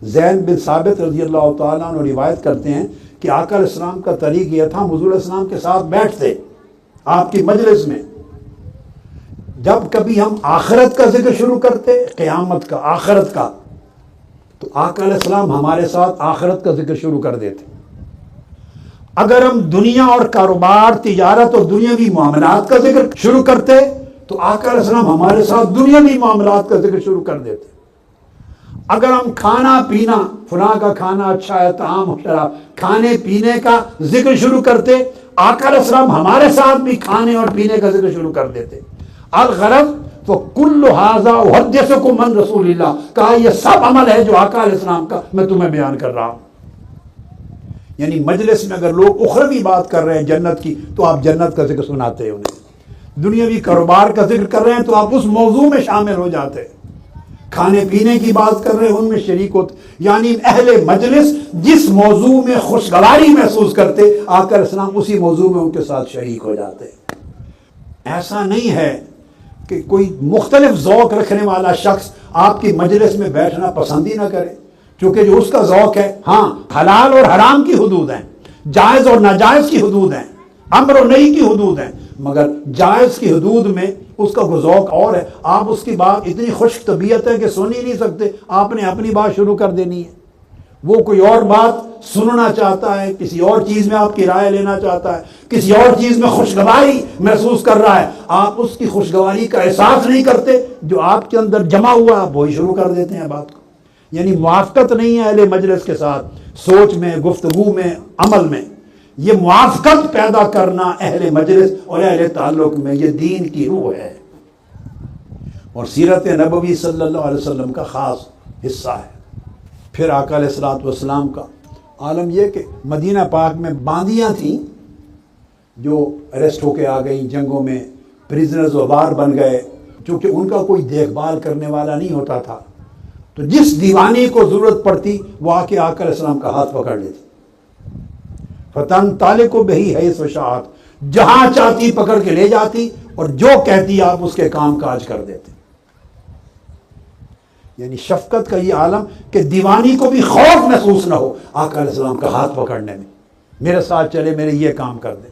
زین بن ثابت رضی اللہ تعالیٰ عنہ روایت کرتے ہیں کہ آقا علیہ السلام کا طریق یہ تھا، حضور علیہ السلام کے ساتھ بیٹھتے آپ کی مجلس میں، جب کبھی ہم آخرت کا ذکر شروع کرتے، قیامت کا، آخرت کا، تو آقا علیہ السلام ہمارے ساتھ آخرت کا ذکر شروع کر دیتے۔ اگر ہم دنیا اور کاروبار، تجارت اور دنیاوی معاملات کا ذکر شروع کرتے تو آقا علیہ السلام ہمارے ساتھ دنیاوی معاملات کا ذکر شروع کر دیتے۔ اگر ہم کھانا پینا، فلاں کا کھانا اچھا ہے، طعام شراب، کھانے پینے کا ذکر شروع کرتے، آقا علیہ السلام ہمارے ساتھ بھی کھانے اور پینے کا ذکر شروع کر دیتے۔ الغرض تو کل ھذا احدثکم عن رسول اللہ، کہا یہ سب عمل ہے جو آقا علیہ السلام کا میں تمہیں بیان کر رہا ہوں۔ یعنی مجلس میں اگر لوگ اخروی بات کر رہے ہیں جنت کی تو آپ جنت کا ذکر سناتے ہیں انہیں، دنیاوی کاروبار کا ذکر کر رہے ہیں تو آپ اس موضوع میں شامل ہو جاتے ہیں، کھانے پینے کی بات کر رہے ہیں ان میں شریک ہوتے۔ یعنی اہل مجلس جس موضوع میں خوشگواری محسوس کرتے، آقا علیہ السلام اسی موضوع میں ان کے ساتھ شریک ہو جاتے۔ ایسا نہیں ہے کہ کوئی مختلف ذوق رکھنے والا شخص آپ کی مجلس میں بیٹھنا پسند ہی نہ کرے، چونکہ جو اس کا ذوق ہے، ہاں حلال اور حرام کی حدود ہیں، جائز اور ناجائز کی حدود ہیں، امر اور نہی کی حدود ہیں، مگر جائز کی حدود میں اس کا ذوق اور ہے۔ آپ اس کی بات اتنی خشک طبیعت ہے کہ سن ہی نہیں سکتے، آپ نے اپنی بات شروع کر دینی ہے۔ وہ کوئی اور بات سننا چاہتا ہے، کسی اور چیز میں آپ کی رائے لینا چاہتا ہے، کسی اور چیز میں خوشگواری محسوس کر رہا ہے، آپ اس کی خوشگواری کا احساس نہیں کرتے، جو آپ کے اندر جمع ہوا آپ وہی شروع کر دیتے ہیں بات کو۔ یعنی موافقت نہیں ہے اہل مجلس کے ساتھ، سوچ میں، گفتگو میں، عمل میں۔ یہ موافقت پیدا کرنا اہل مجلس اور اہل تعلق میں، یہ دین کی روح ہے اور سیرت نبوی صلی اللہ علیہ وسلم کا خاص حصہ ہے۔ پھر آقا علیہ الصلوۃ والسلام کا عالم یہ کہ مدینہ پاک میں باندیاں تھیں جو اریسٹ ہو کے آ گئیں جنگوں میں، پریزنرز و وار بن گئے، چونکہ ان کا کوئی دیکھ بھال کرنے والا نہیں ہوتا تھا، تو جس دیوانی کو ضرورت پڑتی وہ آ کے آقا علیہ السلام کا ہاتھ پکڑ لیتی۔ فتن تالے کو بہی حیث و شاعت، جہاں چاہتی پکڑ کے لے جاتی اور جو کہتی آپ اس کے کام کاج کر دیتے۔ یعنی شفقت کا یہ عالم کہ دیوانی کو بھی خوف محسوس نہ ہو آقا علیہ السلام کا ہاتھ پکڑنے میں، میرے ساتھ چلے، میرے یہ کام کر دے۔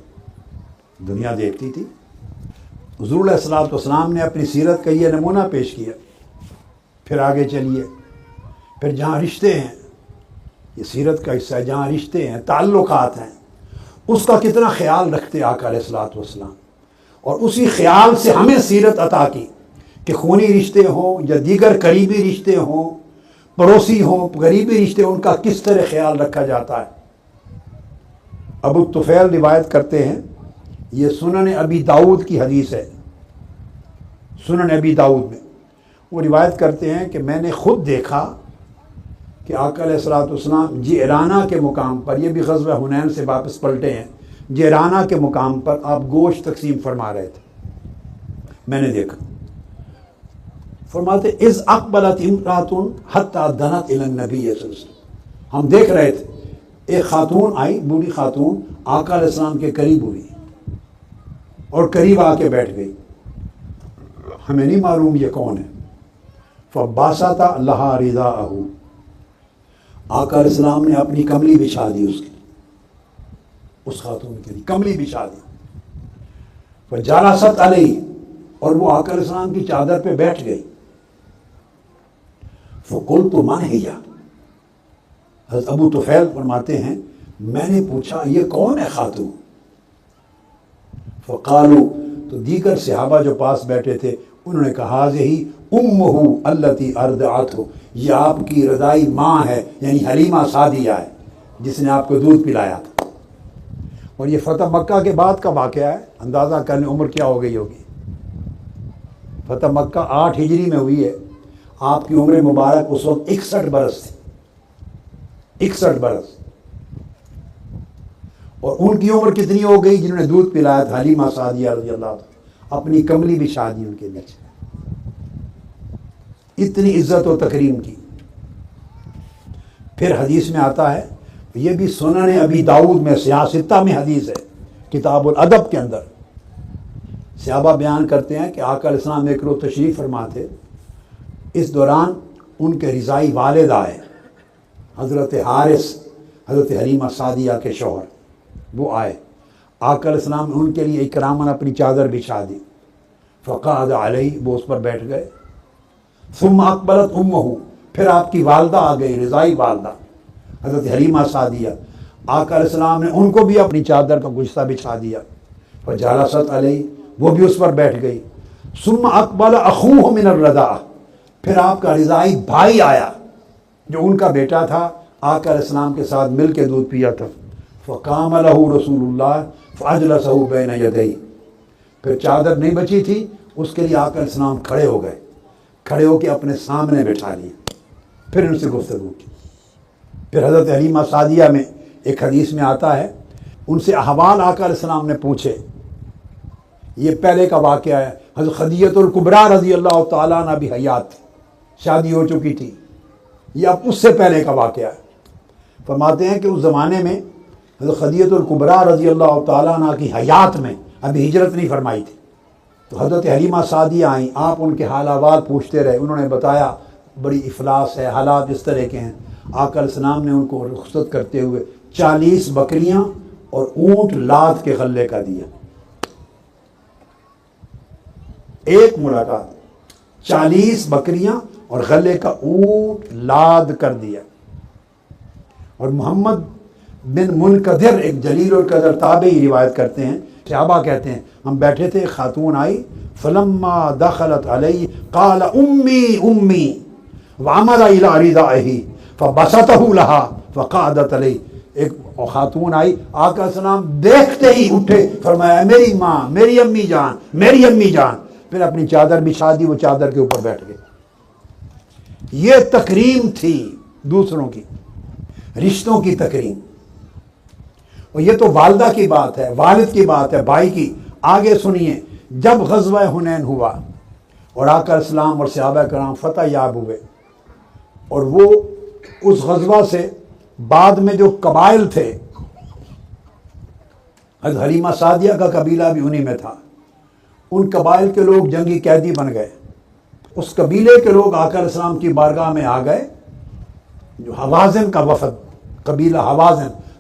دنیا دیکھتی تھی۔ حضور علیہ الصلوۃ والسلام نے اپنی سیرت کا یہ نمونہ پیش کیا۔ پھر آگے چلیے، پھر جہاں رشتے ہیں، یہ سیرت کا حصہ ہے، جہاں رشتے ہیں، تعلقات ہیں، اس کا کتنا خیال رکھتے آقا علیہ الصلوۃ والسلام، اور اسی خیال سے ہمیں سیرت عطا کی کہ خونی رشتے ہوں یا دیگر قریبی رشتے ہوں، پڑوسی ہوں، قریبی رشتے ہوں، ان کا کس طرح خیال رکھا جاتا ہے۔ ابو طفیل روایت کرتے ہیں، یہ سنن ابی داؤد کی حدیث ہے، سنن ابی داؤد میں وہ روایت کرتے ہیں کہ میں نے خود دیکھا کہ آقا علیہ الصلوۃ والسلام جعرانہ کے مقام پر، یہ بھی غزوہ حنین سے واپس پلٹے ہیں، جعرانہ کے مقام پر آپ گوشت تقسیم فرما رہے تھے، میں نے دیکھا۔ فرماتے اذ اقبلت امرأۃ حتی دنت الی النبی صلی اللہ علیہ وسلم، ہم دیکھ رہے تھے ایک خاتون آئی، بوڑھی خاتون، آقا علیہ السلام کے قریب ہوئی اور قریب آ کے بیٹھ گئی، ہمیں نہیں معلوم یہ کون ہے۔ فباسط لہا رداءہ، آقا علیہ السلام نے اپنی کملی بچھا دی اس خاتون کے لیے، کملی بچھا دی۔ فجلست علیہ، اور وہ آقا علیہ السلام کی چادر پہ بیٹھ گئی۔ فقلت من ہی، حضرت ابو طفیل فرماتے ہیں میں نے پوچھا یہ کون ہے خاتون؟ فقالوا، تو دیگر صحابہ جو پاس بیٹھے تھے انہوں نے کہا ہی امہ التی ارضعتہ، یہ آپ کی رضائی ماں ہے، یعنی حلیمہ سعدیہ ہے جس نے آپ کو دودھ پلایا تھا۔ اور یہ فتح مکہ کے بعد کا واقعہ ہے، اندازہ کرنے عمر کیا ہو گئی ہوگی۔ فتح مکہ 8 ہجری میں ہوئی ہے، آپ کی عمر مبارک اس وقت 61 برس تھی، 61 برس۔ اور ان کی عمر کتنی ہو گئی جنہوں نے دودھ پلایا تھا؟ حلیمہ سعدیہ رضی اللہ عنہ، اپنی کملی بچھا دی ان کے نیچے، اتنی عزت و تکریم کی۔ پھر حدیث میں آتا ہے، یہ بھی سنن ابی داؤد میں سیاستہ میں حدیث ہے، کتاب الادب کے اندر صحابہ بیان کرتے ہیں کہ آقا علیہ السلام ایک روز تشریف فرما تھے، اس دوران ان کے رضائی والد آئے، حضرت حارث، حضرت حلیمہ سعدیہ کے شوہر، وہ آئے۔ آقا علیہ السلام نے ان کے لیے اکراماً اپنی چادر بچھا دی۔ فقعد علیہ، وہ اس پر بیٹھ گئے۔ ثم اقبلت امہ، پھر آپ کی والدہ آ گئی، رضائی والدہ حضرت حلیمہ سعدیہ، آقا علیہ السلام نے ان کو بھی اپنی چادر کا گشتہ بچھا دیا، فجلست علیہ، وہ بھی اس پر بیٹھ گئی۔ ثم اقبل اخوہ من الرضاعہ، پھر آپ کا رضاعی بھائی آیا جو ان کا بیٹا تھا، آقا علیہ السلام کے ساتھ مل کے دودھ پیا تھا۔ فقام لہ رسول اللہ فاجلسہ بین یدیہ، پھر چادر نہیں بچی تھی، اس کے لیے آقا علیہ السلام کھڑے ہو گئے، کھڑے ہو کے اپنے سامنے بٹھا لیے، پھر ان سے گفتگو کی۔ پھر حضرت حلیمہ سعدیہ میں ایک حدیث میں آتا ہے، ان سے احوال آقا علیہ السلام نے پوچھے۔ یہ پہلے کا واقعہ ہے، حضرت خدیجہ الکبریٰ رضی اللہ تعالیٰ عنہ بھی حیات تھی، شادی ہو چکی تھی، یہ اب اس سے پہلے کا واقعہ ہے۔ فرماتے ہیں کہ اس زمانے میں حضرت خدیجہ الکبریٰ رضی اللہ تعالیٰ عنہ کی حیات میں ابھی ہجرت نہیں فرمائی تھی، تو حضرت حلیمہ سعدیہ آئیں، آپ ان کے حال احوال پوچھتے رہے، انہوں نے بتایا بڑی افلاس ہے، حالات اس طرح کے ہیں۔ آقا علیہ السلام نے ان کو رخصت کرتے ہوئے 40 بکریاں اور اونٹ لاد کے غلے کا دیا۔ ایک ملاقات، 40 بکریاں اور غلے کا اونٹ لاد کر دیا۔ اور محمد بن منقدر ایک جلیل القدر تابعی روایت کرتے ہیں، صحابہ کہتے ہیں ہم بیٹھے تھے، خاتون آئی، فلما دخلت علی قال امی امی وعمد الی ردائہ فبسطہ لہا فقعدت علی، ایک خاتون آئی، آقا السلام دیکھتے ہی اٹھے، فرمایا میری ماں، میری امی جان، میری امی جان، پھر اپنی چادر بچھا دی، وہ چادر کے اوپر بیٹھ گئے۔ یہ تکریم تھی دوسروں کی، رشتوں کی تکریم۔ اور یہ تو والدہ کی بات ہے، والد کی بات ہے، بھائی کی۔ آگے سنیے، جب غزوہ حنین ہوا اور آقا علیہ السلام اور صحابہ کرام فتح یاب ہوئے، اور وہ اس غزوہ سے بعد میں جو قبائل تھے، حضرت حلیمہ سعدیہ کا قبیلہ بھی انہی میں تھا، ان قبائل کے لوگ جنگی قیدی بن گئے۔ اس قبیلے کے لوگ آقا علیہ السلام کی بارگاہ میں آ گئے، جو حوازن کا وفد، قبیلہ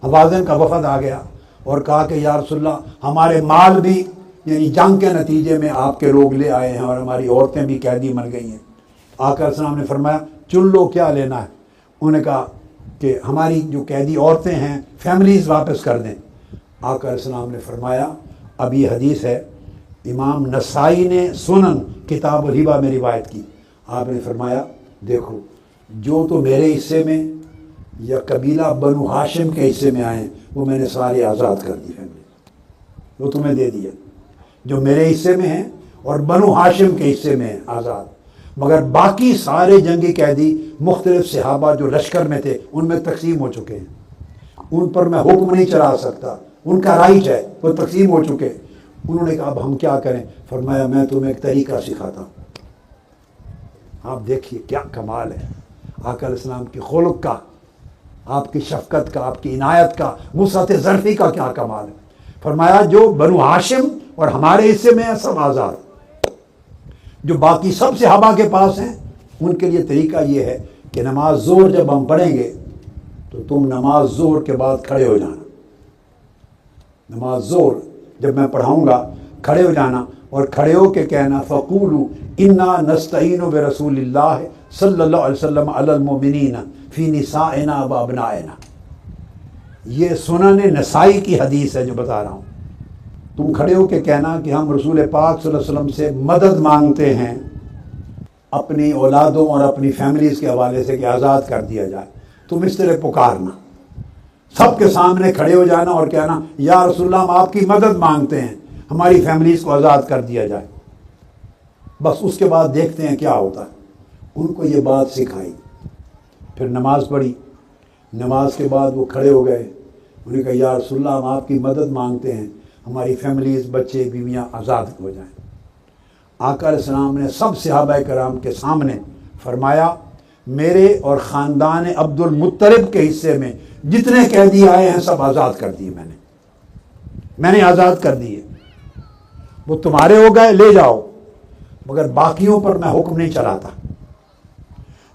حوازن کا وفد آ گیا اور کہا کہ یا رسول اللہ ہمارے مال بھی یعنی جنگ کے نتیجے میں آپ کے لوگ لے آئے ہیں اور ہماری عورتیں بھی قیدی بن گئی ہیں۔ آقا علیہ السلام نے فرمایا چن لو کیا لینا ہے۔ انہوں نے کہا کہ ہماری جو قیدی عورتیں ہیں فیملیز واپس کر دیں۔ آقا علیہ السلام نے فرمایا، اب یہ حدیث ہے امام نسائی نے سنن کتاب الہبہ میں روایت کی، آپ نے فرمایا دیکھو جو تو میرے حصے میں یا قبیلہ بنو ہاشم کے حصے میں آئے وہ میں نے سارے آزاد کر دی فیملی، وہ تمہیں دے دیا، جو میرے حصے میں ہیں اور بنو ہاشم کے حصے میں ہیں آزاد، مگر باقی سارے جنگی قیدی مختلف صحابہ جو لشکر میں تھے ان میں تقسیم ہو چکے ہیں، ان پر میں حکم نہیں چلا سکتا، ان کا رائٹ ہے، وہ تقسیم ہو چکے۔ انہوں نے کہا اب ہم کیا کریں؟ فرمایا میں تمہیں ایک طریقہ سکھاتا ہوں۔ آپ دیکھیے کیا کمال ہے آقا علیہ السلام کی خلق کا، آپ کی شفقت کا، آپ کی عنایت کا، وسعت ظرفی کا کیا کمال ہے۔ فرمایا جو بنو ہاشم اور ہمارے حصے میں ہیں سب آزاد، جو باقی سب صحابہ کے پاس ہیں ان کے لیے طریقہ یہ ہے کہ نماز ظہر جب ہم پڑھیں گے تو تم نماز ظہر کے بعد کھڑے ہو جانا، نماز ظہر جب میں پڑھاؤں گا کھڑے ہو جانا اور کھڑے ہو کے کہنا فقولوا انا نستعین برسول اللہ صلی اللہ علیہ وسلم علی المؤمنین فی نسائنا و ابنائنا۔ یہ سنن نسائی کی حدیث ہے جو بتا رہا ہوں۔ تم کھڑے ہو کے کہنا کہ ہم رسول پاک صلی اللہ علیہ وسلم سے مدد مانگتے ہیں اپنی اولادوں اور اپنی فیملیز کے حوالے سے کہ آزاد کر دیا جائے۔ تم اس طرح پکارنا، سب کے سامنے کھڑے ہو جانا اور کہنا یا رسول اللہ ہم آپ کی مدد مانگتے ہیں، ہماری فیملیز کو آزاد کر دیا جائے۔ بس اس کے بعد دیکھتے ہیں کیا ہوتا ہے۔ ان کو یہ بات سکھائی، پھر نماز پڑھی، نماز کے بعد وہ کھڑے ہو گئے، انہوں نے کہا یا رسول اللہ ہم آپ کی مدد مانگتے ہیں، ہماری فیملیز، بچے بیویاں آزاد ہو جائیں۔ آقا علیہ السلام نے سب صحابہ کرام کے سامنے فرمایا میرے اور خاندان عبد المطلب کے حصے میں جتنے قیدی آئے ہیں سب آزاد کر دیے، میں نے آزاد کر دیے، وہ تمہارے ہو گئے لے جاؤ، مگر باقیوں پر میں حکم نہیں چلاتا۔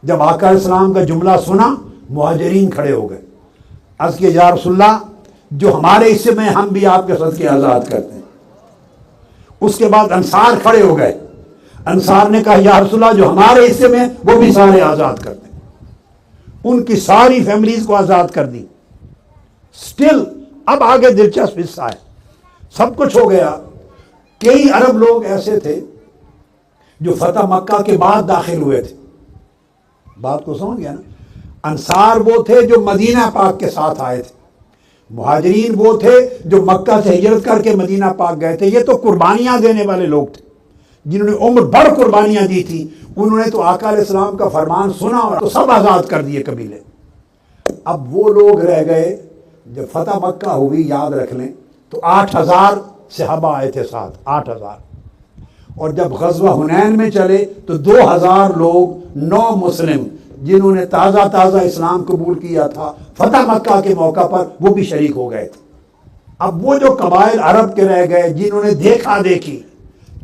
جب آقا علیہ السلام کا جملہ سنا مہاجرین کھڑے ہو گئے، عرض کیا یا رسول اللہ جو ہمارے حصے میں ہم بھی آپ کے صدقے آزاد کرتے ہیں۔ اس کے بعد انصار کھڑے ہو گئے، انصار نے کہا یا رسول اللہ جو ہمارے حصے میں وہ بھی سارے آزاد کر دیں۔ ان کی ساری فیملیز کو آزاد کر دی۔ اسٹل اب آگے دلچسپ حصہ ہے. سب کچھ ہو گیا. کئی عرب لوگ ایسے تھے جو فتح مکہ کے بعد داخل ہوئے تھے. بات کو سمجھ گیا نا. انصار وہ تھے جو مدینہ پاک کے ساتھ آئے تھے. مہاجرین وہ تھے جو مکہ سے ہجرت کر کے مدینہ پاک گئے تھے. یہ تو قربانیاں دینے والے لوگ تھے جنہوں نے عمر بھر قربانیاں دی تھی. انہوں نے تو آقا علیہ السلام کا فرمان سنا اور تو سب آزاد کر دیے قبیلے. اب وہ لوگ رہ گئے. جب فتح مکہ ہوئی یاد رکھ لیں تو 8,000 صحابہ آئے تھے ساتھ. 8,000. اور جب غزوہ حنین میں چلے تو 2,000 لوگ نو مسلم جنہوں نے تازہ اسلام قبول کیا تھا فتح مکہ کے موقع پر وہ بھی شریک ہو گئے تھے. اب وہ جو قبائل عرب کے رہ گئے جنہوں نے دیکھا دیکھی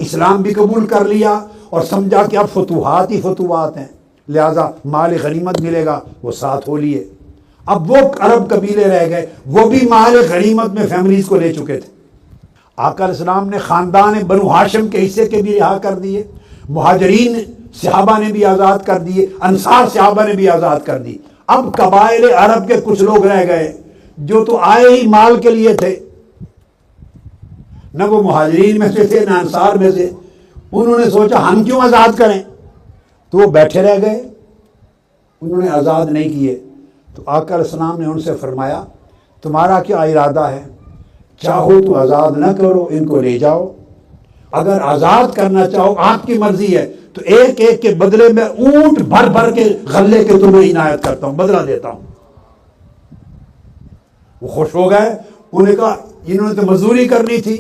اسلام بھی قبول کر لیا اور سمجھا کہ اب فتوحات ہی فتوحات ہیں لہذا مال غنیمت ملے گا وہ ساتھ ہو لیے. اب وہ عرب قبیلے رہ گئے وہ بھی مال غنیمت میں فیملیز کو لے چکے تھے. آقا علیہ السلام نے خاندان بنو ہاشم کے حصے کے بھی رہا کر دیے. مہاجرین صحابہ نے بھی آزاد کر دیے. انصار صحابہ نے بھی آزاد کر دی. اب قبائل عرب کے کچھ لوگ رہ گئے جو تو آئے ہی مال کے لیے تھے. نہ وہ مہاجرین میں سے تھے نہ انصار میں سے. انہوں نے سوچا ہم کیوں آزاد کریں تو وہ بیٹھے رہ گئے. انہوں نے آزاد نہیں کیے. تو آقا علیہ السلام نے ان سے فرمایا تمہارا کیا ارادہ ہے؟ چاہو تو آزاد نہ کرو ان کو لے جاؤ. اگر آزاد کرنا چاہو آپ کی مرضی ہے تو ایک ایک کے بدلے میں اونٹ بھر بھر کے غلے کے تمہیں عنایت کرتا ہوں بدلہ دیتا ہوں. وہ خوش ہو گئے. انہوں نے کہا انہوں نے تو مزدوری کرنی تھی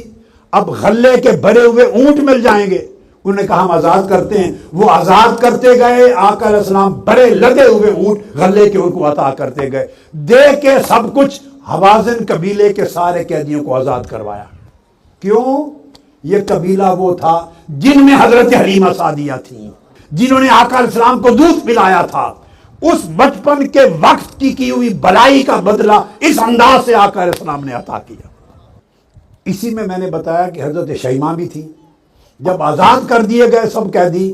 اب غلے کے بھرے ہوئے اونٹ مل جائیں گے. انہوں نے کہا ہم آزاد کرتے ہیں. وہ آزاد کرتے گئے. آقا علیہ السلام بڑے لدے ہوئے اونٹ غلے کے ان کو عطا کرتے گئے. دے کے سب کچھ حوازن قبیلے کے سارے قیدیوں کو آزاد کروایا. کیوں؟ یہ قبیلہ وہ تھا جن میں حضرت حلیمہ سعدیہ تھیں جنہوں نے آقا علیہ السلام کو دودھ پلایا تھا. اس بچپن کے وقت کی ہوئی بلائی کا بدلہ اس انداز سے آقا علیہ السلام نے عطا کیا. اسی میں نے بتایا کہ حضرت شیمہ بھی تھی. جب آزاد کر دیے گئے سب قیدی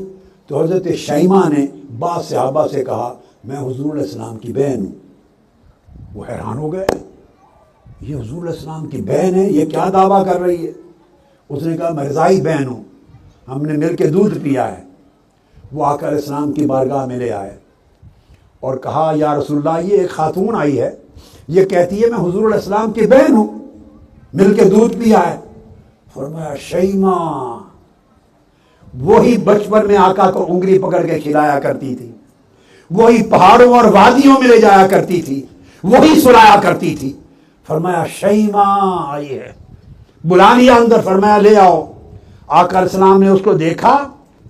تو حضرت شیمہ نے بعض صحابہ سے کہا میں حضور علیہ السلام کی بہن ہوں. وہ حیران ہو گئے یہ حضور علیہ السلام کی بہن ہے یہ کیا دعویٰ کر رہی ہے. اس نے کہا میں رضائی بہن ہوں ہم نے مل کے دودھ پیا ہے. وہ آقا علیہ السلام کی بارگاہ میں لے آئے اور کہا یا رسول اللہ یہ ایک خاتون آئی ہے یہ کہتی ہے میں حضور علیہ السلام کی بہن ہوں مل کے دودھ پیا ہے. فرمایا شیمہ وہی بچپن میں آقا کو انگلی پکڑ کے کھلایا کرتی تھی وہی پہاڑوں اور وادیوں میں لے جایا کرتی تھی وہی سلایا کرتی تھی. فرمایا شیمہ آئی ہے. بلا لیا اندر. فرمایا لے آؤ. آقا علیہ السلام نے اس کو دیکھا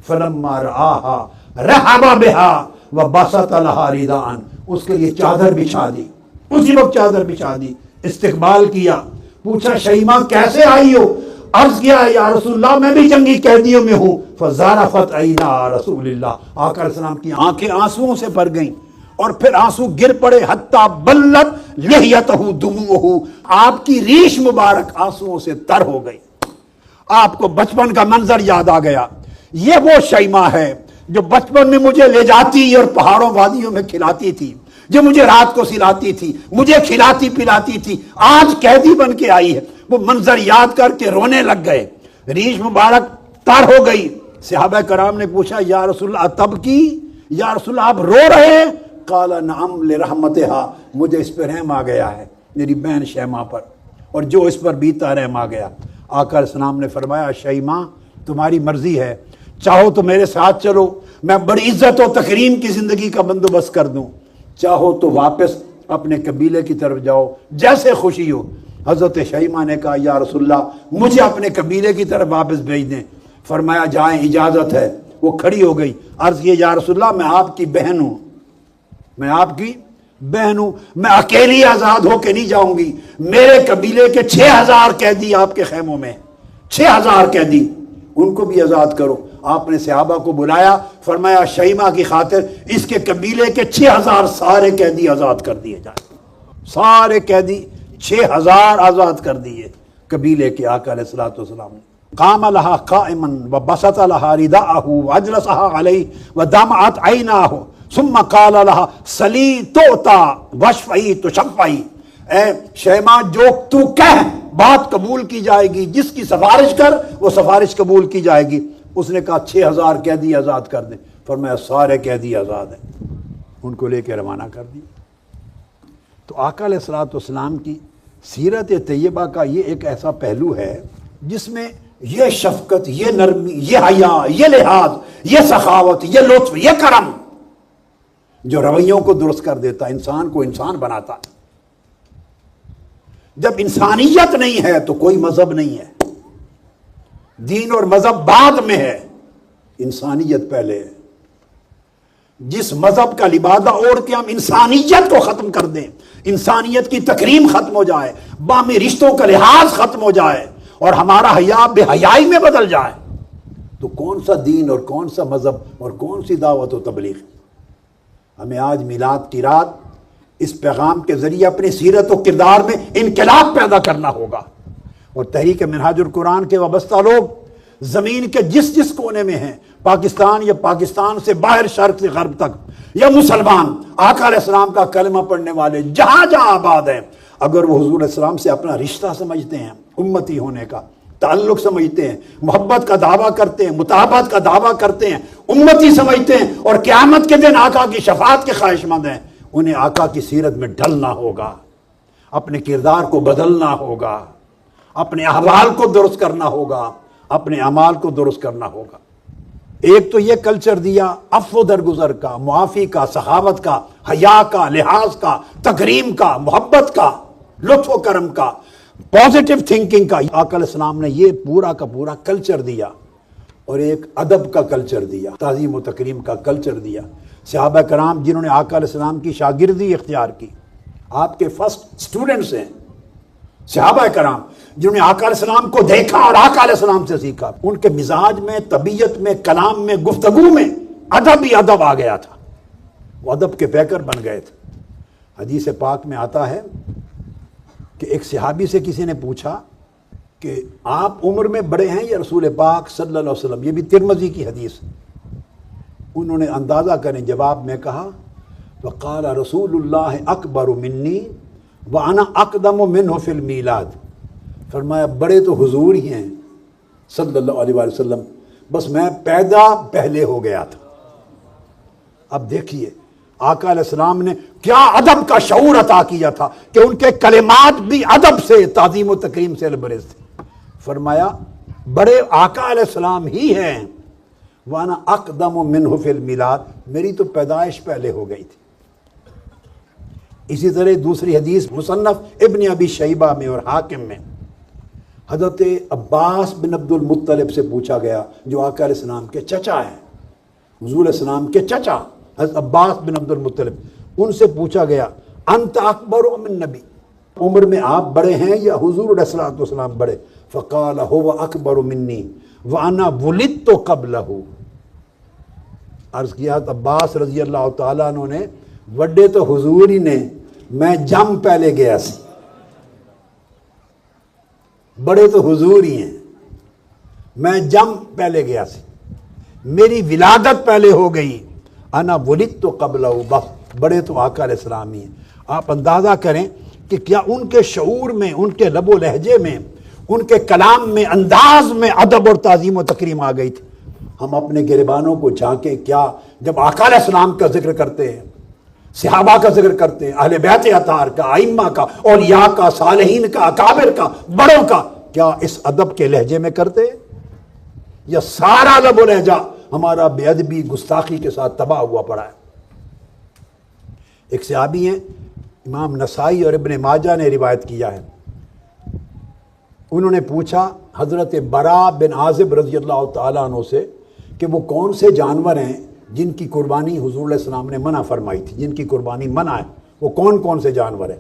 فلما رآہا رحب بہا وبسط لہا رداء. اس کے لیے چادر بچھا دی. اسی وقت چادر بچھا دی. استقبال کیا. پوچھا شیمہ کیسے آئی ہو؟ عرض کیا یا رسول اللہ میں بھی جنگی قیدیوں میں ہوں. فزارفت عینا رسول اللہ. آقا علیہ السلام کی آنکھیں آنسوؤں سے بھر گئیں اور پھر آنسو گر پڑے. حتی بلت لحیتہ دموعہ. آپ کی ریش مبارک آنسوؤں سے تر ہو گئی. آپ کو بچپن کا منظر یاد آ گیا. یہ وہ شیمہ ہے جو بچپن میں مجھے لے جاتی اور پہاڑوں وادیوں میں کھلاتی تھی جو مجھے رات کو سلاتی تھی مجھے کھلاتی پلاتی تھی. آج قیدی بن کے آئی ہے. وہ منظر یاد کر کے رونے لگ گئے. ریش مبارک تر ہو گئی. صحابہ کرام نے پوچھا یا رسول اللہ تب کی یا رسول اللہ آپ رو رہے ہیں؟ قال نعم لرحمتہا. مجھے اس پہ رحم آ گیا ہے میری بہن شیمہ پر اور جو اس پر بیتا رحم آ گیا. آقا علیہ السلام نے فرمایا شیمہ تمہاری مرضی ہے چاہو تو میرے ساتھ چلو میں بڑی عزت و تکریم کی زندگی کا بندوبست کر دوں. چاہو تو واپس اپنے قبیلے کی طرف جاؤ جیسے خوشی ہو. حضرت شیمہ نے کہا یا رسول اللہ مجھے اپنے قبیلے کی طرف واپس بھیج دیں. فرمایا جائیں اجازت ہے. وہ کھڑی ہو گئی. عرض کیا یا رسول اللہ میں آپ کی بہن ہوں میں آپ کی بہن ہوں میں اکیلی آزاد ہو کے نہیں جاؤں گی. میرے قبیلے کے 6,000 قیدی آپ کے خیموں میں 6,000 قیدی ان کو بھی آزاد کرو. آپ نے صحابہ کو بلایا. فرمایا شیمہ کی خاطر اس کے قبیلے کے 6,000 سارے قیدی آزاد کر دیے جائیں. سارے قیدی 6,000 آزاد کر دیے قبیلے کے آقا علیہ الصلوۃ والسلام نے. قام لها قائما وبسط لها رداءه واجلسها عليه ودمعت عيناه ثم قال لها سلی توتا وشفعی تشفعی. اے شیما جو تو کہہ بات قبول کی جائے گی، جس کی سفارش کر وہ سفارش قبول کی جائے گی۔ اس نے کہا 6000 قیدی آزاد کر دیں، فرمایا سارے قیدی آزاد ہیں، ان کو لے کے روانہ کر دی۔ تو آقا علیہ الصلوۃ والسلام کی سیرت طیبہ کا یہ ایک ایسا پہلو ہے جس میں یہ شفقت، یہ نرمی، یہ حیا، یہ لحاظ، یہ سخاوت، یہ لطف، یہ کرم جو رویوں کو درست کر دیتا، انسان کو انسان بناتا۔ جب انسانیت نہیں ہے تو کوئی مذہب نہیں ہے، دین اور مذہب بعد میں ہے، انسانیت پہلے ہے۔ جس مذہب کا لبادہ اوڑھ کے ہم انسانیت کو ختم کر دیں، انسانیت کی تکریم ختم ہو جائے، باہمی رشتوں کا لحاظ ختم ہو جائے اور ہمارا حیا بے حیائی میں بدل جائے، تو کون سا دین اور کون سا مذہب اور کون سی دعوت و تبلیغ؟ ہمیں آج میلاد کی رات اس پیغام کے ذریعے اپنی سیرت و کردار میں انقلاب پیدا کرنا ہوگا، اور تحریک منہاج القرآن کے وابستہ لوگ زمین کے جس جس کونے میں ہیں، پاکستان یا پاکستان سے باہر، شرق سے غرب تک، یا مسلمان آقا علیہ السلام کا کلمہ پڑھنے والے جہاں جہاں آباد ہیں، اگر وہ حضور علیہ السلام سے اپنا رشتہ سمجھتے ہیں، امتی ہونے کا تعلق سمجھتے ہیں، محبت کا دعویٰ کرتے ہیں، مطابقت کا دعویٰ کرتے ہیں، امتی سمجھتے ہیں، اور قیامت کے دن آقا کی شفاعت کے خواہش مند ہیں، انہیں آقا کی سیرت میں ڈھلنا ہوگا، اپنے کردار کو بدلنا ہوگا، اپنے احوال کو درست کرنا ہوگا، اپنے اعمال کو درست کرنا ہوگا۔ ایک تو یہ کلچر دیا عفو درگزر کا، معافی کا، سخاوت کا، حیا کا، لحاظ کا، تکریم کا، محبت کا، لطف و کرم کا، پازیٹیو تھنکنگ کا۔ آقا علیہ السلام نے یہ پورا کا پورا کلچر دیا، اور ایک ادب کا کلچر دیا، تعظیم و تکریم کا کلچر دیا۔ صحابہ کرام جنہوں نے آقا علیہ السلام کی شاگردی اختیار کی، آپ کے فرسٹ سٹوڈنٹس ہیں صحابہ کرام، جنہوں نے آقا علیہ السلام کو دیکھا اور آقا علیہ السلام سے سیکھا۔ ان کے مزاج میں، طبیعت میں، کلام میں، گفتگو میں ادب ہی ادب آ گیا تھا، وہ ادب کے پیکر بن گئے تھے۔ حدیث پاک میں آتا ہے کہ ایک صحابی سے کسی نے پوچھا کہ آپ عمر میں بڑے ہیں یا رسول پاک صلی اللہ علیہ وسلم، یہ بھی ترمذی کی حدیث۔ انہوں نے اندازہ کریں جواب میں کہا، وقال رسول اللہ اکبر منی وانا اقدم منہ فی المیلاد، فرمایا بڑے تو حضور ہی ہیں صلی اللہ علیہ وسلم، بس میں پیدا پہلے ہو گیا تھا۔ اب دیکھیے آقا علیہ السلام نے کیا ادب کا شعور عطا کیا تھا کہ ان کے کلمات بھی ادب سے، تعظیم و تکریم سے لبریز تھے۔ فرمایا بڑے آقا علیہ السلام ہی ہیں، وانا اقدم منہ فی المیلاد، میری تو پیدائش پہلے ہو گئی تھی۔ اسی طرح دوسری حدیث مصنف ابن ابی شیبہ میں اور حاکم میں، حضرت عباس بن عبد المطلب سے پوچھا گیا، جو آقا علیہ السلام کے چچا ہیں، حضور علیہ السلام کے چچا حضرت عباس بن عبد المطلب، ان سے پوچھا گیا انت اکبر من نبی، عمر میں آپ بڑے ہیں یا حضور علیہ السلام بڑے؟ فقال هو اکبر منی وانا ولدت قبلہ، عرض کیا عباس رضی اللہ تعالیٰ عنہ نے، وڈے تو حضور ہی نے، میں جم پہلے گیا سی، بڑے تو حضور ہی ہیں، میں جم پہلے گیا سی، میری ولادت پہلے ہو گئی، انا ولدت قبلہ، بس بڑے تو آقا علیہ السلام ہی ہیں۔ آپ اندازہ کریں کہ کیا ان کے شعور میں، ان کے لب و لہجے میں، ان کے کلام میں، انداز میں ادب اور تعظیم و تکریم آ گئی تھی۔ ہم اپنے گریبانوں کو جھانکیں، کیا جب آقا علیہ السلام کا ذکر کرتے ہیں، صحابہ کا ذکر کرتے ہیں، اہل بیت اطہار کا، ائمہ کا، اولیاء کا، صالحین کا، اکابر کا، بڑوں کا، کیا اس ادب کے لہجے میں کرتے ہیں، یا سارا لب و لہجہ ہمارا بے ادبی، گستاخی کے ساتھ تباہ ہوا پڑا ہے؟ ایک صحابی ہیں، امام نسائی اور ابن ماجہ نے روایت کیا ہے، انہوں نے پوچھا حضرت برا بن عازب رضی اللہ تعالیٰ عنہ سے کہ وہ کون سے جانور ہیں جن کی قربانی حضور علیہ السلام نے منع فرمائی تھی، جن کی قربانی منع ہے، وہ کون کون سے جانور ہیں؟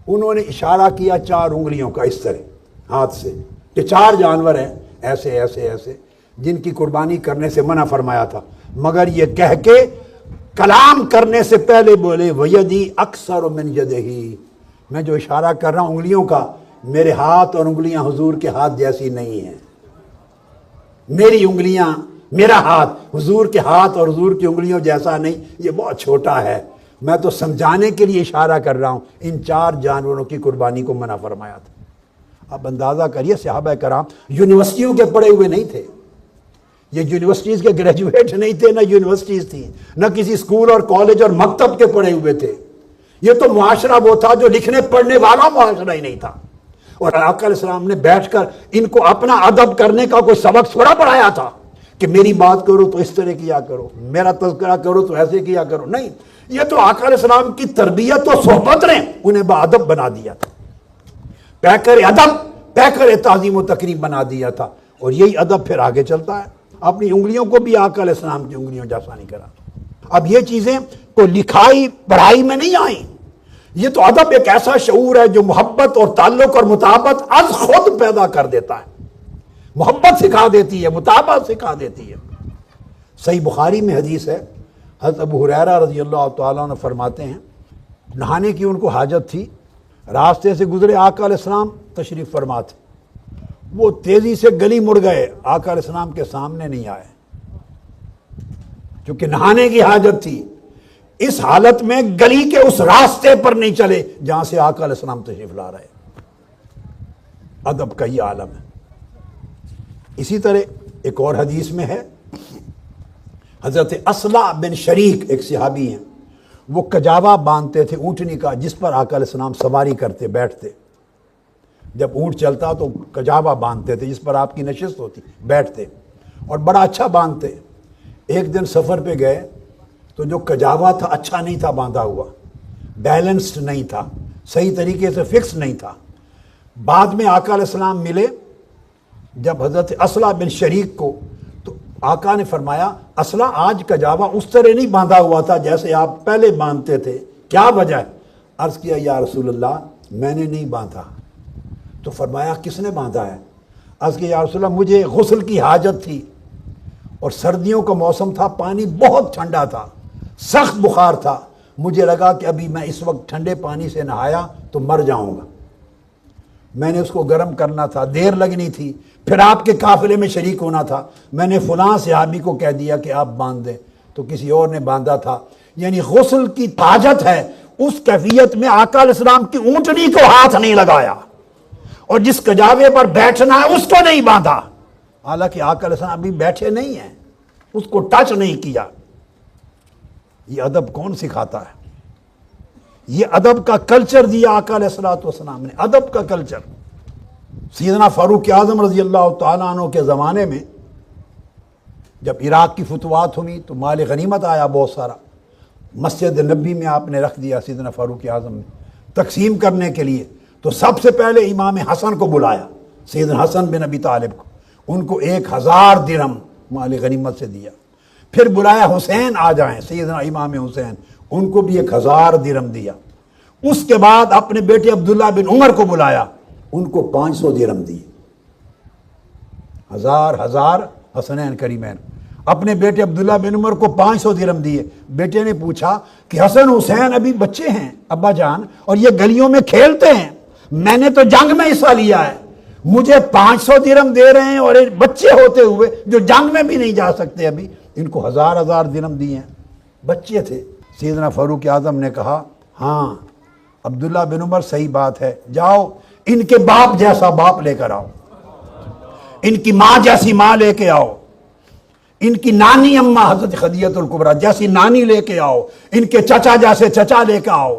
انہوں نے اشارہ کیا 4 انگلیوں کا اس طرح ہاتھ سے کہ 4 جانور ہیں ایسے ایسے ایسے جن کی قربانی کرنے سے منع فرمایا تھا، مگر یہ کہہ کے کلام کرنے سے پہلے بولے وَيَدِي أَكْثَرُ مِنْ يَدِهِ، میں جو اشارہ کر رہا ہوں انگلیوں کا، میرے ہاتھ اور انگلیاں حضور کے ہاتھ جیسی نہیں ہیں، میری انگلیاں، میرا ہاتھ حضور کے ہاتھ اور حضور کی انگلیوں جیسا نہیں، یہ بہت چھوٹا ہے، میں تو سمجھانے کے لیے اشارہ کر رہا ہوں، ان 4 جانوروں کی قربانی کو منع فرمایا تھا۔ اب اندازہ کریے صحابہ کرام یونیورسٹیوں کے پڑھے ہوئے نہیں تھے، یہ یونیورسٹیز کے گریجویٹ نہیں تھے، نہ یونیورسٹیز تھیں، نہ کسی اسکول اور کالج اور مکتب کے پڑھے ہوئے تھے۔ یہ تو معاشرہ وہ تھا جو لکھنے پڑھنے والا معاشرہ ہی نہیں تھا، اور آقا علیہ السلام نے بیٹھ کر ان کو اپنا ادب کرنے کا کوئی سبق تھوڑا پڑھایا تھا کہ میری بات کرو تو اس طرح کیا کرو، میرا تذکرہ کرو تو ایسے کیا کرو، نہیں، یہ تو آقا علیہ السلام کی تربیت و صحبت نے انہیں باادب بنا دیا تھا، پیکر ادب، پیکر تعظیم و تکریم بنا دیا تھا، اور یہی ادب پھر آگے چلتا ہے۔ اپنی انگلیوں کو بھی آقا علیہ السلام کی انگلیوں جیسا نہیں کرا۔ اب یہ چیزیں کو لکھائی پڑھائی میں نہیں آئیں، یہ تو ادب ایک ایسا شعور ہے جو محبت اور تعلق اور مطابقت از خود پیدا کر دیتا ہے، محبت سکھا دیتی ہے، مطابقت سکھا دیتی ہے۔ صحیح بخاری میں حدیث ہے، حضرت ابو ہریرہ رضی اللہ تعالیٰ عنہ فرماتے ہیں نہانے کی ان کو حاجت تھی، راستے سے گزرے آقا علیہ السلام تشریف فرما تھے، وہ تیزی سے گلی مڑ گئے، آقا علیہ السلام کے سامنے نہیں آئے کیونکہ نہانے کی حاجت تھی۔ اس حالت میں گلی کے اس راستے پر نہیں چلے جہاں سے آقا علیہ السلام تشریف لا رہے۔ ادب کا یہ عالم ہے۔ اسی طرح ایک اور حدیث میں ہے، حضرت اصلع بن شریک ایک صحابی ہیں، وہ کجاوا باندھتے تھے اونٹنی کا جس پر آقا علیہ السلام سواری کرتے بیٹھتے، جب اونٹ چلتا تو کجاوا باندھتے تھے جس پر آپ کی نشست ہوتی، بیٹھتے، اور بڑا اچھا باندھتے۔ ایک دن سفر پہ گئے تو جو کجاوا تھا اچھا نہیں تھا باندھا ہوا، بیلنسڈ نہیں تھا، صحیح طریقے سے فکس نہیں تھا۔ بعد میں آقا علیہ السلام ملے جب حضرت اصلع بن شریک کو، تو آقا نے فرمایا اصلع آج کجاوا اس طرح نہیں باندھا ہوا تھا جیسے آپ پہلے باندھتے تھے، کیا وجہ ہے؟ عرض کیا یا رسول اللہ میں نے نہیں باندھا۔ تو فرمایا کس نے باندھا ہے؟ عرض کیا یا رسول اللہ مجھے غسل کی حاجت تھی، اور سردیوں کا موسم تھا، پانی بہت ٹھنڈا تھا، سخت بخار تھا، مجھے لگا کہ ابھی میں اس وقت ٹھنڈے پانی سے نہایا تو مر جاؤں گا، میں نے اس کو گرم کرنا تھا، دیر لگنی تھی، پھر آپ کے قافلے میں شریک ہونا تھا، میں نے فلاں صحابی کو کہہ دیا کہ آپ باندھ دیں، تو کسی اور نے باندھا تھا۔ یعنی غسل کی حاجت ہے، اس کیفیت میں آقا علیہ السلام کی اونٹنی کو ہاتھ نہیں لگایا، اور جس کجاوے پر بیٹھنا ہے اس کو نہیں باندھا، حالانکہ آقا علیہ السلام ابھی بیٹھے نہیں ہیں، اس کو ٹچ نہیں کیا۔ یہ ادب کون سکھاتا ہے؟ یہ ادب کا کلچر دیا آقا علیہ السلام نے، ادب کا کلچر۔ سیدنا فاروق اعظم رضی اللہ تعالیٰ عنہ کے زمانے میں جب عراق کی فتوحات ہوئی تو مال غنیمت آیا بہت سارا، مسجد نبی میں آپ نے رکھ دیا سیدنا فاروق اعظم نے تقسیم کرنے کے لیے، تو سب سے پہلے امام حسن کو بلایا، سیدنا حسن بن ابی طالب کو، ان کو 1000 درہم مال غنیمت سے دیا، پھر بلایا حسین آ جائیں، سیدنا امام حسین، ان کو بھی 1000 درہم دیا، اس کے بعد اپنے بیٹے عبداللہ بن عمر کو بلایا، ان کو 500 درہم دیے، 1000 حسنین کریمین، اپنے بیٹے عبداللہ بن عمر کو 500 درہم دیے۔ بیٹے نے پوچھا کہ حسن حسین ابھی بچے ہیں ابا جان، اور یہ گلیوں میں کھیلتے ہیں، میں نے تو جنگ میں حصہ لیا ہے، مجھے 500 درہم دے رہے ہیں، اور بچے ہوتے ہوئے جو جنگ میں بھی نہیں جا سکتے ابھی، ان کو 1000 درہم دیے ہیں، بچے تھے۔ سیدنا فاروق اعظم نے کہا ہاں عبداللہ بن عمر صحیح بات ہے، جاؤ ان کے باپ جیسا باپ لے کر آؤ، ان کی ماں جیسی ماں لے کے آؤ، ان کی نانی اماں حضرت خدیجہ الکبریٰ جیسی نانی لے کے آؤ، ان کے چچا جیسے چچا لے کے آؤ،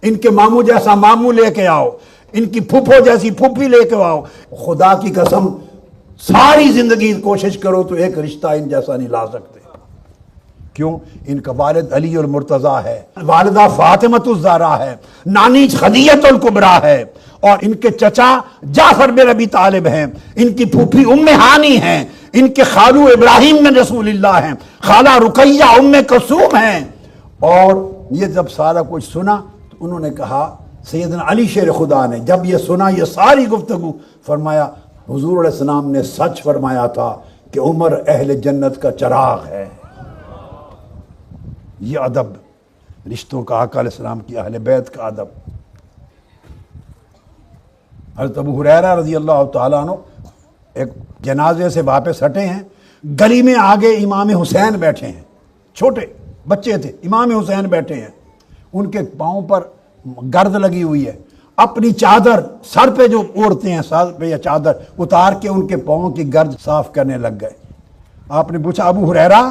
ان کے ماموں جیسا ماموں لے کے آؤ، ان کی پھپھو جیسی پھوپھی لے کے آؤ۔ خدا کی قسم ساری زندگی کوشش کرو تو ایک رشتہ ان جیسا نہیں لا سکتے۔ کیوں؟ ان کا والد علی المرتضیٰ ہے، والدہ فاطمۃ الزہرا ہے، نانی خدیجہ الکبریٰ ہے، اور ان کے چچا جعفر بن ابی طالب ہیں، ان کی پھوپھی ام ہانی ہیں، ان کے خالو ابراہیم بن رسول اللہ ہیں، خالہ رقیہ ام کلثوم ہیں۔ اور یہ جب سارا کچھ سنا تو انہوں نے کہا، سیدنا علی شیر خدا نے جب یہ سنا یہ ساری گفتگو، فرمایا حضور علیہ السلام نے سچ فرمایا تھا کہ عمر اہل جنت کا چراغ ہے۔ یہ ادب رشتوں کا، آقا علیہ السلام کی اہل بیت کا ادب۔ حضرت ابو ہریرہ رضی اللہ تعالیٰ عنہ ایک جنازے سے واپس ہٹے ہیں، گلی میں آگے امام حسین بیٹھے ہیں، چھوٹے بچے تھے، امام حسین بیٹھے ہیں، ان کے پاؤں پر گرد لگی ہوئی ہے، اپنی چادر سر پہ جو اوڑھتے ہیں، سر پہ یا چادر اتار کے ان کے پاؤں کی گرد صاف کرنے لگ گئے۔ آپ نے پوچھا ابو ہریرہ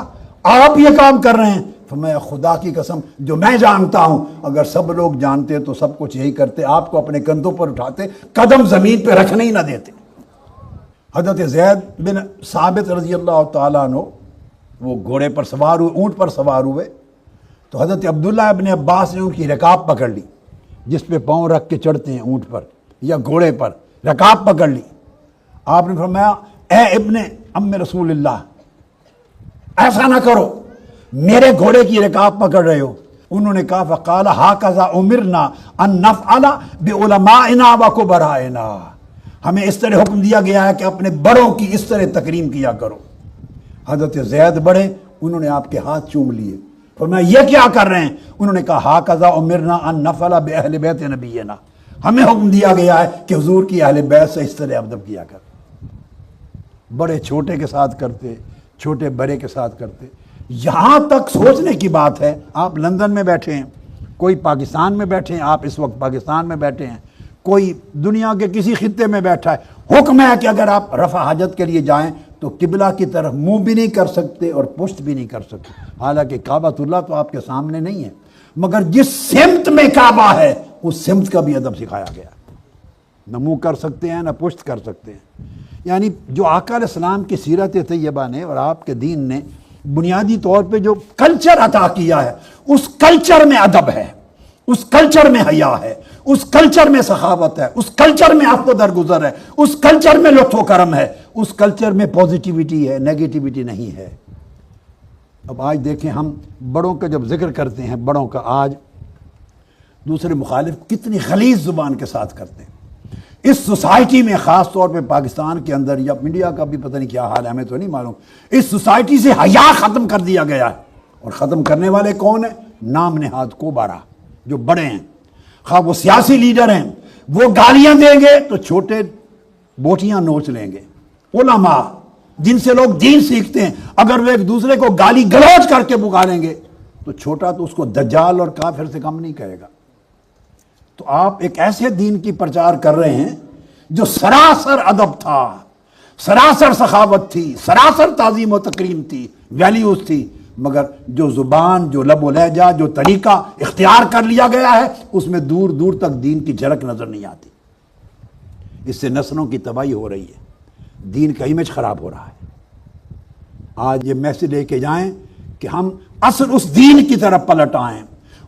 آپ یہ کام کر رہے ہیں؟ فرمایا خدا کی قسم جو میں جانتا ہوں اگر سب لوگ جانتے تو سب کچھ یہی کرتے، آپ کو اپنے کندھوں پر اٹھاتے، قدم زمین پہ رکھنے ہی نہ دیتے۔ حضرت زید بن ثابت رضی اللہ تعالیٰ عنہ وہ گھوڑے پر سوار ہوئے، اونٹ پر سوار ہوئے، تو حضرت عبداللہ ابن عباس نے ان کی رکاب پکڑ لی، جس پہ پاؤں رکھ کے چڑھتے ہیں اونٹ پر یا گھوڑے پر، رکاب پکڑ لی۔ آپ نے فرمایا اے ابن ام رسول اللہ ایسا نہ کرو، میرے گھوڑے کی رکاب پکڑ رہے ہو۔ انہوں نے کہا فقال ہاکذا امرنا ان نفعل بعلمائنا وکبرائنا، ہمیں اس طرح حکم دیا گیا ہے کہ اپنے بڑوں کی اس طرح تکریم کیا کرو۔ حضرت زید بڑے، انہوں نے آپ کے ہاتھ چوم لیے، فرمایا یہ کیا کر رہے ہیں؟ انہوں نے کہا ہاکذا امرنا ان نفعل باہل بیت نبینا، ہمیں حکم دیا گیا ہے کہ حضور کی اہل بیت سے اس طرح ادب کیا کر۔ بڑے چھوٹے کے ساتھ کرتے، چھوٹے بڑے کے ساتھ کرتے۔ یہاں تک سوچنے کی بات ہے، آپ لندن میں بیٹھے ہیں، کوئی پاکستان میں بیٹھے ہیں، آپ اس وقت پاکستان میں بیٹھے ہیں، کوئی دنیا کے کسی خطے میں بیٹھا ہے، حکم ہے کہ اگر آپ رفع حاجت کے لیے جائیں تو قبلہ کی طرف منہ بھی نہیں کر سکتے اور پشت بھی نہیں کر سکتے، حالانکہ کعبۃ اللہ تو آپ کے سامنے نہیں ہے، مگر جس سمت میں کعبہ ہے اس سمت کا بھی ادب سکھایا گیا، نہ منہ کر سکتے ہیں نہ پشت کر سکتے ہیں۔ یعنی جو آقا علیہ السلام کی سیرت طیبہ نے اور آپ کے دین نے بنیادی طور پہ جو کلچر عطا کیا ہے، اس کلچر میں ادب ہے، اس کلچر میں حیا ہے، اس کلچر میں سخاوت ہے، اس کلچر میں عفو درگزر ہے، اس کلچر میں لطف و کرم ہے، اس کلچر میں پازیٹیوٹی ہے، نیگیٹیوٹی نہیں ہے۔ اب آج دیکھیں ہم بڑوں کا جب ذکر کرتے ہیں، بڑوں کا آج دوسرے مخالف کتنی غلیظ زبان کے ساتھ کرتے ہیں۔ اس سوسائٹی میں خاص طور پہ پاکستان کے اندر یا انڈیا کا بھی پتہ نہیں کیا حال ہے، ہمیں تو نہیں معلوم، اس سوسائٹی سے حیا ختم کر دیا گیا ہے۔ اور ختم کرنے والے کون ہیں؟ نام نہاد کو بارہ جو بڑے ہیں، خواہ وہ سیاسی لیڈر ہیں، وہ گالیاں دیں گے تو چھوٹے بوٹیاں نوچ لیں گے۔ علماء جن سے لوگ دین سیکھتے ہیں، اگر وہ ایک دوسرے کو گالی گلوچ کر کے پکاریں گے تو چھوٹا تو اس کو دجال اور کافر سے کم نہیں کہے گا۔ تو آپ ایک ایسے دین کی پرچار کر رہے ہیں جو سراسر ادب تھا، سراسر سخاوت تھی، سراسر تعظیم و تکریم تھی، ویلیوز تھی، مگر جو زبان، جو لب و لہجہ، جو طریقہ اختیار کر لیا گیا ہے اس میں دور دور تک دین کی جھلک نظر نہیں آتی۔ اس سے نسلوں کی تباہی ہو رہی ہے، دین کا امیج خراب ہو رہا ہے۔ آج یہ میسج لے کے جائیں کہ ہم اصل اس دین کی طرف پلٹ آئیں،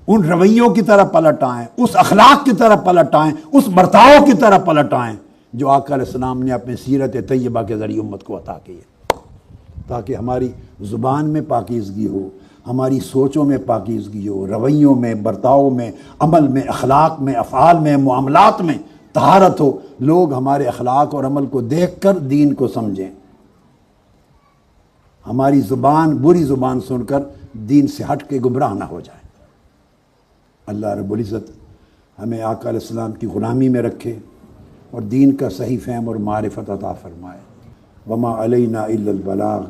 ان رویوں کی طرف پلٹ آئیں، اس اخلاق کی طرف پلٹ آئیں، اس برتاؤ کی طرف پلٹ آئیں جو آقا علیہ السلام نے اپنی سیرت طیبہ کے ذریعے امت کو عطا کی ہے، تاکہ ہماری زبان میں پاکیزگی ہو، ہماری سوچوں میں پاکیزگی ہو، رویوں میں، برتاؤ میں، عمل میں، اخلاق میں، افعال میں، معاملات میں طہارت ہو، لوگ ہمارے اخلاق اور عمل کو دیکھ کر دین کو سمجھیں، ہماری زبان بری زبان سن کر دین سے ہٹ کے گمراہ نہ ہو جائے۔ اللہ رب العزت ہمیں آقا علیہ السلام کی غلامی میں رکھے اور دین کا صحیح فہم اور معرفت عطا فرمائے۔ وما علینا الا البلاغ۔